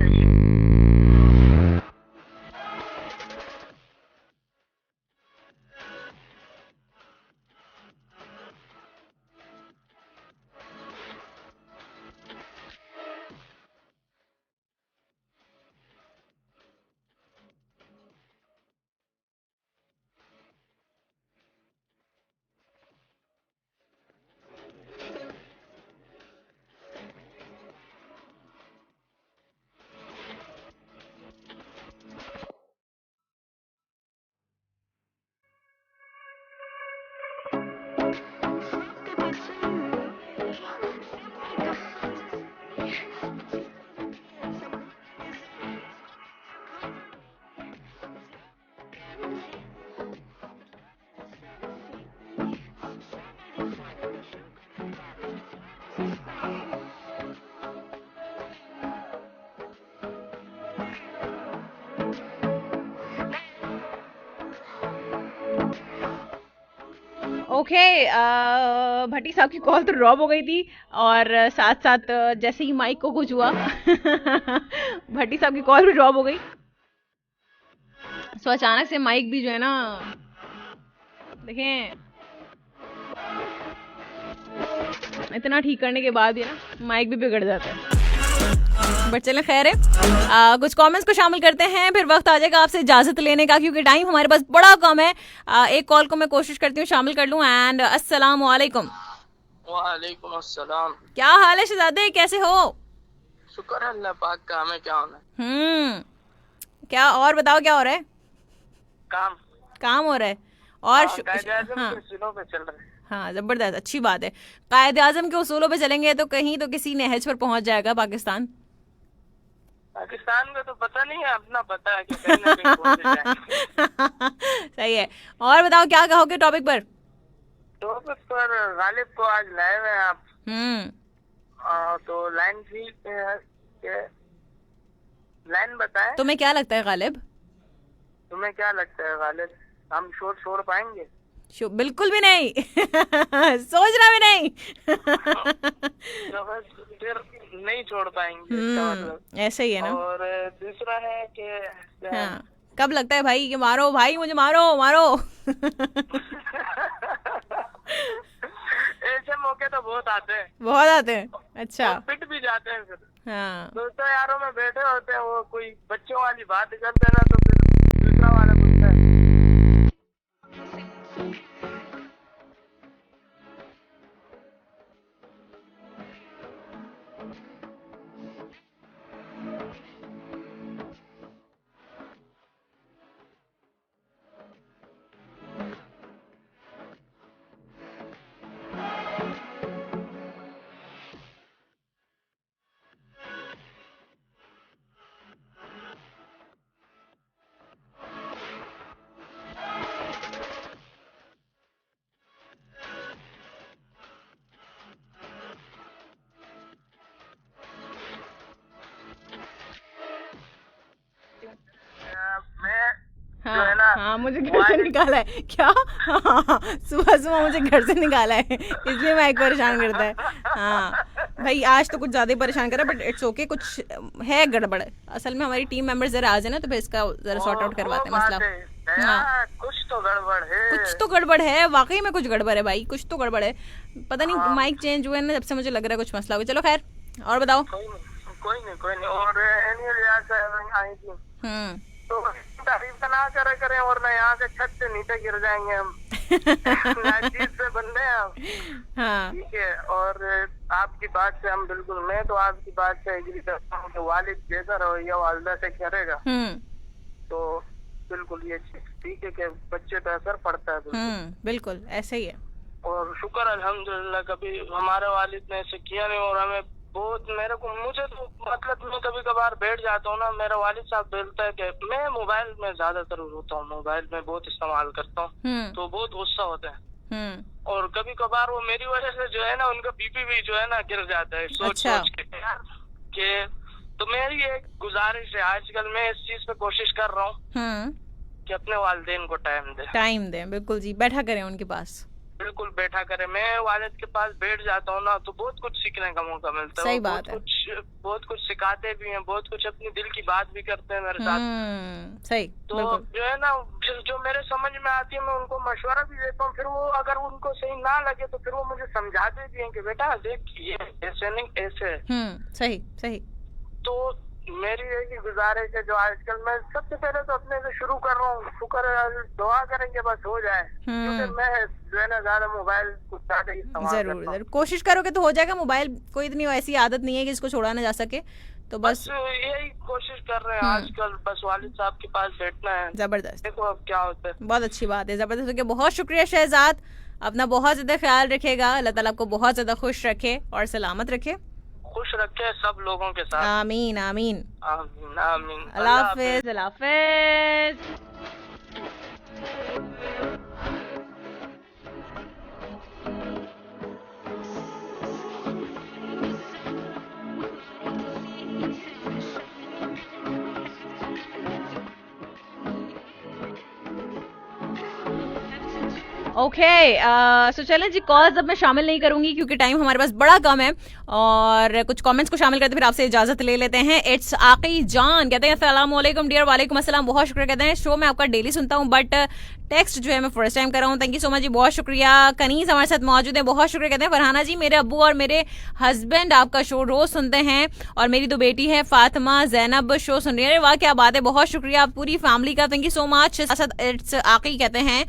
ओके, भट्टी साहब की कॉल तो ड्रॉप हो गई थी, और साथ साथ जैसे ही माइक को कुछ हुआ भट्टी साहब की कॉल भी ड्रॉप हो गई। सो अचानक से माइक भी जो है ना, देखें इतना ठीक करने के बाद भी ना माइक भी बिगड़ जाता है। बट चलें, खैर है। कुछ कमेंट्स को शामिल करते हैं, फिर वक्त आ जाएगा आपसे इजाजत लेने का, क्योंकि टाइम हमारे पास बड़ा कम है। एक कॉल को मैं कोशिश करती हूँ शामिल कर लूँ। एंड अस्सलाम वालेकुम। वालेकुम अस्सलाम। क्या हाल है शहजादे, कैसे हो? शुक्र है अल्लाह पाक का, हमें क्या होना है। क्या और बताओ, क्या हो रहा है? काम हो रहा है, और उसूलों पे चल रहे हैं। हाँ, जबरदस्त, अच्छी बात है। कायदे आजम के उसूलों पे चलेंगे तो कहीं तो किसी नहज पर पहुंच जाएगा पाकिस्तान। पाकिस्तान का तो पता नहीं है, अपना पता है कि कहीं ना कहीं पहुंच जाए। सही है। और बताओ क्या कहोगे टॉपिक पर? टॉपिक पर गालिब को आज लाए हुए हैं आप। तो लाइन ठीक है, लाइन बताएं। तुम्हें क्या लगता है गालिब? तुम्हें क्या लगता है गालिब, हम शोर छोड़ पाएंगे? बिल्कुल भी नहीं। सोचना भी नहीं। तो बस फिर नहीं छोड़ पाएंगे, इसका मतलब ऐसे ही है ना। और दूसरा है कि हाँ, कब लगता है भाई कि मारो भाई, मुझे मारो मारो। ऐसे मौके तो बहुत आते हैं, बहुत आते हैं। अच्छा, पिट भी जाते हैं फिर। हाँ, दोस्तों यारों में बैठे होते हैं, वो कोई बच्चों वाली बात करते हैं ना, तो फिर दूसरा वाला बोलता है। हाँ, मुझे घर से निकाला है क्या? हाँ, सुबह सुबह मुझे घर से निकाला है, इसलिए मैं एक परेशान करता है। हाँ भाई, आज तो कुछ ज्यादा ही परेशान कर रहा है, बट इट्स ओके, कुछ है गड़बड़। असल में हमारी टीम मेंबर्स जरा आ जाए ना, तो फिर इसका जरा सॉर्ट आउट करवाते हैं मसला। हाँ, कुछ तो गड़बड़ है, कुछ तो गड़बड़ है, वाकई में कुछ गड़बड़ है भाई, कुछ तो गड़बड़ है। पता नहीं माइक चेंज हुआ है ना, जब से मुझे लग रहा है कुछ मसला हुआ। चलो खैर, और बताओ। कोई नहीं। और एनुअल आई थी तो तारीफ का ना करे और ना यहाँ से छत से नीचे गिर जाएंगे हम। नाचीज से बंदे हैं हम। हाँ, ठीक है। और आपकी बात से हम बिल्कुल, मैं तो आपकी बात से एग्री करता हूँ कि वालिद जैसा रवैया वालिदा से करेगा तो बिल्कुल ये चीज ठीक है कि बच्चे पे असर पड़ता है। बिल्कुल ऐसे ही है। और शुक्र अल्हम्दुलिल्लाह कभी हमारे वालिद ने ऐसे किया नहीं, और हमें बहुत, मुझे तो मतलब मैं कभी कभार बैठ जाता हूँ ना, मेरा वालिद साहब बोलता है कि मैं मोबाइल में ज्यादातर होता हूँ, मोबाइल में बहुत इस्तेमाल करता हूँ, तो बहुत गुस्सा होता है। और कभी कभार वो मेरी वजह से जो है ना, उनका बीपी भी जो है ना गिर जाता है सोच के। तो मेरी एक गुजारिश है, आजकल मैं इस चीज पे कोशिश कर रहा हूँ कि अपने वालिदैन को टाइम दें। बिल्कुल जी, बैठा करें उनके पास, बिल्कुल बैठा करे। मैं वालिद के पास बैठ जाता हूँ ना, तो बहुत कुछ सीखने का मौका मिलता है। सही बात है। बहुत कुछ सिखाते भी हैं, बहुत कुछ अपनी दिल की बात भी करते हैं मेरे साथ। सही। तो जो है ना, जो मेरे समझ में आती है मैं उनको मशवरा भी देता हूँ, फिर वो अगर उनको सही ना लगे तो फिर वो मुझे समझाते भी हैं कि बेटा देख ये ऐसे नहीं ऐसे। सही। तो मेरी एक गुजारिश है, जो आजकल मैं सबसे पहले तो अपने से शुरू कर रहा हूँ, शुक्र दुआ करेंगे बस हो जाए, क्योंकि मैं जो है ना ज्यादा मोबाइल कुछ ज्यादा इस्तेमाल जरूर कोशिश करोगे तो हो जाएगा। मोबाइल कोई इतनी ऐसी आदत नहीं है कि इसको छोड़ा ना जा सके, तो बस यही कोशिश कर रहे हैं आजकल, बस वालिद साहब के पास बैठना है। जबरदस्त, देखो अब क्या होता है। बहुत अच्छी बात है, जबरदस्त। बहुत शुक्रिया शहजाद, अपना बहुत ज्यादा ख्याल रखेगा, अल्लाह ताला आपको बहुत ज्यादा खुश रखे और सलामत रखे, खुश रखे सब लोगों के साथ। आमीन आमीन आमीन आमीन। अल्लाह हाफिज। अल्लाह हाफिज। ओके, सो चलें जी, कॉल्स अब मैं शामिल नहीं करूंगी क्योंकि टाइम हमारे पास बड़ा कम है, और कुछ कमेंट्स को शामिल करते फिर आपसे इजाजत ले लेते हैं। इट्स आकी जान कहते हैं अस्सलाम वालेकुम डियर। वालेकुम अस्सलाम, बहुत शुक्रिया। कहते हैं शो में आपका डेली सुनता हूँ बट टेक्स्ट जो है मैं फर्स्ट टाइम कर रहा हूँ। थैंक यू सो मच जी, बहुत शुक्रिया। कनीज हमारे साथ मौजूद है, बहुत शुक्रिया। कहते हैं फरहाना जी, मेरे अब्बू और मेरे हस्बैंड आपका शो रोज सुनते हैं, और मेरी दो बेटी है फातिमा जैनब शो सुन रही है। वाह क्या बात है, बहुत शुक्रिया आप पूरी फैमिली का, थैंक यू सो मच। इट्स आकी कहते हैं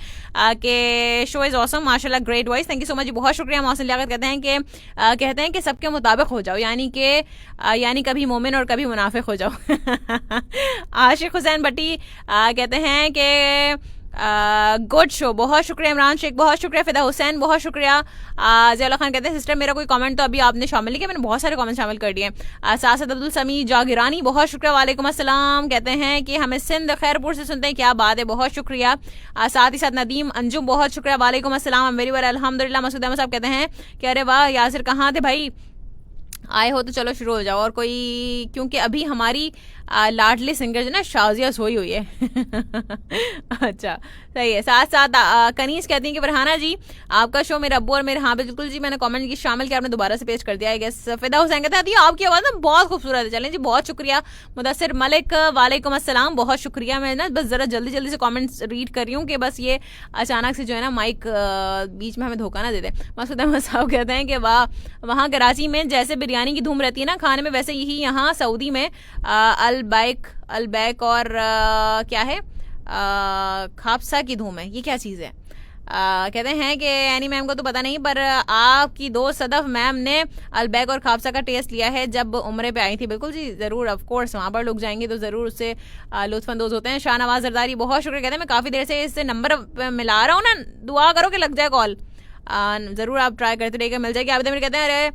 कि शो इज ऑसम, माशाल्लाह, great voice, thank you so much जी, बहुत शुक्रिया। मौसम लियाकत कहते हैं कि सबके मुताबिक हो जाओ, यानी कभी मोमिन और कभी मुनाफिक हो जाओ। आशिक हुसैन भट्टी कहते हैं कि गुड शो, बहुत शुक्रिया इमरान शेख, बहुत शुक्रिया फिदा हुसैन, बहुत शुक्रिया। ज़ियाउल्लाह खान कहते हैं सिस्टर मेरा कोई कमेंट तो अभी आपने शामिल नहीं किया, मैंने बहुत सारे कमेंट शामिल कर दिए। सासद अब्दुल समी जागिरानी बहुत शुक्रिया, वालेकुम अस्सलाम, कहते हैं कि हमें सिंध खैरपुर से सुनते हैं, क्या बात है, बहुत शुक्रिया। साथ ही साथ नदीम अंजुम बहुत शुक्रिया, वालेकुम अस्सलाम, मेरी बार अल्हम्दुलिल्लाह। मसूद अहमद साहब कहते हैं कि अरे वाह यासिर कहाँ थे भाई, आए हो तो चलो शुरू हो जाओ। और कोई, क्योंकि अभी हमारी लाडली सिंगर जो ना शाजिया सोई हुई है। अच्छा सही है। साथ साथ कनीज कहती हैं कि फरहाना जी आपका शो मेरे अब्बू और मेरे, हाँ बिल्कुल जी, मैंने कमेंट की शामिल किया, आपने दोबारा से पेश कर दिया है। गेस फिदा हुसैन कहते हैं आपकी आवाज़ ना बहुत खूबसूरत है, चलें जी बहुत शुक्रिया। मुदस्सिर मलिक वालेकुम अस्सलाम, बहुत शुक्रिया। मैं ना बस ज़रा जल्दी जल्दी से कमेंट्स रीड कर रही हूँ कि बस ये अचानक से जो है ना माइक बीच में हमें धोखा ना दे दे। मसूद अहमद साहब कहते हैं कि वाह, वहाँ कराची में जैसे बिरयानी की धूम रहती है ना खाने में, वैसे यही यहाँ सऊदी में अलबैक और क्या है खापसा की धूम है। ये क्या चीज़ है? कहते हैं कि एनी मैम को तो पता नहीं, पर आपकी दोस्त सदफ मैम ने अलबैक और खापसा का टेस्ट लिया है जब उम्रे पे आई थी। बिल्कुल जी ज़रूर, ऑफ कोर्स वहाँ पर लोग जाएंगे तो ज़रूर उससे लुत्फानंदोज़ होते हैं। शाहनवाज जरदारी बहुत शुक्रिया, कहते हैं मैं काफ़ी देर से इससे नंबर मिला रहा हूँ ना, दुआ करो कि लग जाए कॉल। ज़रूर आप ट्राई करते रहिएगा, मिल जाएगी। आबिद अमीर कहते हैं अरे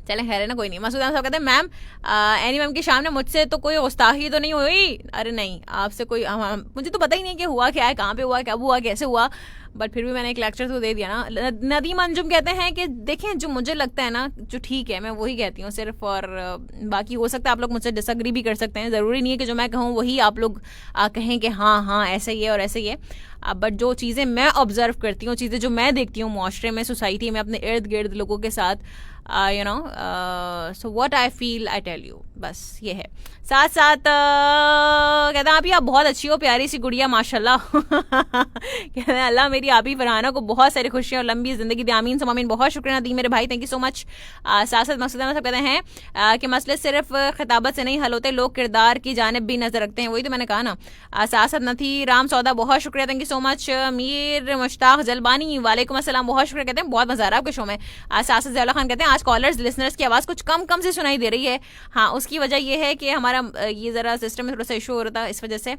चलें खैर है ना, कोई नहीं। मसूद अहमद साहब कहते हैं मैम एनी मैम के सामने मुझसे तो कोई गुस्ताखी तो नहीं हुई? अरे नहीं, आपसे कोई मुझे तो पता ही नहीं कि हुआ क्या है, कहाँ पे हुआ, कब हुआ, कैसे हुआ, बट फिर भी मैंने एक लेक्चर तो दे दिया ना। नदीम अंजुम कहते हैं कि देखें जो मुझे लगता है ना जो ठीक है मैं वही कहती हूँ सिर्फ, और बाकी हो सकता है आप लोग मुझसे डिसएग्री भी कर सकते हैं, ज़रूरी नहीं है कि जो मैं कहूँ वही आप लोग कहें कि हाँ हाँ ऐसा ही है और ऐसे ही है। बट जो चीज़ें मैं ऑब्जर्व करती हूँ, चीज़ें जो मैं देखती हूँ माशरे में, सोसाइटी में, अपने इर्द गिर्द लोगों के साथ, you know, so what I feel I tell you, बस ये है। साथ साथ कहते हैं आप बहुत अच्छी हो, प्यारी सी गुड़िया माशाल्लाह। कहते हैं अल्लाह मेरी आप ही फरहाना को बहुत सारी खुशियाँ और लंबी ज़िंदगी दी, आमीन समामीन। बहुत शुक्रिया दी मेरे भाई, थैंक यू सो मच। साथ साथ मकसद में सब कहते हैं कि मसले सिर्फ खिताबत से नहीं हल होते, लोग किरदार की जानिब भी नजर रखते हैं, वही तो मैंने कहा ना। साथ साथ नथी राम सौदा बहुत शुक्रिया, thank you so much. Mir Mushtaq Jalbani वालेकुम अस्सलाम, बहुत शुक्रिया, कहते हैं बहुत मजा आ रहा है आपके शो में। साथ साथ ज़ियाउल्लाह खान कहते हैं आज कॉलर्स लिसनर्स की आवाज़ कुछ कम कम से सुनाई दे रही है। हाँ, उसकी वजह यह है कि हमारा ये ज़रा सिस्टम में थोड़ा सा इशू हो रहा था, इस वजह से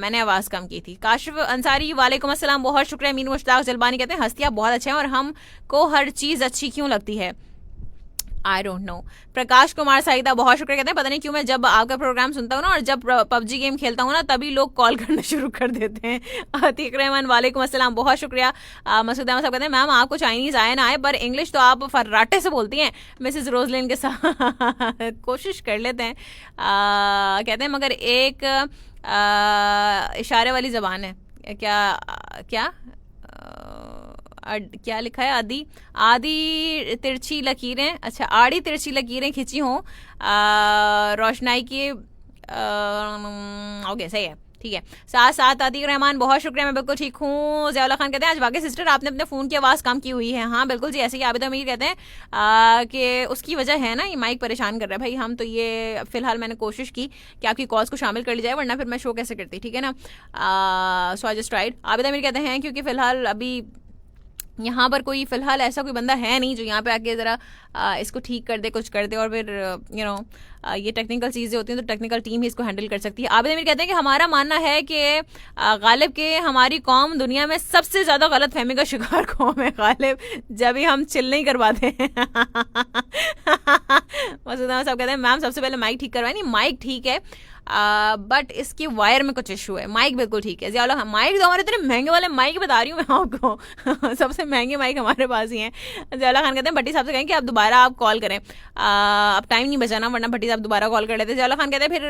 मैंने आवाज़ कम की थी। काशिफ अंसारी वालेकुम अस्सलाम, बहुत शुक्रिया। मीर मुश्ताक जलबानी कहते हैं हस्तियाँ बहुत अच्छे हैं और हमको हर चीज़ अच्छी क्यों लगती है, I don't know. Prakash Kumar Sahida बहुत शुक्रिया, कहते हैं पता नहीं क्यों मैं जब आपका प्रोग्राम सुनता हूँ ना और जब पबजी गेम खेलता हूँ ना तभी लोग कॉल करना शुरू कर देते हैं। अतीक रहमान वालेकुम अस्सलाम, बहुत शुक्रिया। मसूद अहमद साहब कहते हैं मैम आपको चाइनीज़ आए ना आए पर इंग्लिश तो आप फर्राटे से बोलती हैं मिसेस रोजलिन के साथ। कोशिश कर लेते हैं। कहते हैं मगर एक इशारे वाली ज़बान है, क्या क्या क्या लिखा है, आधी तिरछी लकीरें, अच्छा आड़ी तिरछी लकीरें खिंची हों रोशनाई की, ओके सही है, ठीक है। साथ साथ अतीक रहमान बहुत शुक्रिया, मैं बिल्कुल ठीक हूँ। ज़ियाउल्लाह खान कहते हैं आज वाकई सिस्टर आपने अपने फ़ोन की आवाज़ कम की हुई है। हाँ बिल्कुल जी, ऐसे ही। आबिद अमीर कहते हैं कि उसकी वजह है ना ये माइक परेशान कर रहा है भाई, हम तो ये फ़िलहाल मैंने कोशिश की कि आपकी कॉल्स को शामिल कर ली जाए, वरना फिर मैं शो कैसे करती, ठीक है ना। सो आई जस्ट ट्राइड। आबिद अमीर कहते हैं क्योंकि फ़िलहाल अभी यहाँ पर कोई फ़िलहाल ऐसा कोई बंदा है नहीं जो यहाँ पे आके ज़रा इसको ठीक कर दे, कुछ कर दे, और फिर यू नो ये टेक्निकल चीज़ें होती हैं तो टेक्निकल टीम ही इसको हैंडल कर सकती है। आबिद अमीर कहते हैं कि हमारा मानना है कि गालिब के हमारी कौम दुनिया में सबसे ज़्यादा गलत फहमी का शिकार कौम है गालिब, जब भी हम चिल नहीं करवाते हैं। मसूद अहमद साहब कहते हैं मैम सबसे पहले माइक ठीक करवाए। नहीं, माइक ठीक है बट इसकी वायर में कुछ इशू है, माइक बिल्कुल ठीक है। ज़ियाउल्लाह माइक तो हमारे इतने महंगे वाले माइक बता रही हूँ मैं आपको। सबसे महंगे माइक हमारे पास ही हैं। ज़ियाउल्लाह खान कहते हैं भट्टी साहब से कहें कि आप दोबारा आप कॉल करें, अब टाइम नहीं बचाना वरना भट्टी साहब दोबारा कॉल कर लेते हैं। ज़ियाउल्लाह खान कहते हैं फिर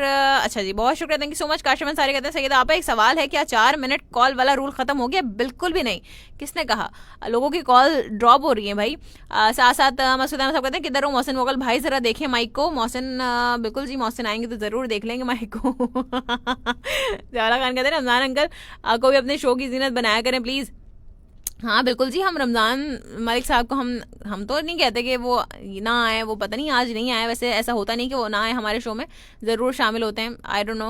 अच्छा जी बहुत शुक्रिया, थैंक यू सो मच। काशिमन सारे कहते हैं सैयदा आप एक सवाल है, क्या 4 मिनट कॉल वाला रूल ख़त्म हो गया? बिल्कुल भी नहीं, किसने कहा, लोगों की कॉल ड्रॉप हो रही है भाई। साथ साथ मसूद अहमद साहब कहते हैं किधर हो मोहसिन मोगल भाई, ज़रा देखें माइक को। मोहसिन बिल्कुल जी, मोहसिन आएंगे तो ज़रूर देख लेंगे माइक को। ज़ियाउल्लाह खान कहते हैं रमज़ान अंकल को भी अपने शो की जीनत बनाया करें प्लीज़। हाँ बिल्कुल जी, हम रमज़ान मलिक साहब को हम तो नहीं कहते कि वो ना आए, वो पता नहीं आज नहीं आए, वैसे ऐसा होता नहीं कि वो ना आए, हमारे शो में ज़रूर शामिल होते हैं, आई डोंट नो,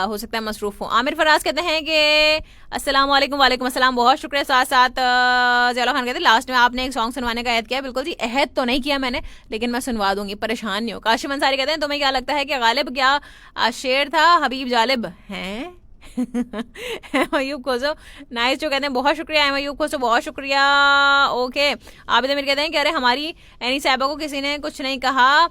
हो सकता है मसरूफ़ हो। आमिर फराज कहते हैं कि अस्सलाम वालेकुम। वालेकुम अस्सलाम, बहुत शुक्रिया। साथ साथ जैला खान कहते हैं लास्ट में आपने एक सॉन्ग सुनवाने का ऐड किया। बिल्कुल जी, अहद तो नहीं किया मैंने, लेकिन मैं सुनवा दूंगी, परेशान नहीं हो। काशिम अंसारी कहते हैं तुम्हें क्या लगता है कि गालिब क्या शेर था हबीब जालिब हैं? अयूब खोसो नाइस जो कहते हैं बहुत शुक्रिया। अयूब खोसो बहुत शुक्रिया। ओके, आबिद अमीर कहते हैं कि अरे हमारी एनी साहिबा को किसी ने कुछ नहीं कहा,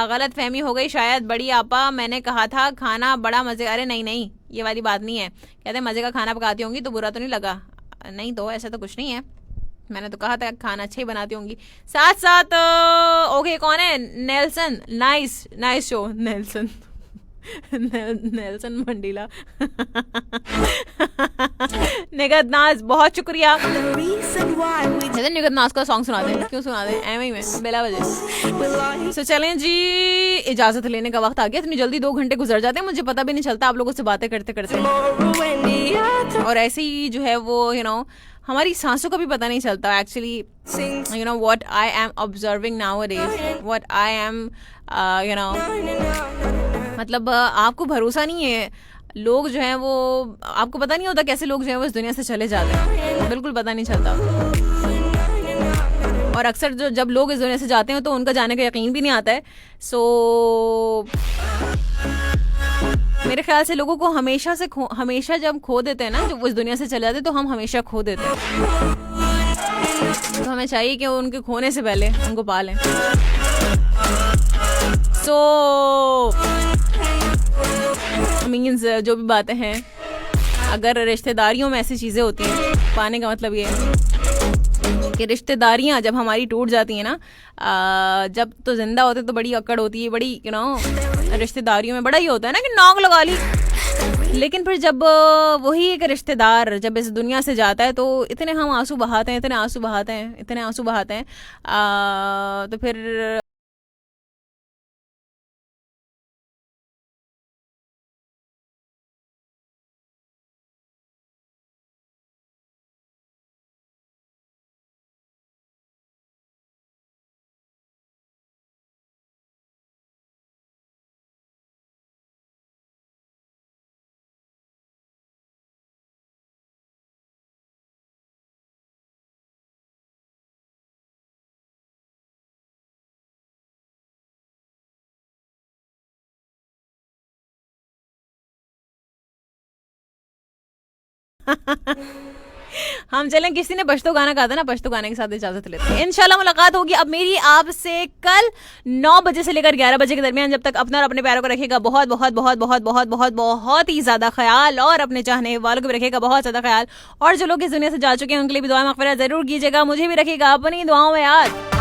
गलत फहमी हो गई शायद। बड़ी आपा मैंने कहा था खाना बड़ा मजे, अरे नहीं ये वाली बात नहीं है। कहते हैं मजे का खाना पकाती होंगी तो बुरा तो नहीं लगा? नहीं तो ऐसा तो कुछ नहीं है, मैंने तो कहा था खाना अच्छा ही बनाती होंगी। साथ साथ ओके कौन है? Nelson, nice show Nelson Nelson Mandela Nigat Naz बहुत शुक्रिया। निगत नाज का सॉन्ग सुना दें, क्यों सुना दें, एम ही में बेला बजे। तो चलें जी, इजाजत लेने का वक्त आ गया। इतनी जल्दी 2 घंटे गुजर जाते हैं, मुझे पता भी नहीं चलता आप लोगों से बातें करते करते। और ऐसे ही जो है वो हमारी सांसों का भी पता नहीं चलता actually. What I am observing nowadays, what I am मतलब आपको भरोसा नहीं है, लोग जो हैं वो, आपको पता नहीं होता कैसे लोग जो हैं वो इस दुनिया से चले जाते हैं, बिल्कुल पता नहीं चलता। और अक्सर जब लोग इस दुनिया से जाते हैं तो उनका जाने का यकीन भी नहीं आता है। सो मेरे ख्याल से लोगों को हमेशा जब खो देते हैं ना, जब वो इस दुनिया से चले जाते हैं तो हम हमेशा खो देते हैं। तो हमें चाहिए कि उनके खोने से पहले उनको पा लें। मीन्स जो भी बातें हैं, अगर रिश्तेदारियों में ऐसी चीज़ें होती हैं, पाने का मतलब ये है कि रिश्तेदारियाँ जब हमारी टूट जाती हैं ना, जब तो जिंदा होते तो बड़ी अकड़ होती है, बड़ी रिश्तेदारियों में बड़ा ही होता है ना कि नौक लगा ली। लेकिन फिर जब वही एक रिश्तेदार जब इस दुनिया से जाता है तो इतने हम आंसू बहाते हैं, इतने आंसू बहाते हैं, तो फिर हम चलें, किसी ने पश्तो गाना कहा था ना, पश्तो गाने के साथ इजाजत लेते हैं। इंशाल्लाह मुलाकात होगी अब मेरी आपसे कल 9 बजे से लेकर 11 बजे के दरमियान। जब तक अपना और अपने प्यारों को रखेगा बहुत बहुत बहुत बहुत बहुत बहुत बहुत ही ज्यादा ख्याल, और अपने चाहने वालों को भी रखेगा बहुत ज्यादा ख्याल। और जो लोग इस दुनिया से जा चुके हैं उनके लिए भी दुआ मग़फ़िरत जरूर कीजिएगा, मुझे भी रखेगा अपनी दुआओं में याद।